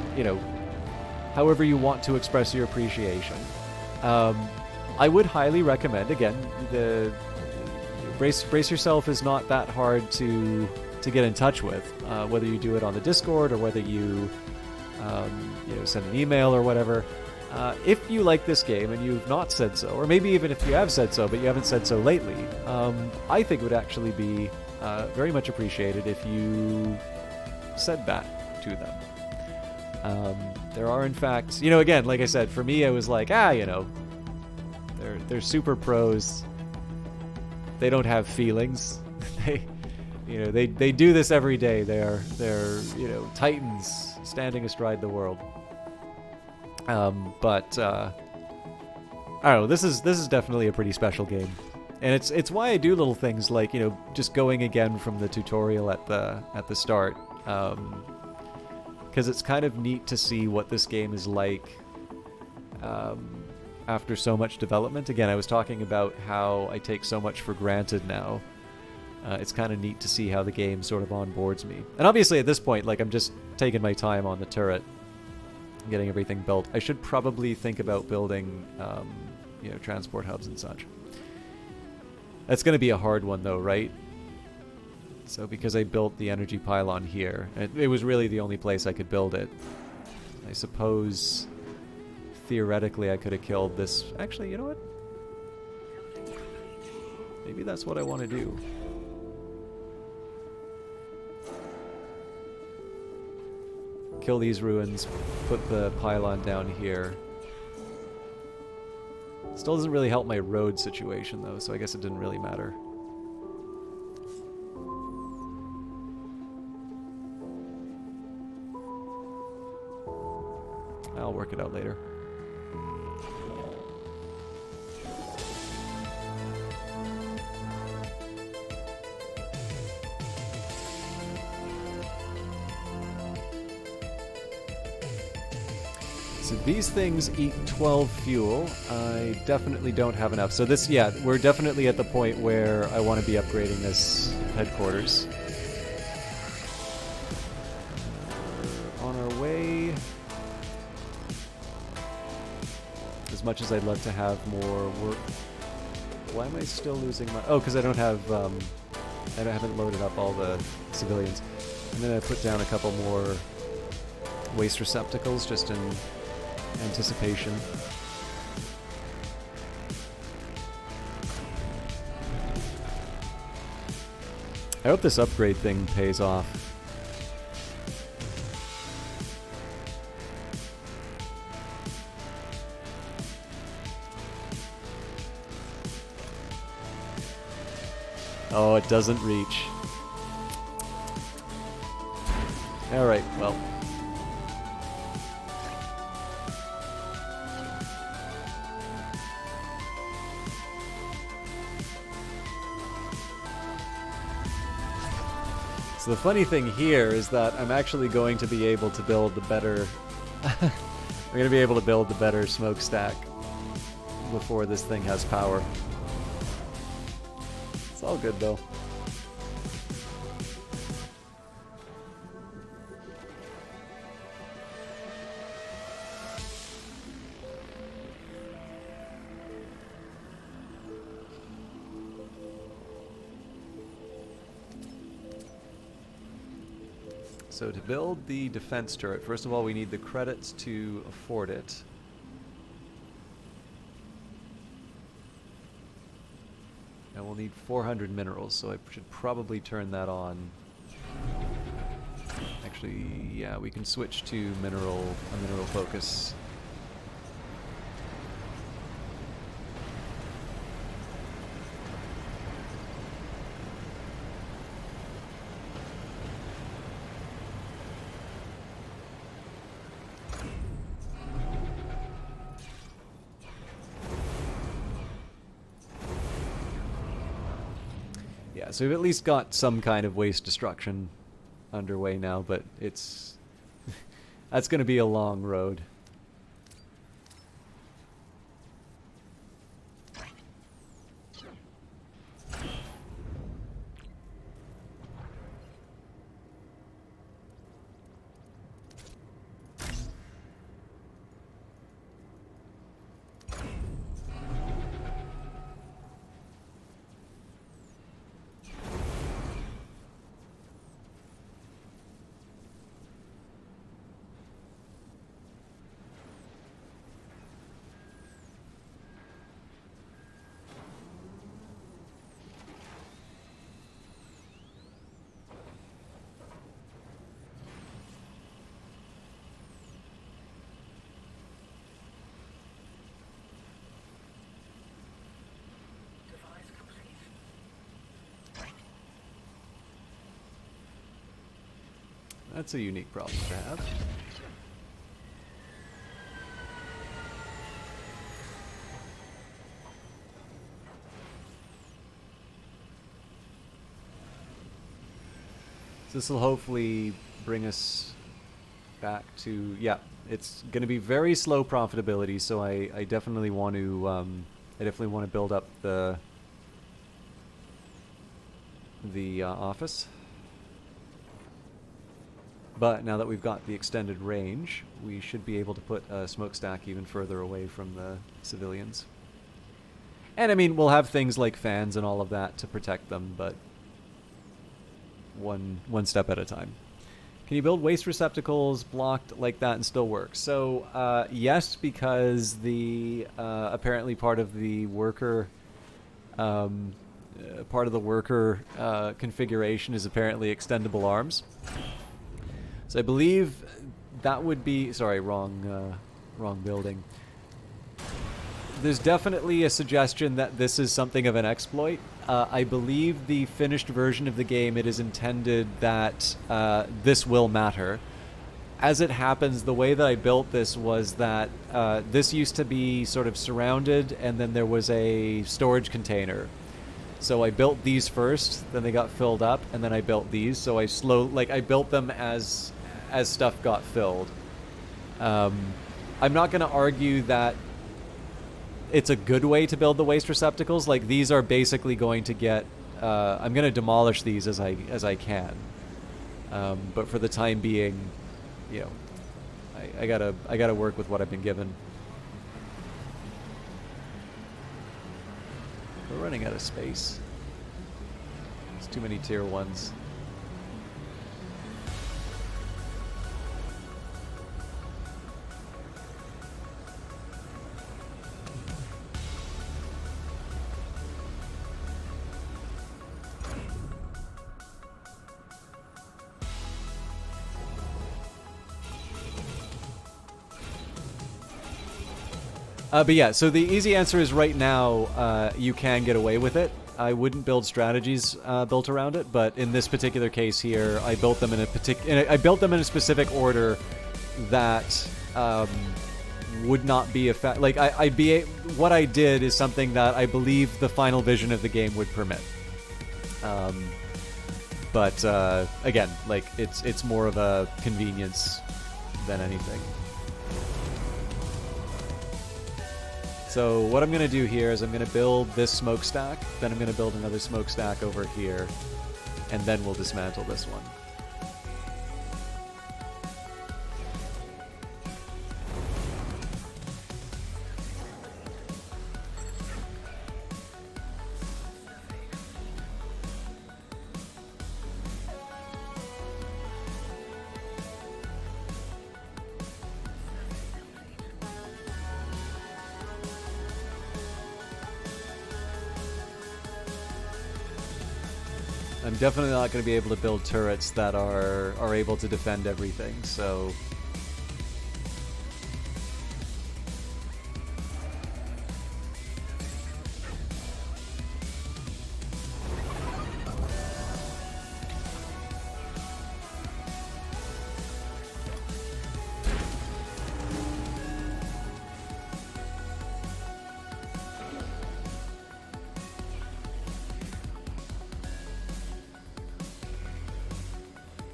however you want to express your appreciation, I would highly recommend, again, the brace yourself is not that hard to get in touch with, whether you do it on the Discord or whether you send an email or whatever. If you like this game and you've not said so, or maybe even if you have said so but you haven't said so lately, I think it would actually be very much appreciated if you said that to them. There are, in fact, again, like I said, for me, I was like, they're super pros. They don't have feelings. They do this every day. They're titans standing astride the world. But I don't know. This is definitely a pretty special game, and it's why I do little things like just going again from the tutorial at the start, because it's kind of neat to see what this game is like after so much development. Again, I was talking about how I take so much for granted now. It's kind of neat to see how the game sort of onboards me. And obviously at this point, like, I'm just taking my time on the turret, getting everything built. I should probably think about building, transport hubs and such. That's going to be a hard one though, right? So because I built the energy pylon here, it was really the only place I could build it. I suppose theoretically I could have killed this. Actually, you know what? Maybe that's what I want to do. Kill these ruins, put the pylon down here. Still doesn't really help my road situation though, so I guess it didn't really matter. I'll work it out later. So these things eat 12 fuel. I definitely don't have enough. So this, yeah, we're definitely at the point where I want to be upgrading this headquarters. On our way. As much as I'd love to have more work. Why am I still losing my... Oh, because I don't have... I haven't loaded up all the civilians. I'm going to put down a couple more waste receptacles just in anticipation. I hope this upgrade thing pays off. Oh, it doesn't reach. Alright, well. So the funny thing here is that I'm actually going to be able to build the better... I'm going to be able to build the better smokestack before this thing has power. It's all good though. So to build the defense turret, first of all we need the credits to afford it. And we'll need 400 minerals, so I should probably turn that on. Actually, yeah, we can switch to a mineral focus. Yeah, so we've at least got some kind of waste destruction underway now, but it's... that's going to be a long road. That's a unique problem to have. So this will hopefully bring us back to, yeah, it's going to be very slow profitability, so I definitely want to build up the office. But now that we've got the extended range, we should be able to put a smokestack even further away from the civilians. And I mean, we'll have things like fans and all of that to protect them, but one step at a time. Can you build waste receptacles blocked like that and still work? So yes, because the apparently part of the worker configuration is apparently extendable arms. So I believe that would be... Sorry, wrong building. There's definitely a suggestion that this is something of an exploit. I believe the finished version of the game, it is intended that this will matter. As it happens, the way that I built this was that this used to be sort of surrounded, and then there was a storage container. So I built these first, then they got filled up, and then I built these. So I built them as stuff got filled. I'm not going to argue that it's a good way to build the waste receptacles. Like, these are basically going to get... I'm going to demolish these as I can. But for the time being, you know, I gotta work with what I've been given. We're running out of space. There's too many tier 1s. But yeah, so the easy answer is right now, you can get away with it. I wouldn't build strategies built around it, but in this particular case here, I built them in a specific order that would not be like what I did is something that I believe the final vision of the game would permit. But again, like it's more of a convenience than anything. So what I'm going to do here is I'm going to build this smokestack, then I'm going to build another smokestack over here, and then we'll dismantle this one. I'm definitely not going to be able to build turrets that are able to defend everything, so...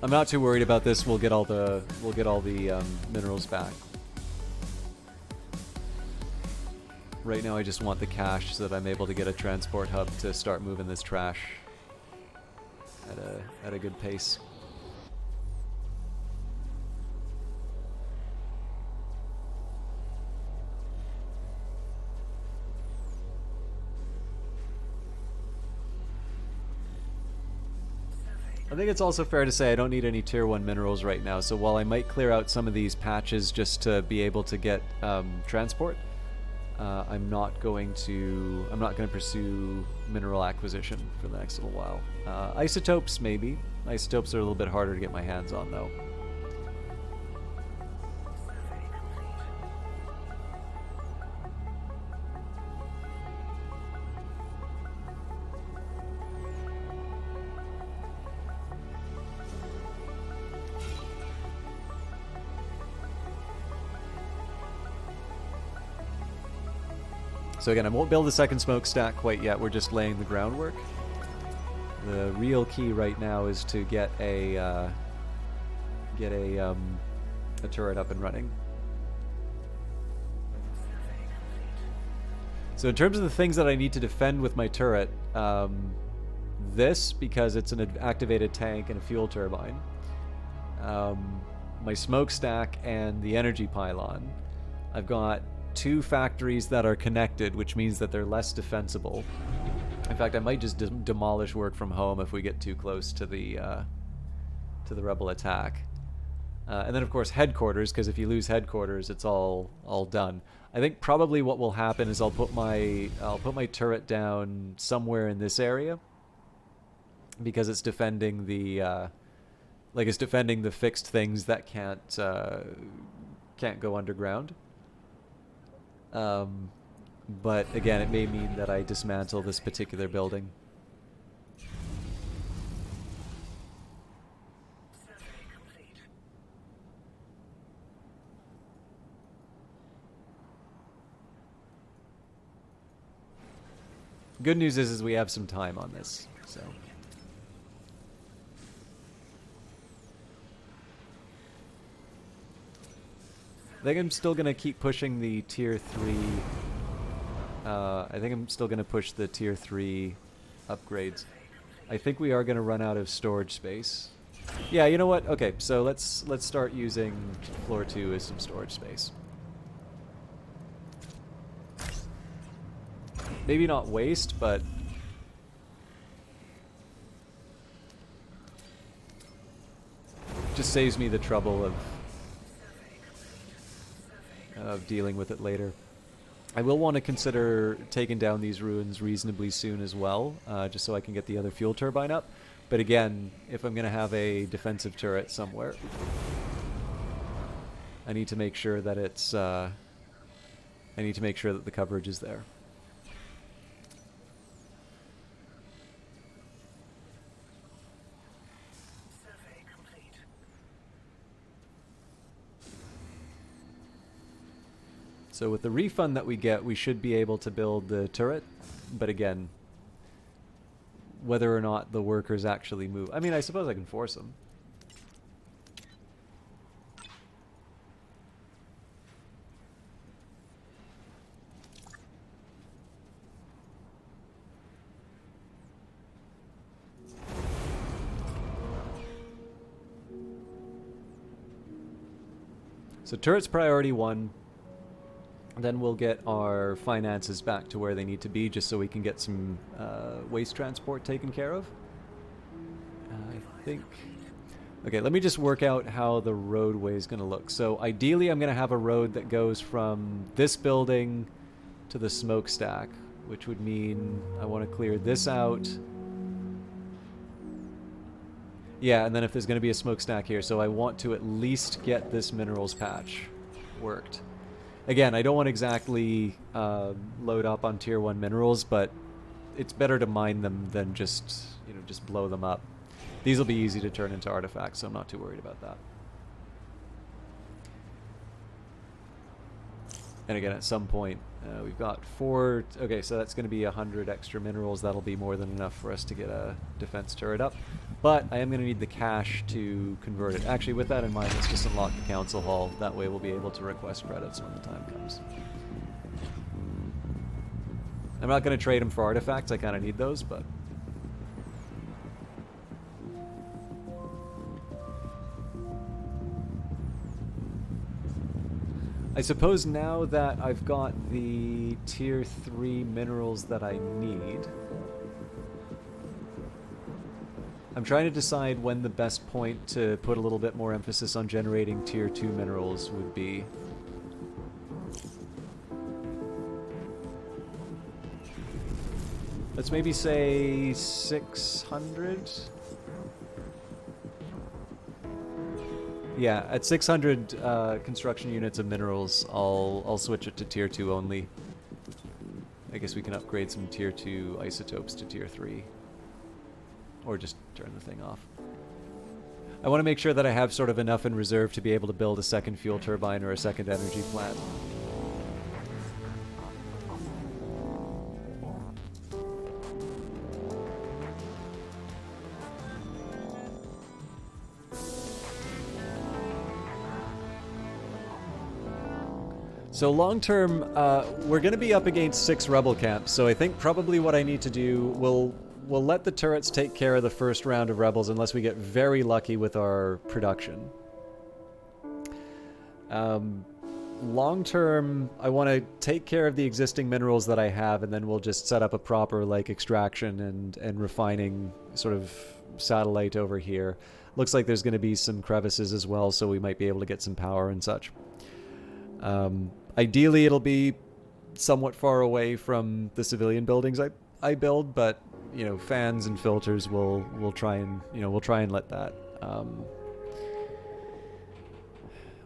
I'm not too worried about this. We'll get all the minerals back. Right now, I just want the cash so that I'm able to get a transport hub to start moving this trash at a good pace. I think it's also fair to say I don't need any tier 1 minerals right now, so while I might clear out some of these patches just to be able to get transport, I'm not going to pursue mineral acquisition for the next little while. Isotopes, maybe. Isotopes are a little bit harder to get my hands on, though. So again, I won't build a second smokestack quite yet. We're just laying the groundwork. The real key right now is to get a turret up and running. So in terms of the things that I need to defend with my turret, this, because it's an activated tank and a fuel turbine, my smokestack and the energy pylon. I've got 2 factories that are connected, which means that they're less defensible. In fact, I might just demolish work from home if we get too close to the rebel attack. And then, of course, headquarters, because if you lose headquarters, it's all done. I think probably what will happen is I'll put my turret down somewhere in this area, because it's defending the fixed things that can't go underground. But again, it may mean that I dismantle this particular building. Good news is we have some time on this, so. I think I'm still going to keep pushing the tier 3. I think I'm still going to push the tier 3 upgrades. I think we are going to run out of storage space. Yeah, you know what? Okay, so let's start using floor 2 as some storage space. Maybe not waste, but just saves me the trouble of dealing with it later. I will want to consider taking down these ruins reasonably soon as well, just so I can get the other fuel turbine up. But again, if I'm going to have a defensive turret somewhere, I need to make sure that it's I need to make sure that the coverage is there. So with the refund that we get, we should be able to build the turret. But again, whether or not the workers actually move. I mean, I suppose I can force them. So turret's priority 1. Then we'll get our finances back to where they need to be, just so we can get some waste transport taken care of. I think... Okay, let me just work out how the roadway is going to look. So ideally I'm going to have a road that goes from this building to the smokestack, which would mean I want to clear this out. Yeah, and then if there's going to be a smokestack here, so I want to at least get this minerals patch worked. Again, I don't want to exactly load up on tier 1 minerals, but it's better to mine them than just, you know, just blow them up. These will be easy to turn into artifacts, so I'm not too worried about that. And again, at some point, we've got 4... Okay, so that's going to be 100 extra minerals. That'll be more than enough for us to get a defense turret up. But I am going to need the cash to convert it. Actually, with that in mind, let's just unlock the council hall. That way we'll be able to request credits when the time comes. I'm not going to trade them for artifacts. I kind of need those, but... I suppose now that I've got the tier 3 minerals that I need, I'm trying to decide when the best point to put a little bit more emphasis on generating tier 2 minerals would be. Let's maybe say 600? Yeah, at 600 construction units of minerals, I'll switch it to tier 2 only. I guess we can upgrade some tier 2 isotopes to tier 3. Or just turn the thing off. I want to make sure that I have sort of enough in reserve to be able to build a second fuel turbine or a second energy plant. So long term, we're going to be up against 6 rebel camps, so I think probably what I need to do, we'll let the turrets take care of the first round of rebels unless we get very lucky with our production. Long term, I want to take care of the existing minerals that I have, and then we'll just set up a proper like extraction and refining sort of satellite over here. Looks like there's going to be some crevices as well, so we might be able to get some power and such. Ideally, it'll be somewhat far away from the civilian buildings I build, but you know, fans and filters will try and let that.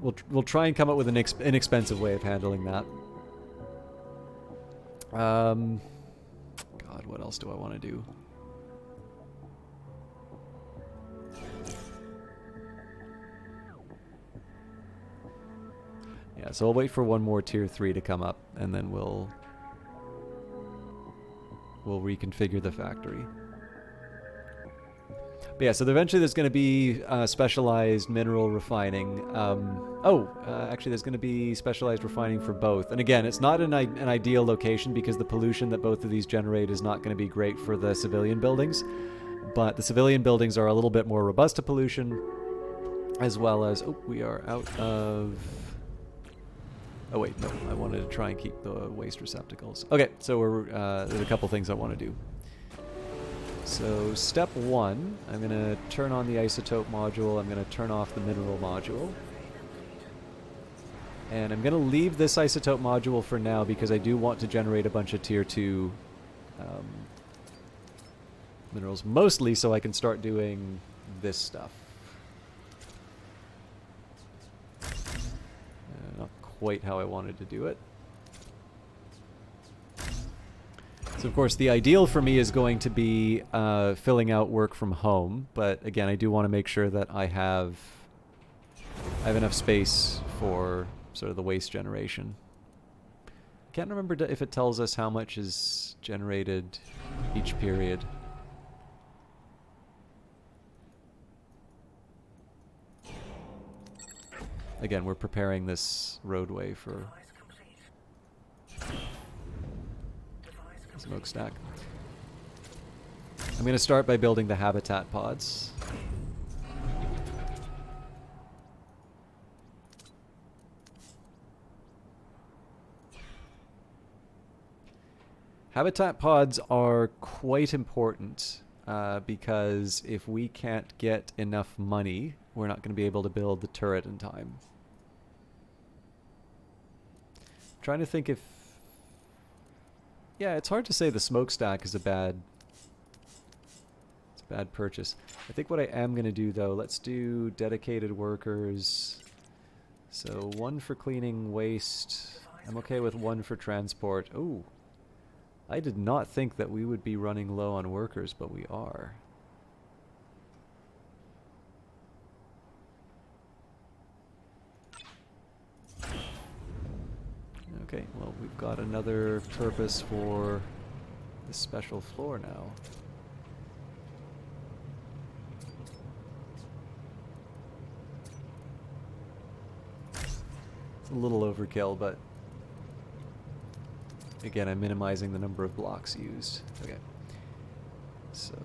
We'll try and come up with an inexpensive way of handling that. God, what else do I want to do? Yeah, so I'll wait for one more tier 3 to come up, and then we'll reconfigure the factory. But yeah, so eventually there's going to be specialized mineral refining. Actually there's going to be specialized refining for both. And again, it's not an ideal location because the pollution that both of these generate is not going to be great for the civilian buildings. But the civilian buildings are a little bit more robust to pollution, as well as... Oh, we are out of... Oh wait, no, I wanted to try and keep the waste receptacles. Okay, so there's a couple things I want to do. So step 1, I'm going to turn on the isotope module, I'm going to turn off the mineral module. And I'm going to leave this isotope module for now because I do want to generate a bunch of tier 2 minerals, mostly so I can start doing this stuff. Not quite how I wanted to do it. So of course the ideal for me is going to be filling out work from home, but again I do want to make sure that I have enough space for sort of the waste generation. can't remember if it tells us how much is generated each period. Again, we're preparing this roadway for smokestack. I'm going to start by building the habitat pods. Habitat pods are quite important because if we can't get enough money, we're not going to be able to build the turret in time. I'm trying to think if... Yeah, it's hard to say the smokestack is a bad purchase. I think what I am going to do, though, let's do dedicated workers. So 1 for cleaning waste. I'm okay with 1 for transport. Ooh. I did not think that we would be running low on workers, but we are. Okay, well, we've got another purpose for this special floor now. It's a little overkill, but again, I'm minimizing the number of blocks used. Okay. So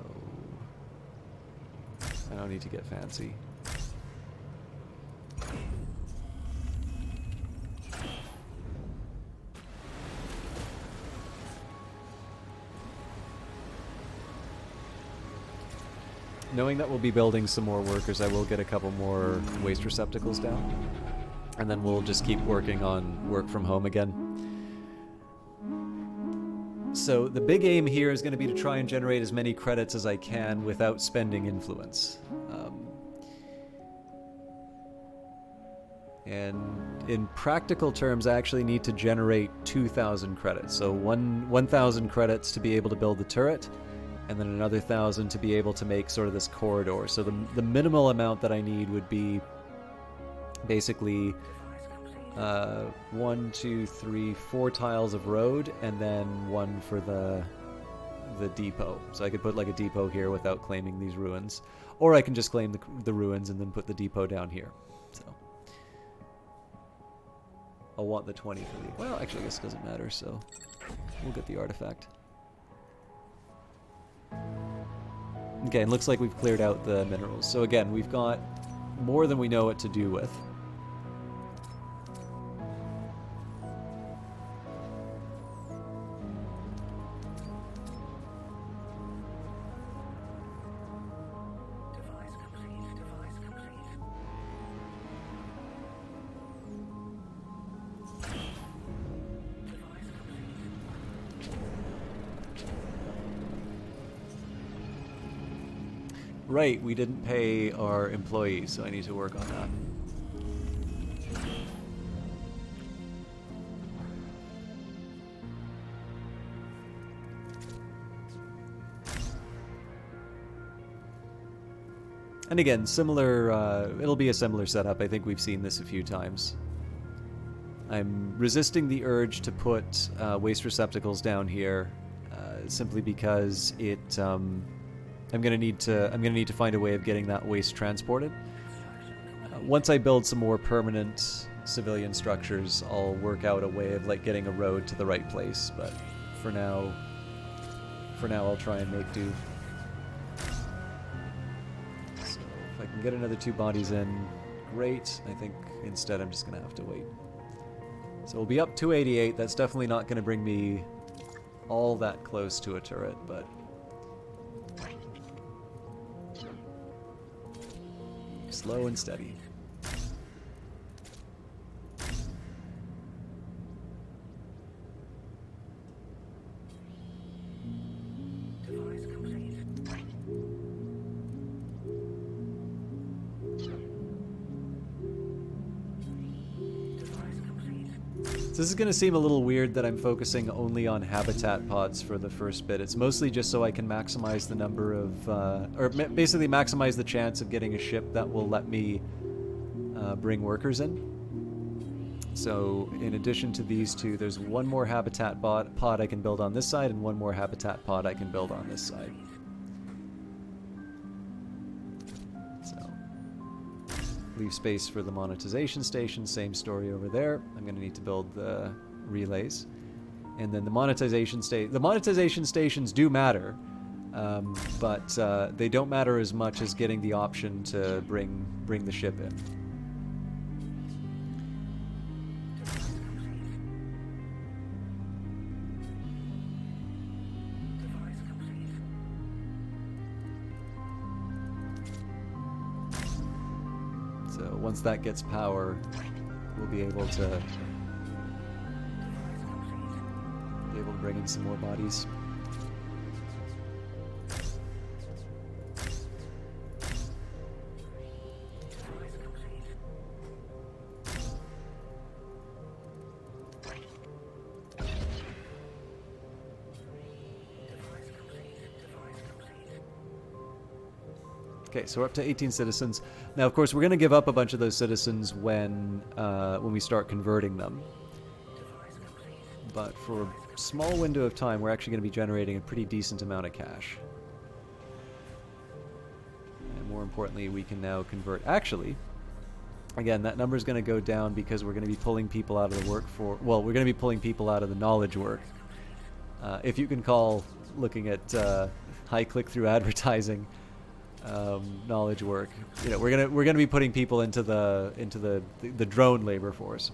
I don't need to get fancy. Knowing that we'll be building some more workers, I will get a couple more waste receptacles down. And then we'll just keep working on work from home again. So the big aim here is going to be to try and generate as many credits as I can without spending influence. And in practical terms, I actually need to generate 2,000 credits. So 1,000 credits to be able to build the turret, and then another 1,000 to be able to make sort of this corridor. So the minimal amount that I need would be basically 1, 2, 3, 4 tiles of road, and then 1 for the depot. So I could put like a depot here without claiming these ruins, or I can just claim the ruins and then put the depot down here. So I'll want the 20 for the... Well, actually, I guess it doesn't matter, so we'll get the artifact. Okay, and looks like we've cleared out the minerals. So again, we've got more than we know what to do with. Right, we didn't pay our employees, so I need to work on that. And again, similar, it'll be a similar setup. I think we've seen this a few times. I'm resisting the urge to put waste receptacles down here, simply because it... I'm gonna need to find a way of getting that waste transported. Once I build some more permanent civilian structures, I'll work out a way of like getting a road to the right place. But for now, I'll try and make do. So if I can get another 2 bodies in, great. I think instead I'm just gonna have to wait. So we'll be up 288. That's definitely not gonna bring me all that close to a turret, but. Slow and steady. Device complete. So this is going to seem a little weird that I'm focusing only on habitat pods for the first bit. It's mostly just so I can maximize the number of, basically maximize the chance of getting a ship that will let me bring workers in. So in addition to these two, there's one more habitat pod I can build on this side and one more habitat pod I can build on this side. So leave space for the monetization station, same story over there. I'm going to need to build the relays. And then the monetization stations do matter, but they don't matter as much as getting the option to bring the ship in. So once that gets power, we'll be able to bring in some more bodies. Okay, so we're up to 18 citizens. Now, of course, we're going to give up a bunch of those citizens when we start converting them. But for a small window of time, we're actually going to be generating a pretty decent amount of cash. And more importantly, we can now convert... Actually, again, that number is going to go down because we're going to be pulling people out of the work for... Well, we're going to be pulling people out of the knowledge work. If you can call looking at high click-through advertising knowledge work, you know, we're gonna be putting people into the drone labor force.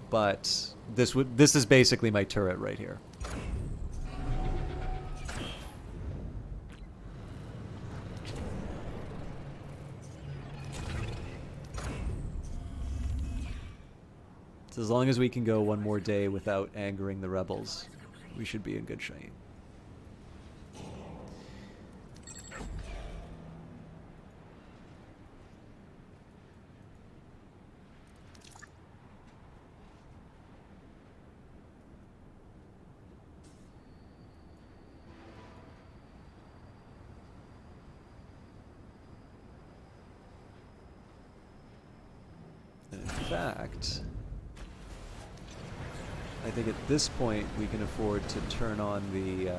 But this is basically my turret right here. So as long as we can go one more day without angering the rebels, we should be in good shape. In fact, I think at this point we can afford to turn on the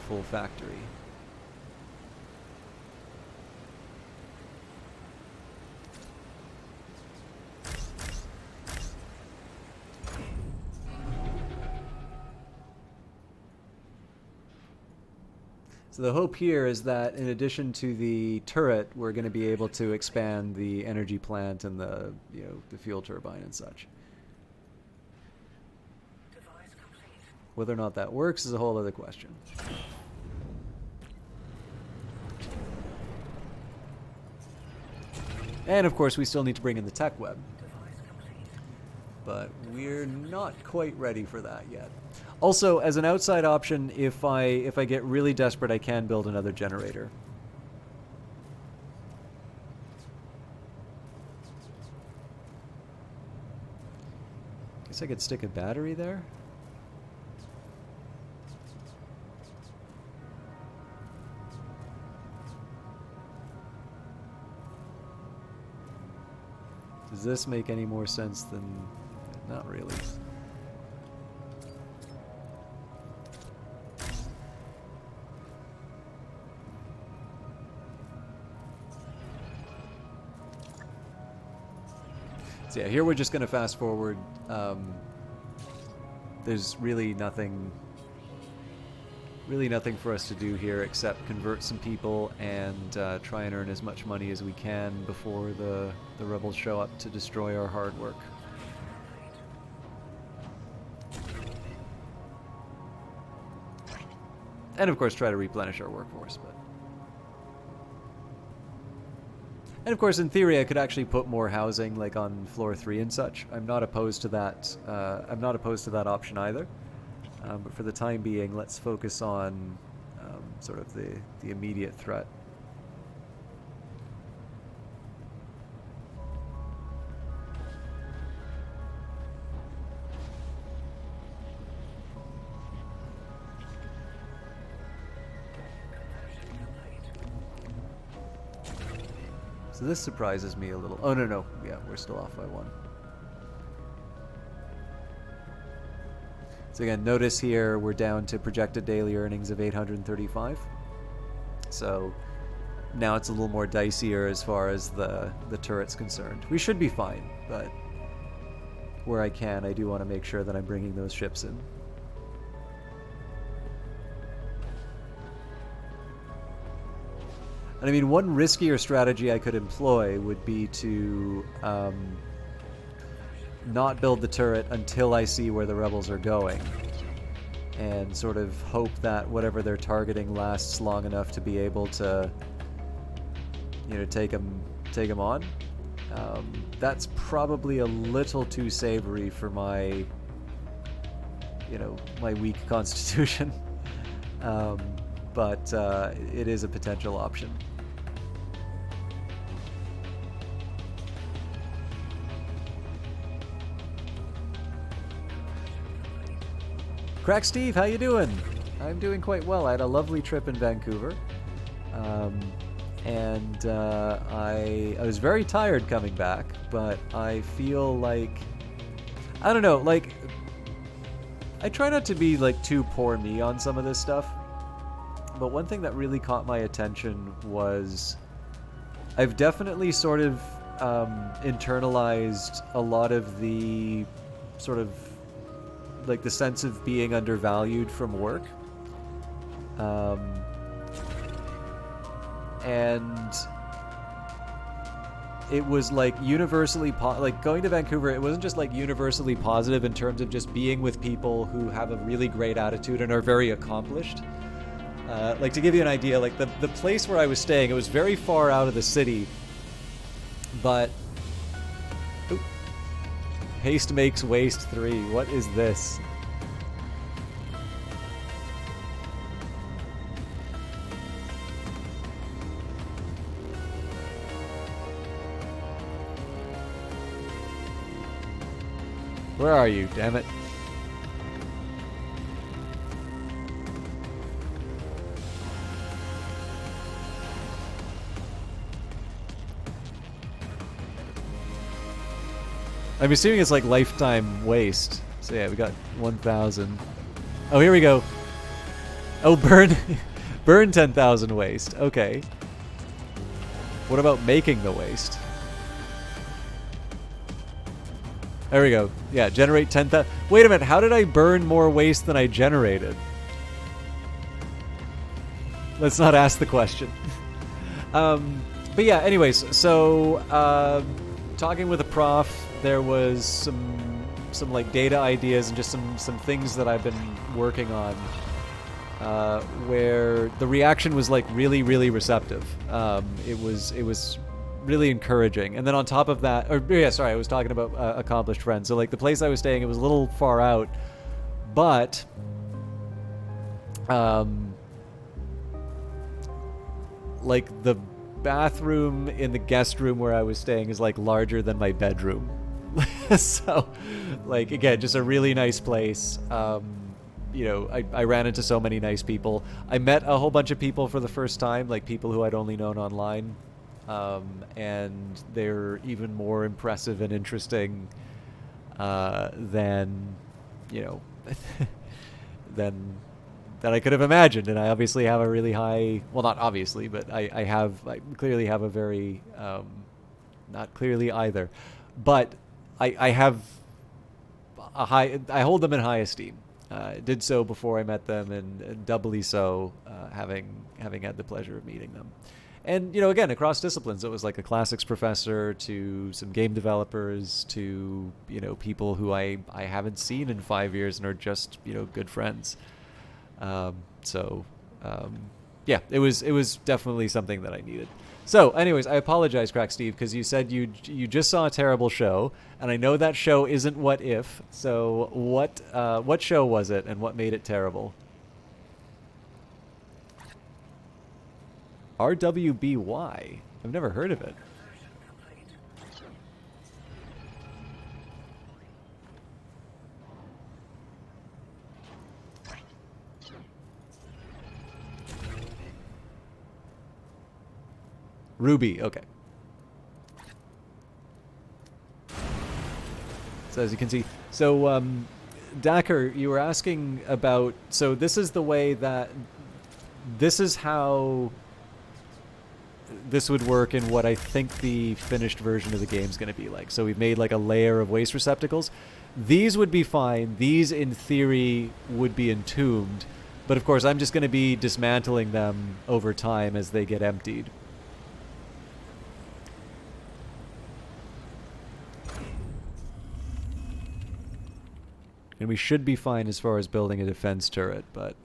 full factory. So the hope here is that in addition to the turret, we're going to be able to expand the energy plant and the fuel turbine and such. Whether or not that works is a whole other question. And of course, we still need to bring in the tech web. But we're not quite ready for that yet. Also, as an outside option, if I get really desperate, I can build another generator. Guess I could stick a battery there. Does this make any more sense than... Not really. So yeah, here we're just going to fast forward. There's really nothing for us to do here except convert some people and try and earn as much money as we can before the rebels show up to destroy our hard work. And of course try to replenish our workforce. And of course, in theory, I could actually put more housing, like on floor 3 and such. I'm not opposed to that. I'm not opposed to that option either. But for the time being, let's focus on sort of the immediate threat. So this surprises me a little. Oh, no, no. Yeah, we're still off by 1. So again, notice here we're down to projected daily earnings of 835. So now it's a little more dicier as far as the turret's concerned. We should be fine, but where I can, I do want to make sure that I'm bringing those ships in. And I mean, one riskier strategy I could employ would be to not build the turret until I see where the rebels are going, and sort of hope that whatever they're targeting lasts long enough to be able to, you know, take them on. That's probably a little too savory for my, you know, my weak constitution. But it is a potential option. Crack Steve, how you doing? I'm doing quite well. I had a lovely trip in Vancouver. And I was very tired coming back, but I feel like, I don't know, like, I try not to be like too poor me on some of this stuff, but one thing that really caught my attention was I've definitely sort of internalized a lot of the sort of like the sense of being undervalued from work. And it was like universally like going to Vancouver, it wasn't just like universally positive in terms of just being with people who have a really great attitude and are very accomplished. Like, to give you an idea, like the place where I was staying, it was very far out of the city, but haste makes waste 3. What is this? Where are you, damn it? I'm assuming it's like lifetime waste. So yeah, we got 1,000. Oh, here we go. Oh, burn, burn 10,000 waste. Okay. What about making the waste? There we go. Yeah, generate 10,000. Wait a minute, how did I burn more waste than I generated? Let's not ask the question. But yeah, anyways, so talking with a prof, there was some like data ideas and just some things that I've been working on where the reaction was like really, really receptive. It was really encouraging. And then on top of that, or yeah, sorry, I was talking about accomplished friends. So like the place I was staying, it was a little far out, but like the bathroom in the guest room where I was staying is like larger than my bedroom. So like, again, just a really nice place. You know, I ran into so many nice people. I met a whole bunch of people for the first time, like people who I'd only known online. And they're even more impressive and interesting than, you know, than I could have imagined. And I obviously have a really high, well, not obviously, but I clearly have a very, not clearly either, but I have a high, I hold them in high esteem. Did so before I met them, and doubly so having had the pleasure of meeting them. And, you know, again, across disciplines, it was like a classics professor to some game developers to, you know, people who I haven't seen in 5 years and are just, you know, good friends. Yeah, it was definitely something that I needed. So, anyways, I apologize, Crack Steve, because you said you just saw a terrible show, and I know that show isn't What If. So, what show was it, and what made it terrible? RWBY. I've never heard of it. Ruby, okay. So as you can see, so Dacker, you were asking about. So this is the way that. This is how. This would work in what I think the finished version of the game is going to be like. So we've made like a layer of waste receptacles. These would be fine. These, in theory, would be entombed. But of course, I'm just going to be dismantling them over time as they get emptied. And we should be fine as far as building a defense turret, but...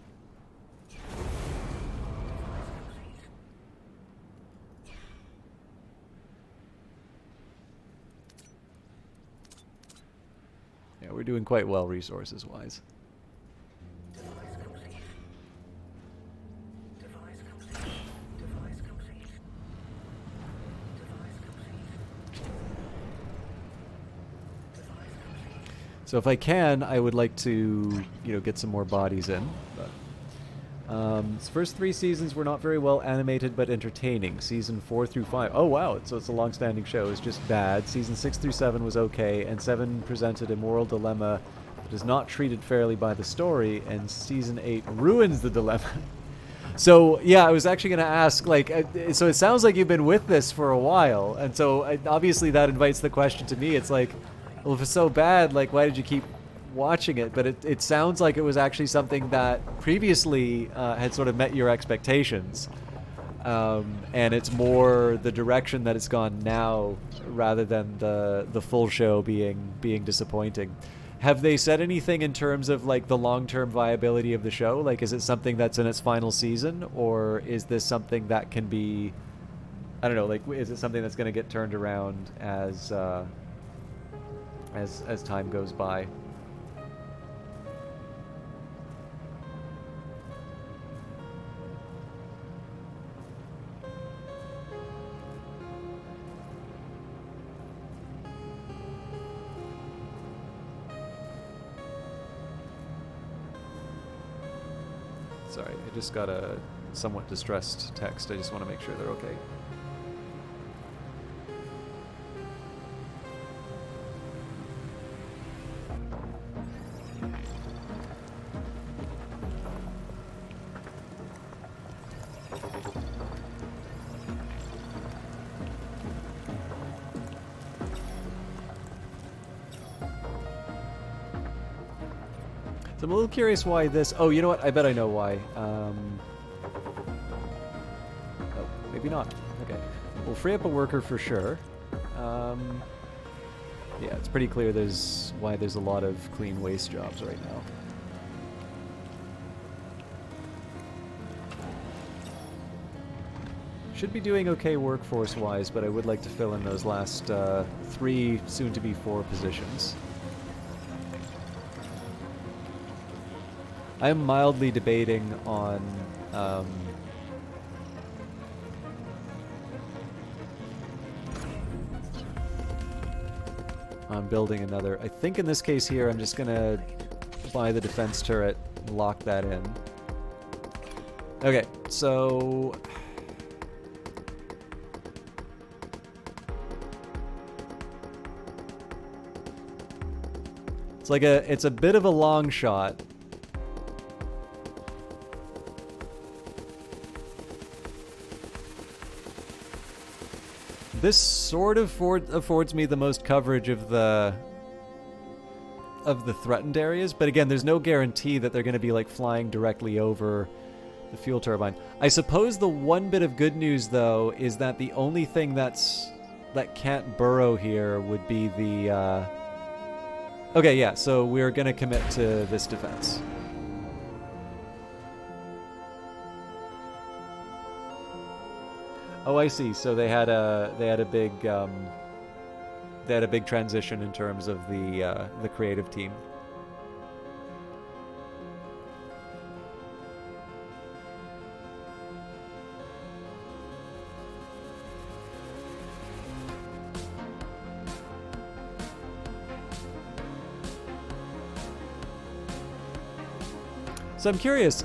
yeah, we're doing quite well resources-wise. So if I can, I would like to, get some more bodies in. But, its first 3 seasons were not very well animated, but entertaining. Season 4 through 5. Oh wow! So it's a long-standing show. It's just bad. Season 6 through 7 was okay, and 7 presented a moral dilemma that is not treated fairly by the story, and season 8 ruins the dilemma. So yeah, I was actually going to ask, so it sounds like you've been with this for a while, and so obviously that invites the question to me. It's like, well, if it's so bad, why did you keep watching it? But it sounds like it was actually something that previously had sort of met your expectations. And it's more the direction that it's gone now rather than the full show being disappointing. Have they said anything in terms of the long-term viability of the show? Is it something that's in its final season, or is this something that can be, I don't know, is it something that's going to get turned around as time goes by? Sorry, I just got a somewhat distressed text. I just want to make sure they're okay. So I'm a little curious why this... Oh, you know what? I bet I know why. Oh, maybe not. Okay. We'll free up a worker for sure. Yeah, it's pretty clear why there's a lot of clean waste jobs right now. Should be doing okay workforce-wise, but I would like to fill in those last 3, soon-to-be 4 positions. I'm mildly debating on building another. I think in this case here, I'm just gonna buy the defense turret and lock that in. Okay, so it's a bit of a long shot. This sort of affords me the most coverage of the threatened areas, but again, there's no guarantee that they're going to be flying directly over the fuel turbine. I suppose the one bit of good news, though, is that the only thing that can't burrow here would be the... Okay, yeah, so we're going to commit to this defense. Oh, I see. So they had a big transition in terms of the creative team. So I'm curious,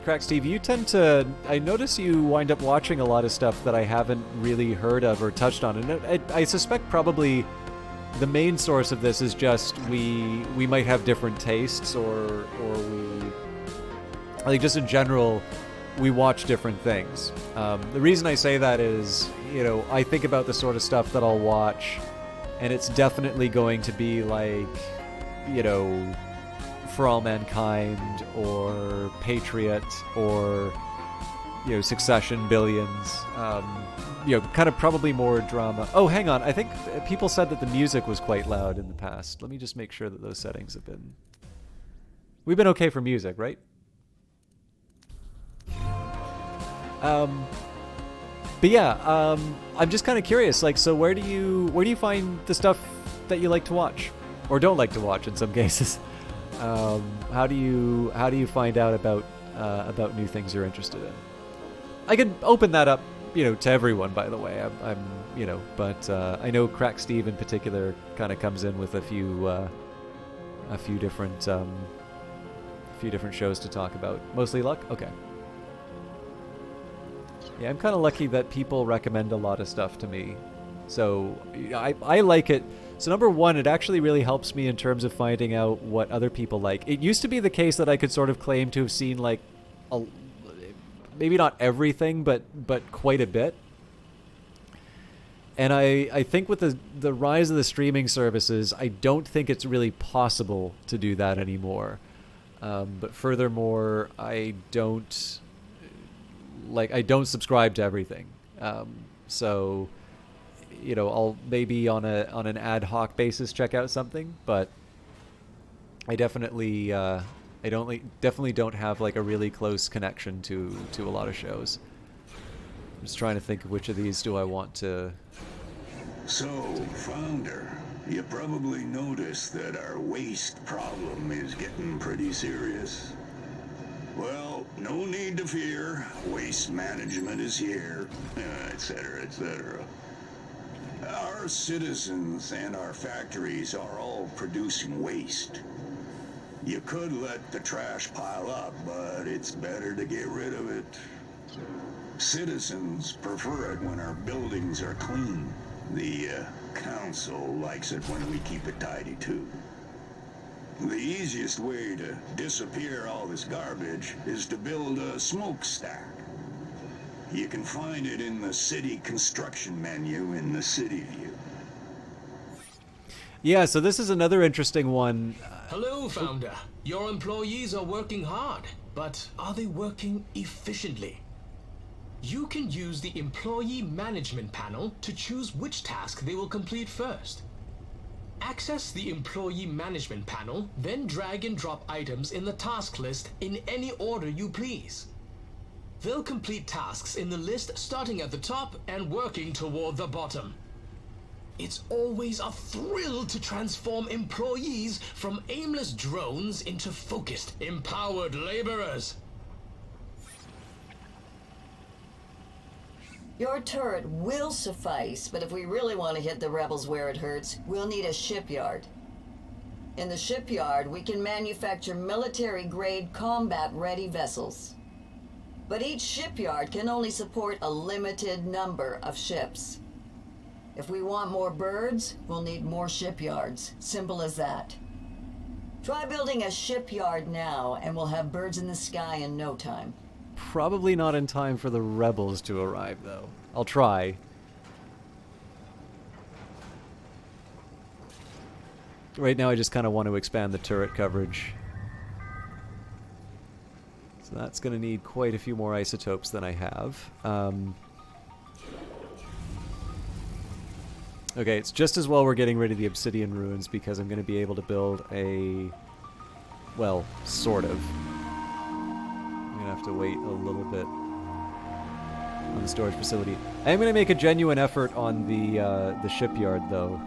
Crack Steve, you tend to... I notice you wind up watching a lot of stuff that I haven't really heard of or touched on, and I suspect probably the main source of this is just we might have different tastes, or we, like, just in general, we watch different things. The reason I say that is, you know, I think about the sort of stuff that I'll watch, and it's definitely going to be like, you know, For All Mankind, or Patriot, or, you know, Succession, Billions, you know, kind of probably more drama. Oh, hang on, I think people said that the music was quite loud in the past. Let me just make sure that those settings have been... We've been okay for music, right? But yeah, I'm just kind of curious, like, so where do you find the stuff that you like to watch, or don't like to watch in some cases? How do you find out about new things you're interested in? I could open that up, you know, to everyone, by the way. I'm you know, but I know Crack Steve in particular kind of comes in with a few different shows to talk about. Mostly luck? Okay. Yeah, I'm kind of lucky that people recommend a lot of stuff to me. So I like it. So number one, it actually really helps me in terms of finding out what other people like. It used to be the case that I could sort of claim to have seen, like, maybe not everything, but quite a bit. And I think with the rise of the streaming services, I don't think it's really possible to do that anymore. But furthermore, I don't subscribe to everything. So, you know, I'll maybe on an ad hoc basis check out something, but I definitely definitely don't have like a really close connection to a lot of shows. I'm just trying to think of which of these do I want to... So, Founder, you probably noticed that our waste problem is getting pretty serious. Well, no need to fear. Waste management is here, etc., etc. Our citizens and our factories are all producing waste. You could let the trash pile up, but it's better to get rid of it. Citizens prefer it when our buildings are clean. The council likes it when we keep it tidy, too. The easiest way to disappear all this garbage is to build a smokestack. You can find it in the city construction menu in the city view. Yeah, so this is another interesting one. Hello, Founder. Your employees are working hard, but are they working efficiently? You can use the Employee Management panel to choose which task they will complete first. Access the Employee Management panel, then drag and drop items in the task list in any order you please. They'll complete tasks in the list starting at the top and working toward the bottom. It's always a thrill to transform employees from aimless drones into focused, empowered laborers. Your turret will suffice, but if we really want to hit the rebels where it hurts, we'll need a shipyard. In the shipyard, we can manufacture military-grade combat-ready vessels. But each shipyard can only support a limited number of ships. If we want more birds, we'll need more shipyards. Simple as that. Try building a shipyard now, and we'll have birds in the sky in no time. Probably not in time for the rebels to arrive, though. I'll try. Right now I just kind of want to expand the turret coverage. So that's going to need quite a few more isotopes than I have. Okay, it's just as well we're getting rid of the obsidian ruins because I'm going to be able to build a... well, sort of. I'm going to have to wait a little bit on the storage facility. I am going to make a genuine effort on the shipyard, though.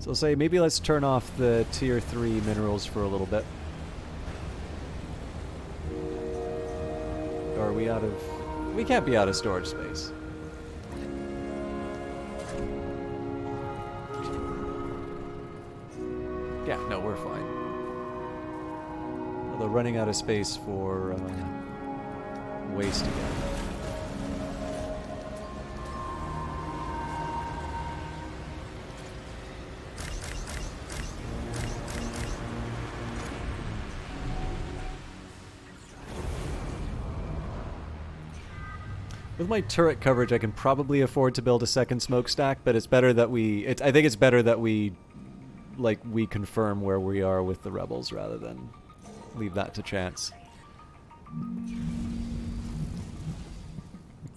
So I'll say maybe let's turn off the tier 3 minerals for a little bit. Or are we out of... We can't be out of storage space. Yeah, no, we're fine. Although running out of space for waste again. With my turret coverage, I can probably afford to build a second smokestack, but it's better that I think it's better that we confirm where we are with the rebels rather than leave that to chance.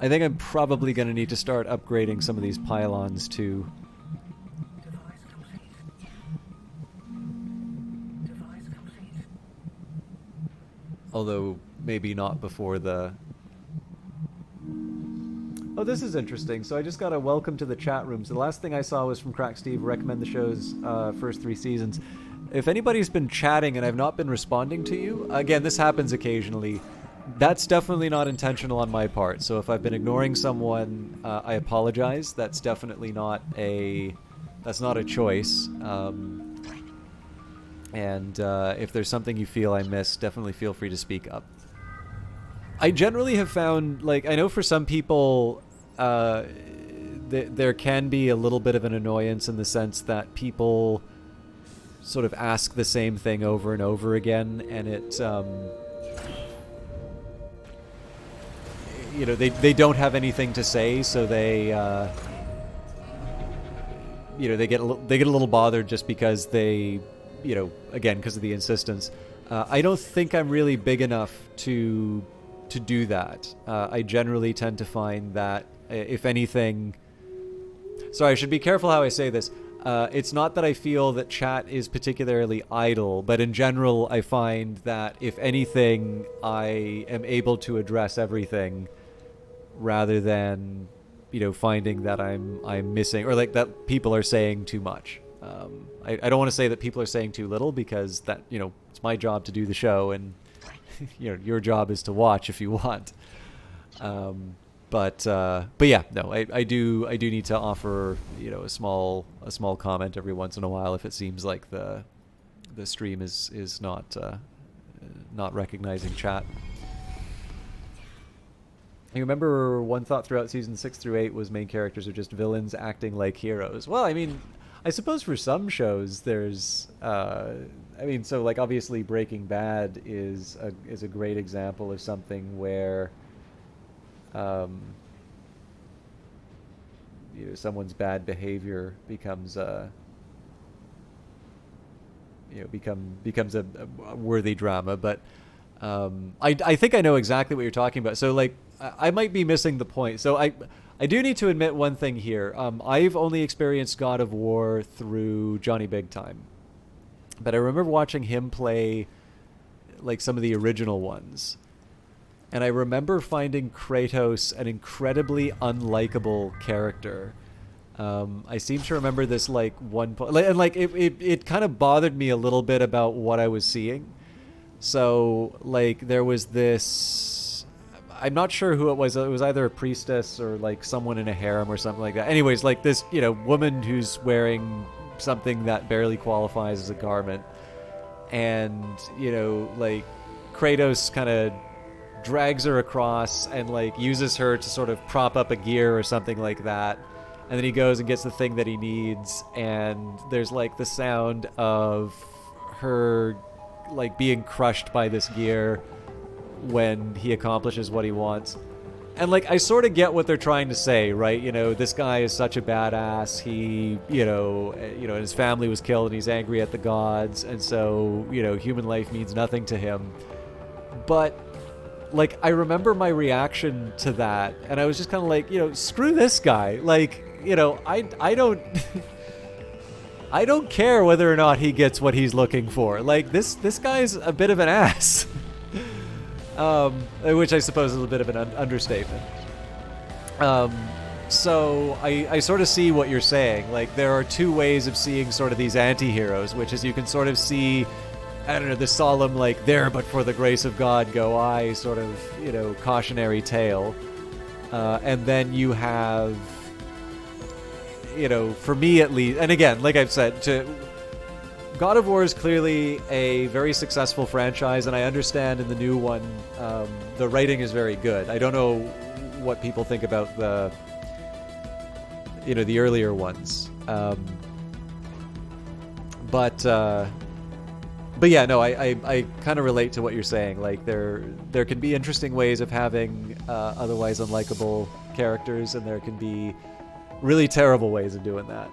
I think I'm probably going to need to start upgrading some of these pylons too. Although maybe not before the... Oh, this is interesting. So I just got a welcome to the chat rooms. The last thing I saw was from Crack Steve, recommend the show's first 3 seasons. If anybody's been chatting and I've not been responding to you, again, this happens occasionally. That's definitely not intentional on my part. So if I've been ignoring someone, I apologize. That's definitely not that's not a choice. And if there's something you feel I missed, definitely feel free to speak up. I generally have found, like, I know for some people, there can be a little bit of an annoyance in the sense that people sort of ask the same thing over and over again, and it, you know, they don't have anything to say, so they, you know, they get a little bothered just because they, you know, again, because of the insistence. I don't think I'm really big enough to do that. I generally tend to find that, if anything... Sorry, I should be careful how I say this. It's not that I feel that chat is particularly idle, but in general, I find that, if anything, I am able to address everything rather than, you know, finding that I'm missing, or like that people are saying too much. I don't want to say that people are saying too little, because that, you know, it's my job to do the show, and you know, your job is to watch if you want. But yeah, no, I do need to offer, you know, a small comment every once in a while if it seems like the stream is not recognizing chat. I remember one thought throughout season 6 through 8 was main characters are just villains acting like heroes. Well, I mean, I suppose for some shows there's I mean, so like obviously Breaking Bad is a great example of something where you know, someone's bad behavior becomes you know, becomes a worthy drama. But I think I know exactly what you're talking about. So like I might be missing the point. So I do need to admit one thing here. I've only experienced God of War through Johnny Big Time. But I remember watching him play like some of the original ones. And I remember finding Kratos an incredibly unlikable character. I seem to remember this like one point, and like it kind of bothered me a little bit about what I was seeing. So like there was this, I'm not sure who it was either a priestess or like someone in a harem or something like that. Anyways, like this, you know, woman who's wearing something that barely qualifies as a garment, and you know, like Kratos kind of drags her across and like uses her to sort of prop up a gear or something like that, and then he goes and gets the thing that he needs, and there's like the sound of her like being crushed by this gear when he accomplishes what he wants. And like I sort of get what they're trying to say, right? You know, this guy is such a badass. He, you know, his family was killed and he's angry at the gods, and so, you know, human life means nothing to him. But like I remember my reaction to that, and I was just kind of like, you know, screw this guy. Like, you know, I don't I don't care whether or not he gets what he's looking for. Like this guy's a bit of an ass. Which I suppose is a bit of an understatement. So I sort of see what you're saying. Like there are two ways of seeing sort of these anti-heroes, which is you can sort of see, I don't know, the solemn like there but for the grace of God go I sort of, you know, cautionary tale. and then you have, you know, for me at least, and again, like I've said, God of War is clearly a very successful franchise, and I understand in the new one, the writing is very good. I don't know what people think about the earlier ones, but yeah, no, I kind of relate to what you're saying. Like there can be interesting ways of having otherwise unlikable characters, and there can be really terrible ways of doing that.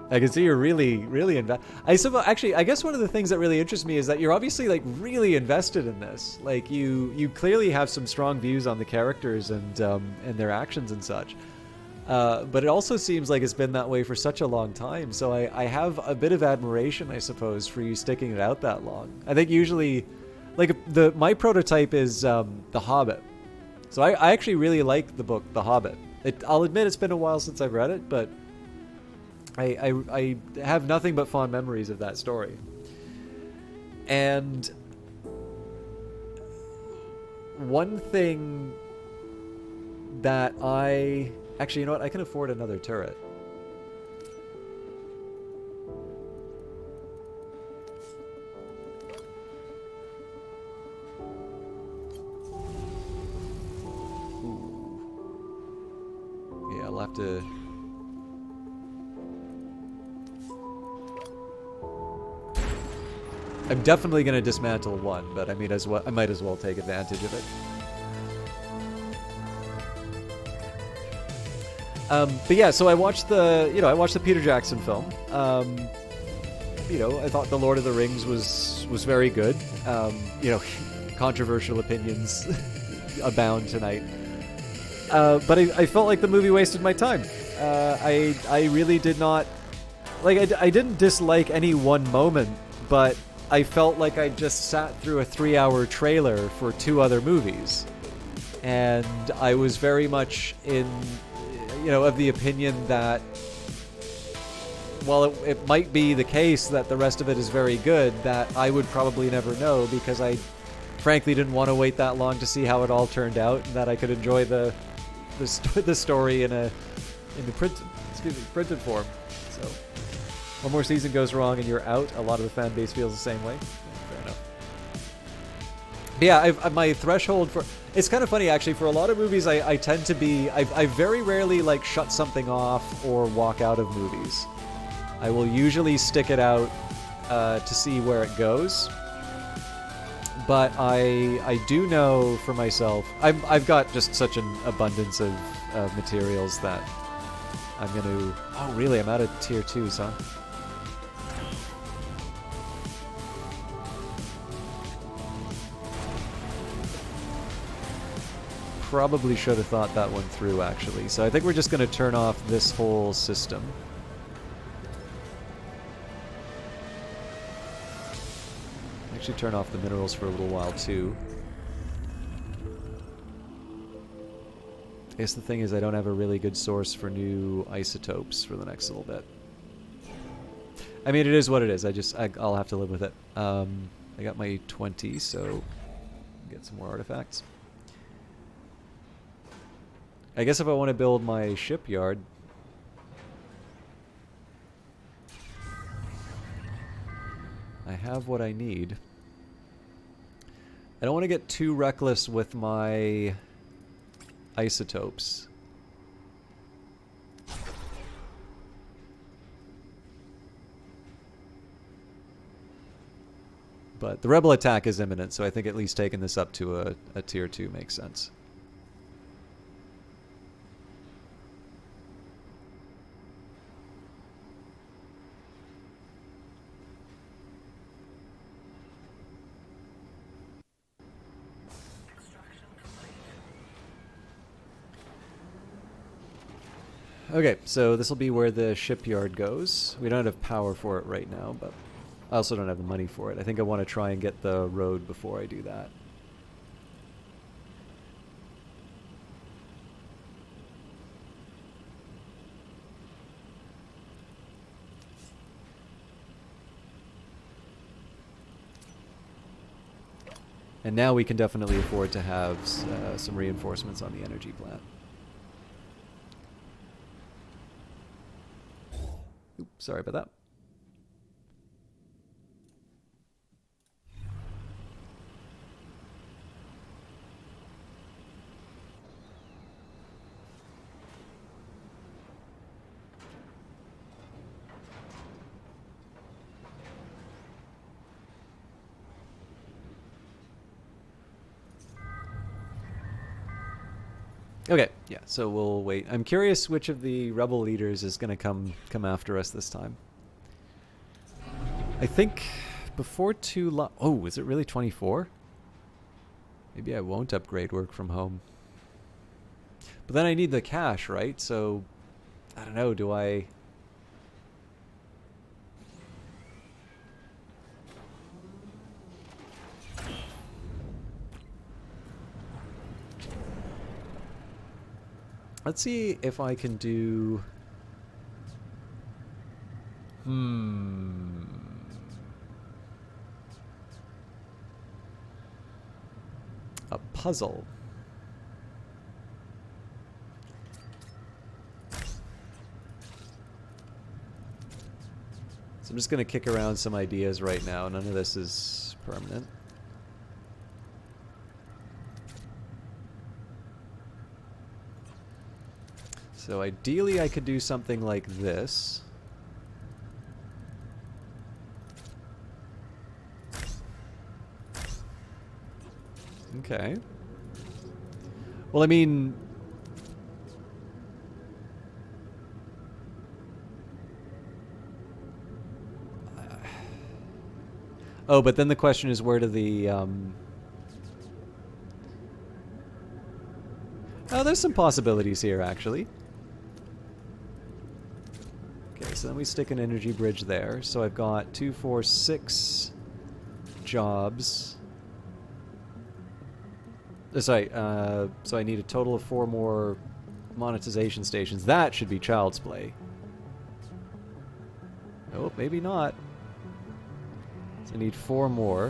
I can see you're really invested. I guess one of the things that really interests me is that you're obviously like really invested in this. Like you clearly have some strong views on the characters and their actions and such. But it also seems like it's been that way for such a long time. So I have a bit of admiration, I suppose, for you sticking it out that long. I think usually, like my prototype is The Hobbit. So I actually really like the book The Hobbit. I'll admit it's been a while since I've read it, but I have nothing but fond memories of that story. And one thing that actually, you know what? I can afford another turret. Ooh. Yeah, I'll have to... I'm definitely going to dismantle one, but I might as well take advantage of it. But yeah, so I watched the Peter Jackson film. I thought The Lord of the Rings was very good. Controversial opinions abound tonight. But I felt like the movie wasted my time. I really did not... Like, I didn't dislike any one moment, but I felt like I just sat through a 3-hour trailer for 2 other movies. And I was very much of the opinion that, while it might be the case that the rest of it is very good, that I would probably never know, because I frankly didn't want to wait that long to see how it all turned out, and that I could enjoy the story in the printed form. So one more season goes wrong and you're out. A lot of the fan base feels the same way. Fair enough. But yeah, my threshold for... It's kind of funny, actually. For a lot of movies, I tend to be... I very rarely, like, shut something off or walk out of movies. I will usually stick it out to see where it goes. But I do know for myself... I've got just such an abundance of materials that I'm going to... Oh, really? I'm out of tier 2s, huh? Probably should have thought that one through, actually. So I think we're just going to turn off this whole system. Actually turn off the minerals for a little while, too. I guess the thing is I don't have a really good source for new isotopes for the next little bit. I mean, it is what it is. I'll have to live with it. I got my 20, so get some more artifacts. I guess if I want to build my shipyard... I have what I need. I don't want to get too reckless with my isotopes. But the rebel attack is imminent, so I think at least taking this up to a tier 2 makes sense. Okay, so this will be where the shipyard goes. We don't have power for it right now, but I also don't have the money for it. I think I want to try and get the road before I do that. And now we can definitely afford to have some reinforcements on the energy plant. Oops, sorry about that. Okay, yeah, so we'll wait. I'm curious which of the rebel leaders is going to come after us this time. I think before too long... Oh, is it really 24? Maybe I won't upgrade work from home. But then I need the cash, right? So, I don't know, do I... Let's see if I can do... A puzzle. So I'm just going to kick around some ideas right now. None of this is permanent. So ideally I could do something like this. Okay. Well, I mean... Oh, but then the question is where do the... Oh, there's some possibilities here, actually. Okay, so then we stick an energy bridge there. So I've got 2, 4, 6 jobs. Sorry, so I need a total of 4 more monetization stations. That should be Child's Play. Oh, maybe not. So I need 4 more.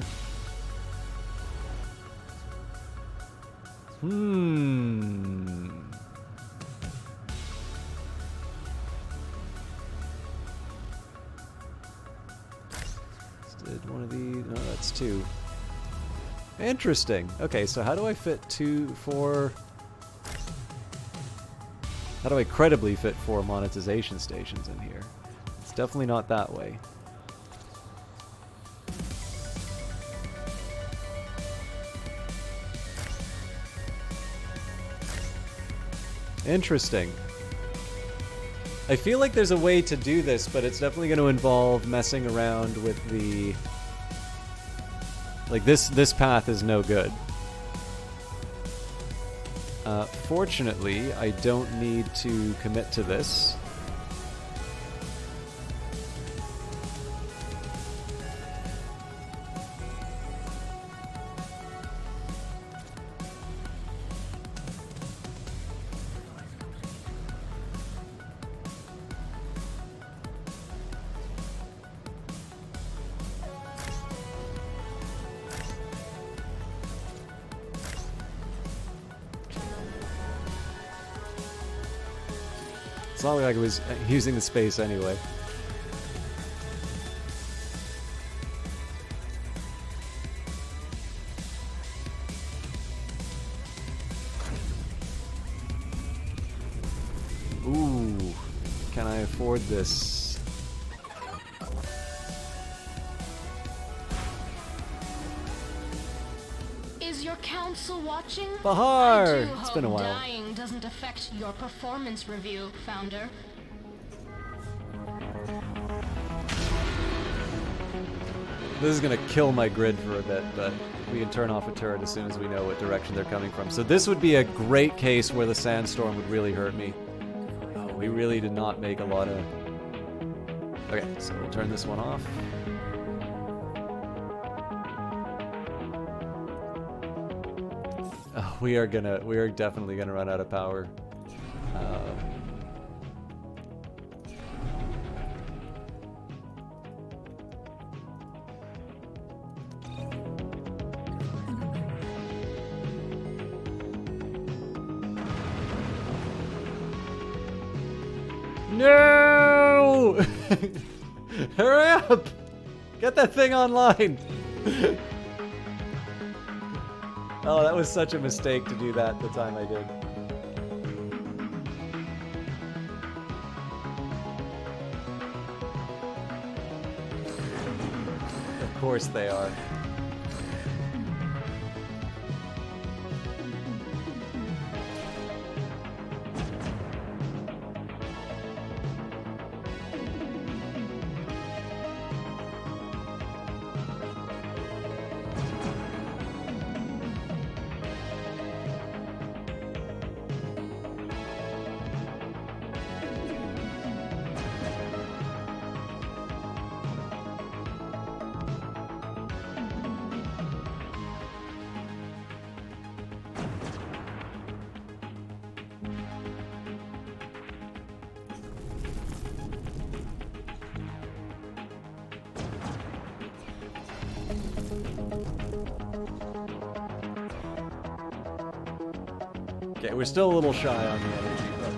Did one of these? No, that's 2. Interesting. Okay, so how do I fit 2, 4... How do I credibly fit 4 monetization stations in here? It's definitely not that way. Interesting. I feel like there's a way to do this, but it's definitely going to involve messing around with the... Like, this path is no good. Fortunately, I don't need to commit to this. It's not like I was using the space anyway. Ooh, can I afford this? Is your council watching? Bahar! I do It's been a hope while. Dying doesn't affect your performance review, Founder. This is gonna kill my grid for a bit, but we can turn off a turret as soon as we know what direction they're coming from. So this would be a great case where the sandstorm would really hurt me. Oh, we really did not make a lot of... Okay, so we'll turn this one off. Oh, we are definitely gonna run out of power. No! Hurry up! Get that thing online! Oh, that was such a mistake to do that the time I did. Of course they are. Okay, we're still a little shy on the energy, but...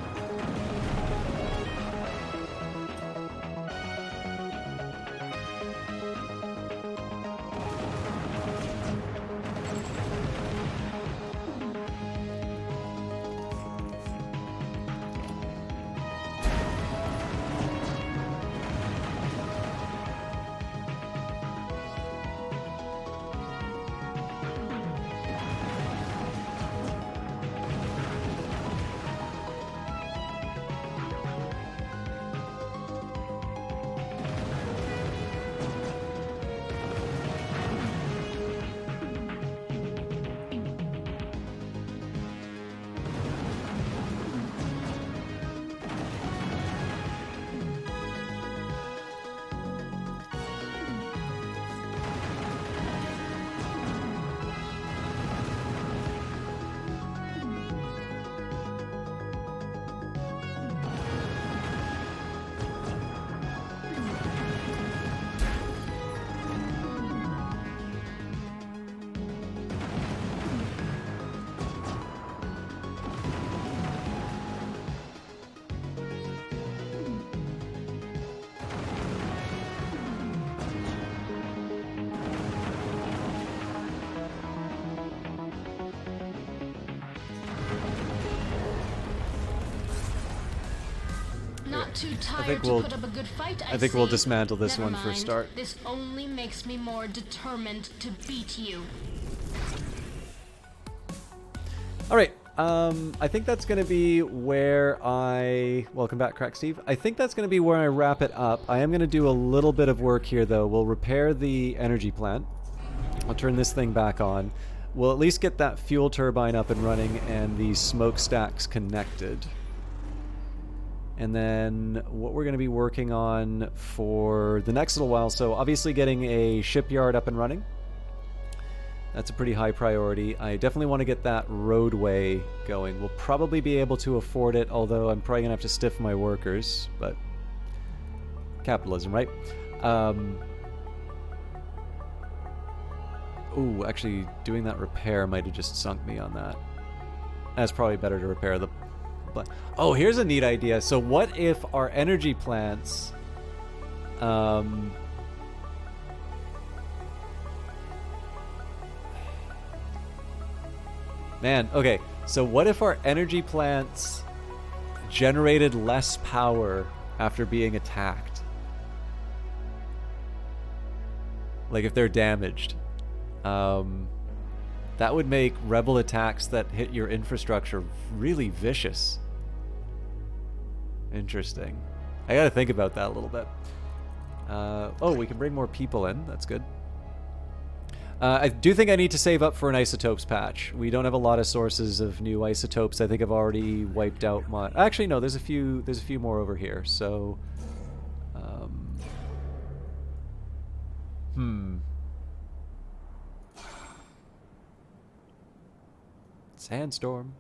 Not too tired think to we'll- put up a good fight, I think we'll see. dismantle this Never one for a mind. start. This only makes me more determined to beat you. Alright, I think that's going to be where I... Welcome back, Crack Steve. I think that's going to be where I wrap it up. I am going to do a little bit of work here, though. We'll repair the energy plant. I'll turn this thing back on. We'll at least get that fuel turbine up and running and the smokestacks connected. And then what we're going to be working on for the next little while, so obviously getting a shipyard up and running. That's a pretty high priority. I definitely want to get that roadway going. We'll probably be able to afford it, although I'm probably going to have to stiff my workers, but capitalism, right? Ooh, actually, doing that repair might have just sunk me on that. That's probably better to repair the... But oh, here's a neat idea. So what if our energy plants... Man, okay. So what if our energy plants generated less power after being attacked? Like if they're damaged. That would make rebel attacks that hit your infrastructure really vicious. Interesting. I gotta think about that a little bit. Oh, we can bring more people in. That's good. I do think I need to save up for an isotopes patch. We don't have a lot of sources of new isotopes. I think I've already wiped out my... Actually, no, there's a few more over here. So, Sandstorm.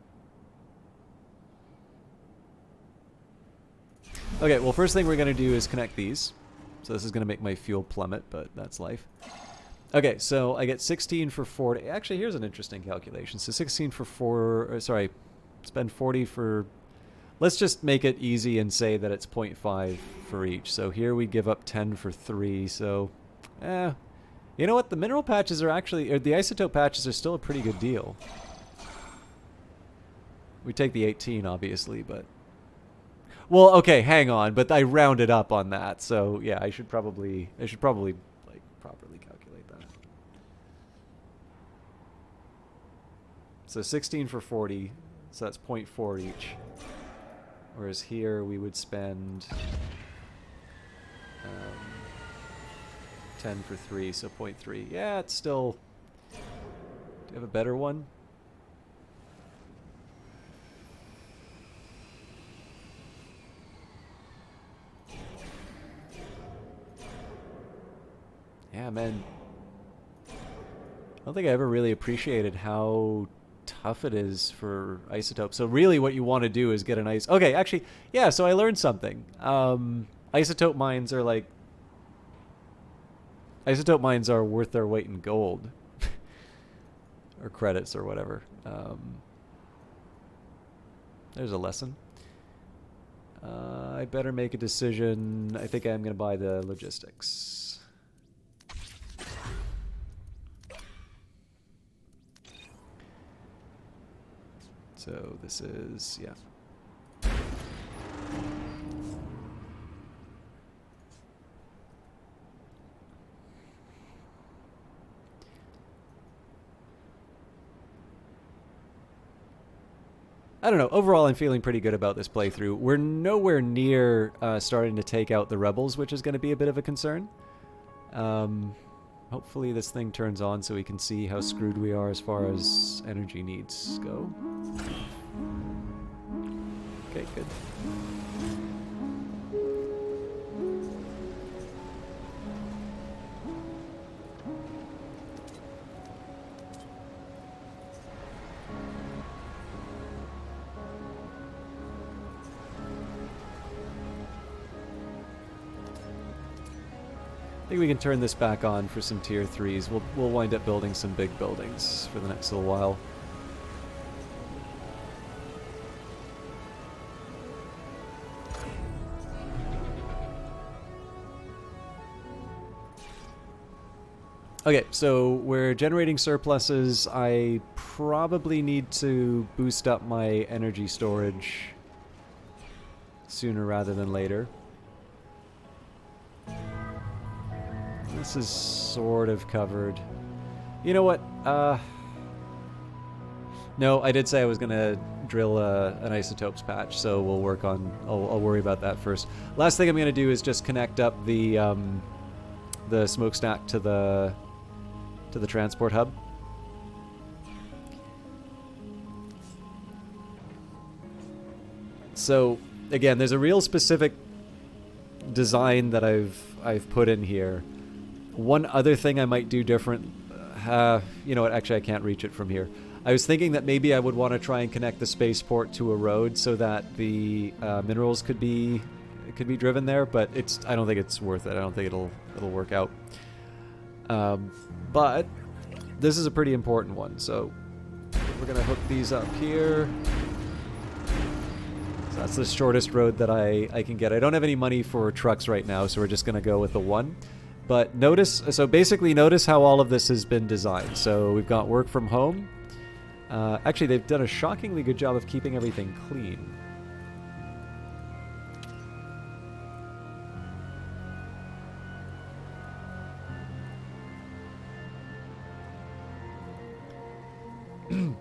Okay, well, first thing we're going to do is connect these. So this is going to make my fuel plummet, but that's life. Okay, so I get 16 for 40. Actually, here's an interesting calculation. So 16 for 4... sorry, spend 40 for... let's just make it easy and say that it's 0.5 for each. So here we give up 10 for 3. So, you know what? The mineral patches are actually, or the isotope patches are still a pretty good deal. We take the 18, obviously, but... Well, okay, hang on, but I rounded up on that, so yeah, I should probably like properly calculate that. So 16 for 40, so that's 0.4 each. Whereas here we would spend 10 for 3, so 0.3. Yeah, it's still... Do you have a better one? Yeah, man. I don't think I ever really appreciated how tough it is for isotopes. So really what you want to do is get an ice... Okay, actually, yeah, so I learned something. Isotope mines are like... Isotope mines are worth their weight in gold. Or credits or whatever. There's a lesson. I better make a decision. I think I'm going to buy the logistics. So this is, yeah. I don't know. Overall, I'm feeling pretty good about this playthrough. We're nowhere near starting to take out the rebels, which is going to be a bit of a concern. Hopefully this thing turns on so we can see how screwed we are as far as energy needs go. Okay, good. I think we can turn this back on for some tier 3s. We'll wind up building some big buildings for the next little while. Okay, so we're generating surpluses. I probably need to boost up my energy storage sooner rather than later. This is sort of covered. You know what? No, I did say I was going to drill an isotopes patch, so we'll work on... I'll worry about that first. Last thing I'm going to do is just connect up the smokestack to the transport hub. So, again, there's a real specific design that I've put in here. One other thing I might do different, you know what, actually I can't reach it from here. I was thinking that maybe I would want to try and connect the spaceport to a road so that the minerals could be driven there, but I don't think it's worth it. I don't think it'll work out. But this is a pretty important one, so we're gonna hook these up here. So that's the shortest road that I can get. I don't have any money for trucks right now, so we're just gonna go with the one. But basically notice how all of this has been designed. So we've got work from home. Actually, they've done a shockingly good job of keeping everything clean.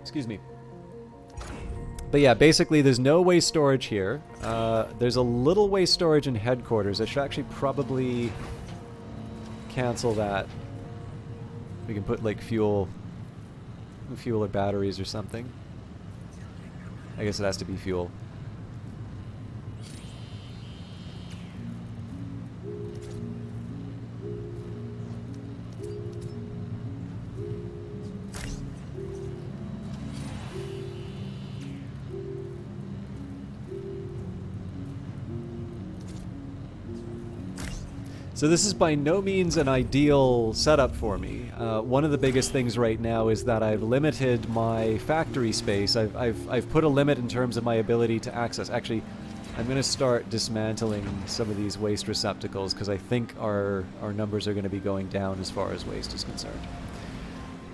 Excuse me. But yeah, basically there's no waste storage here. There's a little waste storage in headquarters. I should actually probably cancel that. We can put like fuel or batteries or something. I guess it has to be fuel. So this is by no means an ideal setup for me. One of the biggest things right now is that I've limited my factory space. I've put a limit in terms of my ability to access. Actually, I'm going to start dismantling some of these waste receptacles because I think our numbers are going to be going down as far as waste is concerned.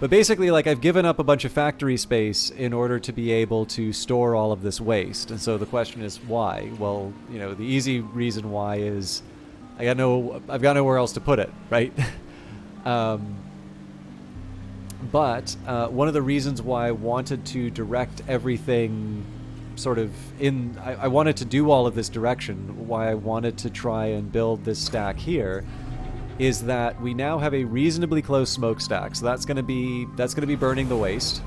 But basically, like, I've given up a bunch of factory space in order to be able to store all of this waste. And so the question is why? Well, you know, the easy reason why is I've got nowhere else to put it, right? But one of the reasons why I wanted to direct everything sort of in... I wanted to do all of this direction, why I wanted to try and build this stack here, is that we now have a reasonably close smokestack. So that's going to be burning the waste.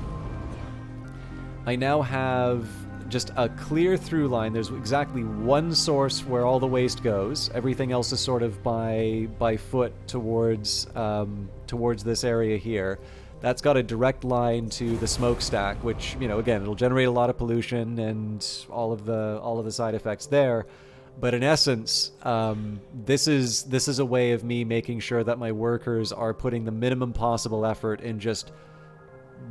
I now have just a clear through line. There's exactly one source where all the waste goes. Everything else is sort of by foot towards this area here. That's got a direct line to the smokestack, which, you know, again, it'll generate a lot of pollution and all of the side effects there. But in essence, this is a way of me making sure that my workers are putting the minimum possible effort in just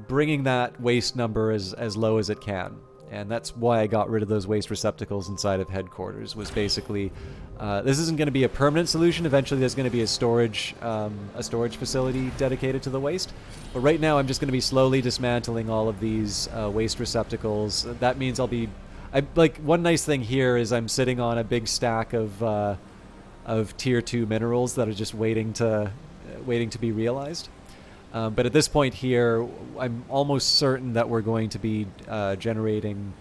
bringing that waste number as low as it can. And that's why I got rid of those waste receptacles inside of headquarters, was basically, this isn't going to be a permanent solution. Eventually there's going to be a storage facility dedicated to the waste. But right now I'm just going to be slowly dismantling all of these waste receptacles. That means one nice thing here is I'm sitting on a big stack of tier 2 minerals that are just waiting to be realized. But at this point here, I'm almost certain that we're going to be getting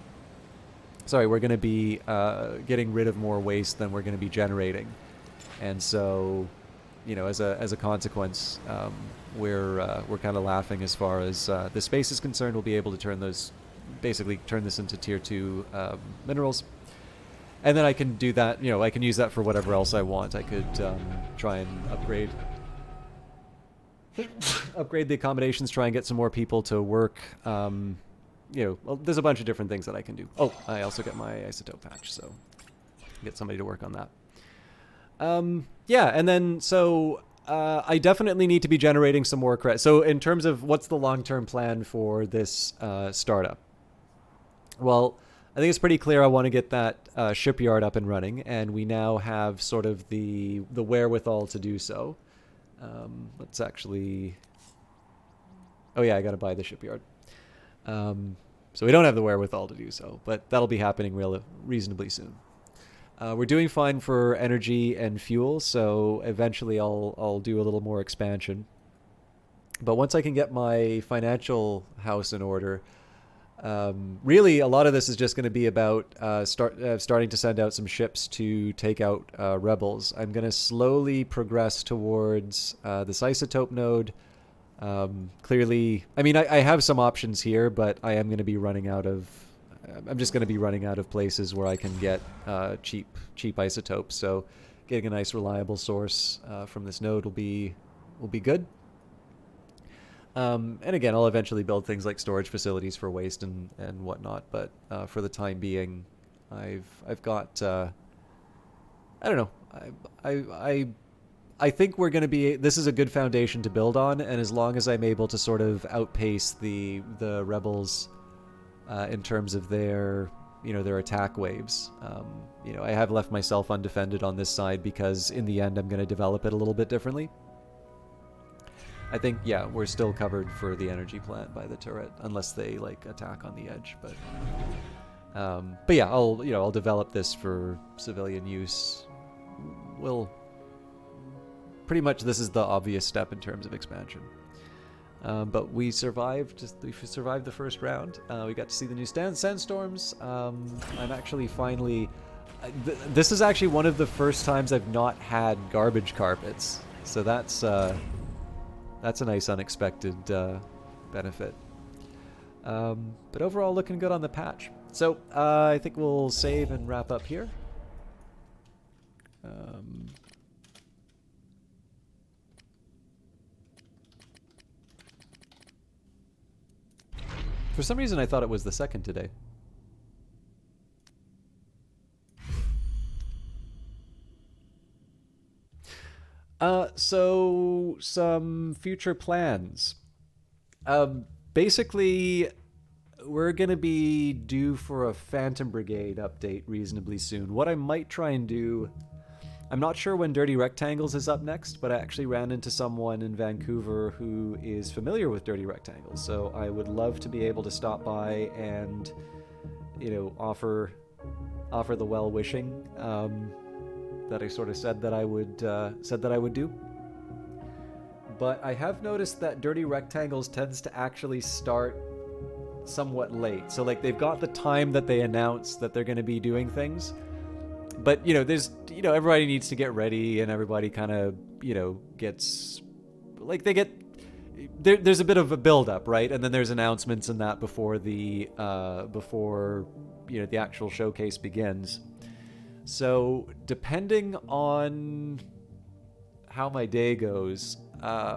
rid of more waste than we're going to be generating. And so, you know, as a consequence, we're kind of laughing as far as the space is concerned. We'll be able to turn this into tier 2 minerals. And then I can do that, you know, I can use that for whatever else I want. I could try and upgrade the accommodations, try and get some more people to work. You know, well, there's a bunch of different things that I can do. Oh, I also get my isotope patch, so get somebody to work on that. Yeah, and then so I definitely need to be generating some more credit. So in terms of what's the long-term plan for this startup? Well, I think it's pretty clear I want to get that shipyard up and running, and we now have sort of the wherewithal to do so. Let's actually... Oh yeah, I gotta buy the shipyard. So we don't have the wherewithal to do so, but that'll be happening reasonably soon. We're doing fine for energy and fuel, so eventually I'll do a little more expansion. But once I can get my financial house in order, really a lot of this is just going to be about starting to send out some ships to take out rebels. I'm going to slowly progress towards this isotope node. Clearly, I mean, I have some options here, but I am going to be running out of... I'm just going to be running out of places where I can get cheap isotopes. So getting a nice reliable source from this node will be good. And again, I'll eventually build things like storage facilities for waste and whatnot. But for the time being, I've got I don't know. I think we're going to be... This is a good foundation to build on, and as long as I'm able to sort of outpace the rebels in terms of their attack waves, I have left myself undefended on this side because in the end I'm going to develop it a little bit differently. I think, yeah, we're still covered for the energy plant by the turret, unless they attack on the edge. But yeah, I'll develop this for civilian use. Pretty much this is the obvious step in terms of expansion. But we survived the first round. We got to see the new sandstorms. I'm actually finally... this is actually one of the first times I've not had garbage carpets. So that's a nice unexpected benefit. But overall, looking good on the patch. So I think we'll save and wrap up here. For some reason, I thought it was the second today. So some future plans. Basically, we're going to be due for a Phantom Brigade update reasonably soon. What I might try and do, I'm not sure when Dirty Rectangles is up next, but I actually ran into someone in Vancouver who is familiar with Dirty Rectangles, so I would love to be able to stop by and, offer the well-wishing that I sort of said that I would do. But I have noticed that Dirty Rectangles tends to actually start somewhat late. So like they've got the time that they announce that they're going to be doing things, but there's everybody needs to get ready, and everybody kind of gets like they get there's a bit of a build up, right? And then there's announcements and that before the the actual showcase begins. So depending on how my day goes,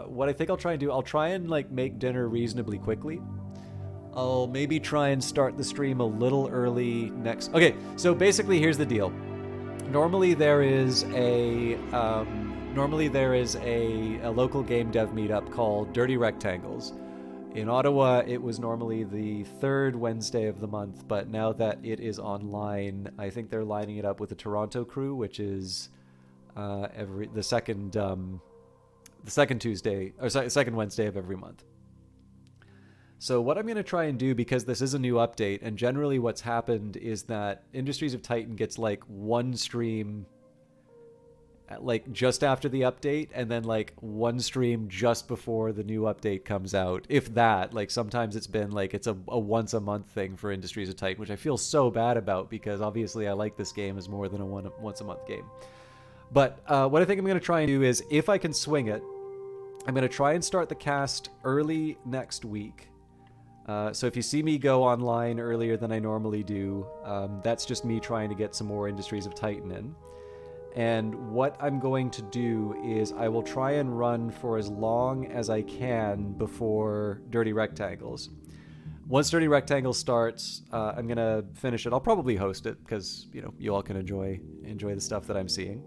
what I think I'll try and do, I'll try and like make dinner reasonably quickly. I'll maybe try and start the stream a little early next. Okay, so basically here's the deal. Normally there is a local game dev meetup called Dirty Rectangles. In Ottawa, it was normally the third Wednesday of the month, but now that it is online, I think they're lining it up with the Toronto crew, which is the second Tuesday or second Wednesday of every month. So what I'm going to try and do, because this is a new update, and generally what's happened is that Industries of Titan gets like one stream like just after the update, and then like one stream just before the new update comes out. If that, like sometimes it's been like it's a once a month thing for Industries of Titan, which I feel so bad about because obviously I like this game as more than a once a month game. But what I think I'm going to try and do is, if I can swing it, I'm going to try and start the cast early next week. So if you see me go online earlier than I normally do, that's just me trying to get some more Industries of Titan in. And what I'm going to do is I will try and run for as long as I can before Dirty Rectangles. Once Dirty Rectangles starts, I'm going to finish it. I'll probably host it because, you all can enjoy the stuff that I'm seeing.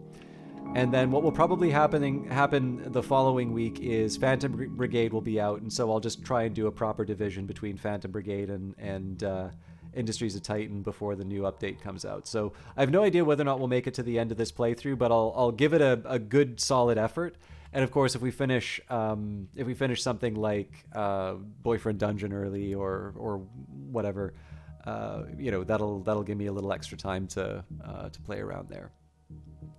And then what will probably happen the following week is Phantom Brigade will be out, and so I'll just try and do a proper division between Phantom Brigade and Industries of Titan before the new update comes out. So I have no idea whether or not we'll make it to the end of this playthrough, but I'll give it a good solid effort. And of course, if we finish something like Boyfriend Dungeon early or whatever, that'll give me a little extra time to play around there.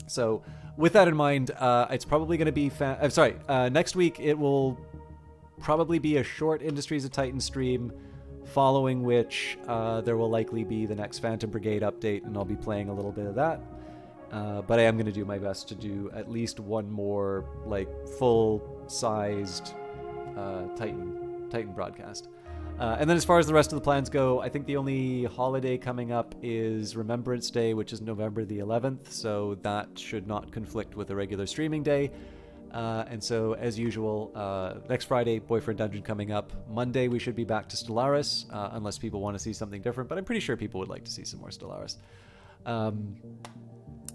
So with that in mind, it's probably going to be next week it will probably be a short Industries of Titan stream, following which there will likely be the next Phantom Brigade update, and I'll be playing a little bit of that. But I am going to do my best to do at least one more like full-sized Titan broadcast. And then as far as the rest of the plans go, I think the only holiday coming up is Remembrance Day, which is November the 11th, so that should not conflict with a regular streaming day. And so, as usual, next Friday, Boyfriend Dungeon coming up. Monday, we should be back to Stellaris, unless people want to see something different, but I'm pretty sure people would like to see some more Stellaris.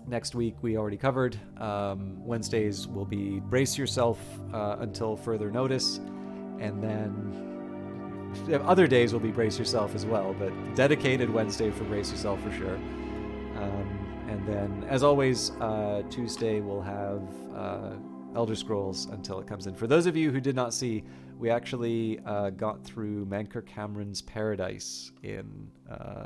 Next week, we already covered. Wednesdays will be Brace Yourself until further notice, and then other days will be Brace Yourself as well, but dedicated Wednesday for Brace Yourself for sure. And then, as always, Tuesday we'll have Elder Scrolls until it comes in. For those of you who did not see, we actually got through Mankar Cameron's Paradise in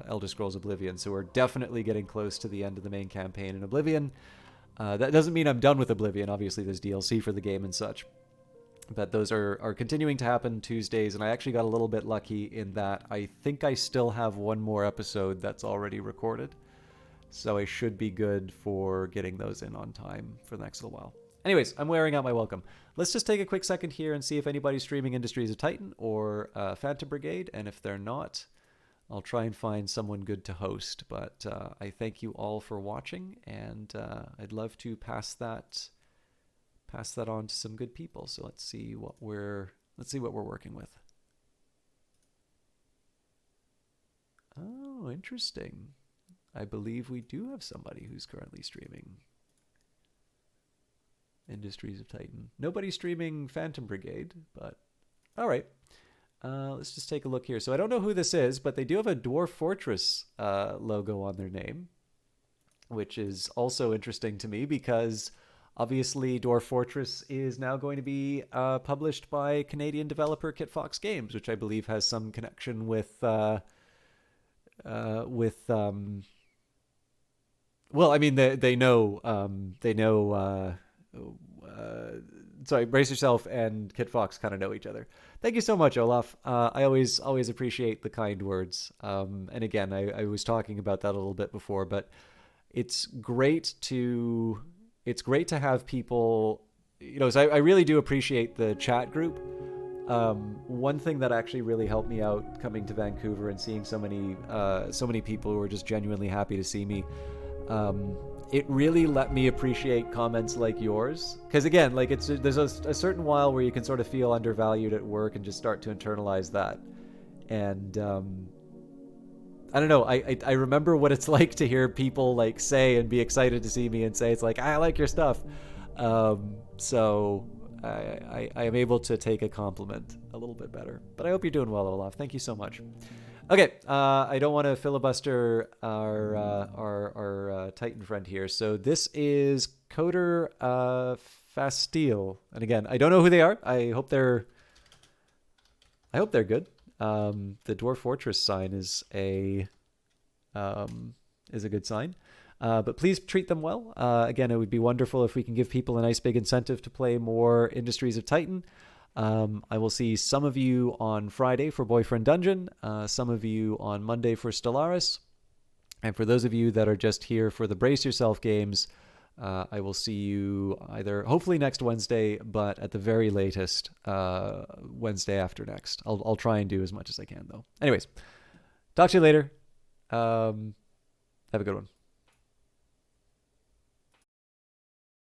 Elder Scrolls Oblivion, so we're definitely getting close to the end of the main campaign in Oblivion. That doesn't mean I'm done with Oblivion. Obviously, there's DLC for the game and such. But those are continuing to happen Tuesdays, and I actually got a little bit lucky in that I think I still have one more episode that's already recorded. So I should be good for getting those in on time for the next little while. Anyways, I'm wearing out my welcome. Let's just take a quick second here and see if anybody's streaming Industries of Titan or Phantom Brigade, and if they're not, I'll try and find someone good to host. But I thank you all for watching, and I'd love to pass that on to some good people. So let's see what we're working with. Oh, interesting. I believe we do have somebody who's currently streaming. Industries of Titan. Nobody streaming Phantom Brigade, but all right. Let's just take a look here. So I don't know who this is, but they do have a Dwarf Fortress logo on their name, which is also interesting to me because obviously Dwarf Fortress is now going to be published by Canadian developer Kitfox Games, which I believe has some connection with well, I mean, they know sorry, Brace Yourself and Kitfox kind of know each other. Thank you so much, Olaf. I always appreciate the kind words. And again, I was talking about that a little bit before, but it's great to have people, you know, so I really do appreciate the chat group. One thing that actually really helped me out coming to Vancouver and seeing so many people who are just genuinely happy to see me, it really let me appreciate comments like yours. Because again, like there's a certain while where you can sort of feel undervalued at work and just start to internalize that. And I don't know, I remember what it's like to hear people like say and be excited to see me and say, it's like, I like your stuff. So I am able to take a compliment a little bit better. But I hope you're doing well, Olaf. Thank you so much. Okay, I don't want to filibuster our Titan friend here. So this is Coder Fasteel, and again, I don't know who they are. I hope they're good. The Dwarf Fortress sign is a good sign. But please treat them well. Again, it would be wonderful if we can give people a nice big incentive to play more Industries of Titan. I will see some of you on Friday for Boyfriend Dungeon, some of you on Monday for Stellaris, and for those of you that are just here for the Brace Yourself games, I will see you either hopefully next Wednesday, but at the very latest Wednesday after next. I'll try and do as much as I can though. Anyways, talk to you later. Have a good one.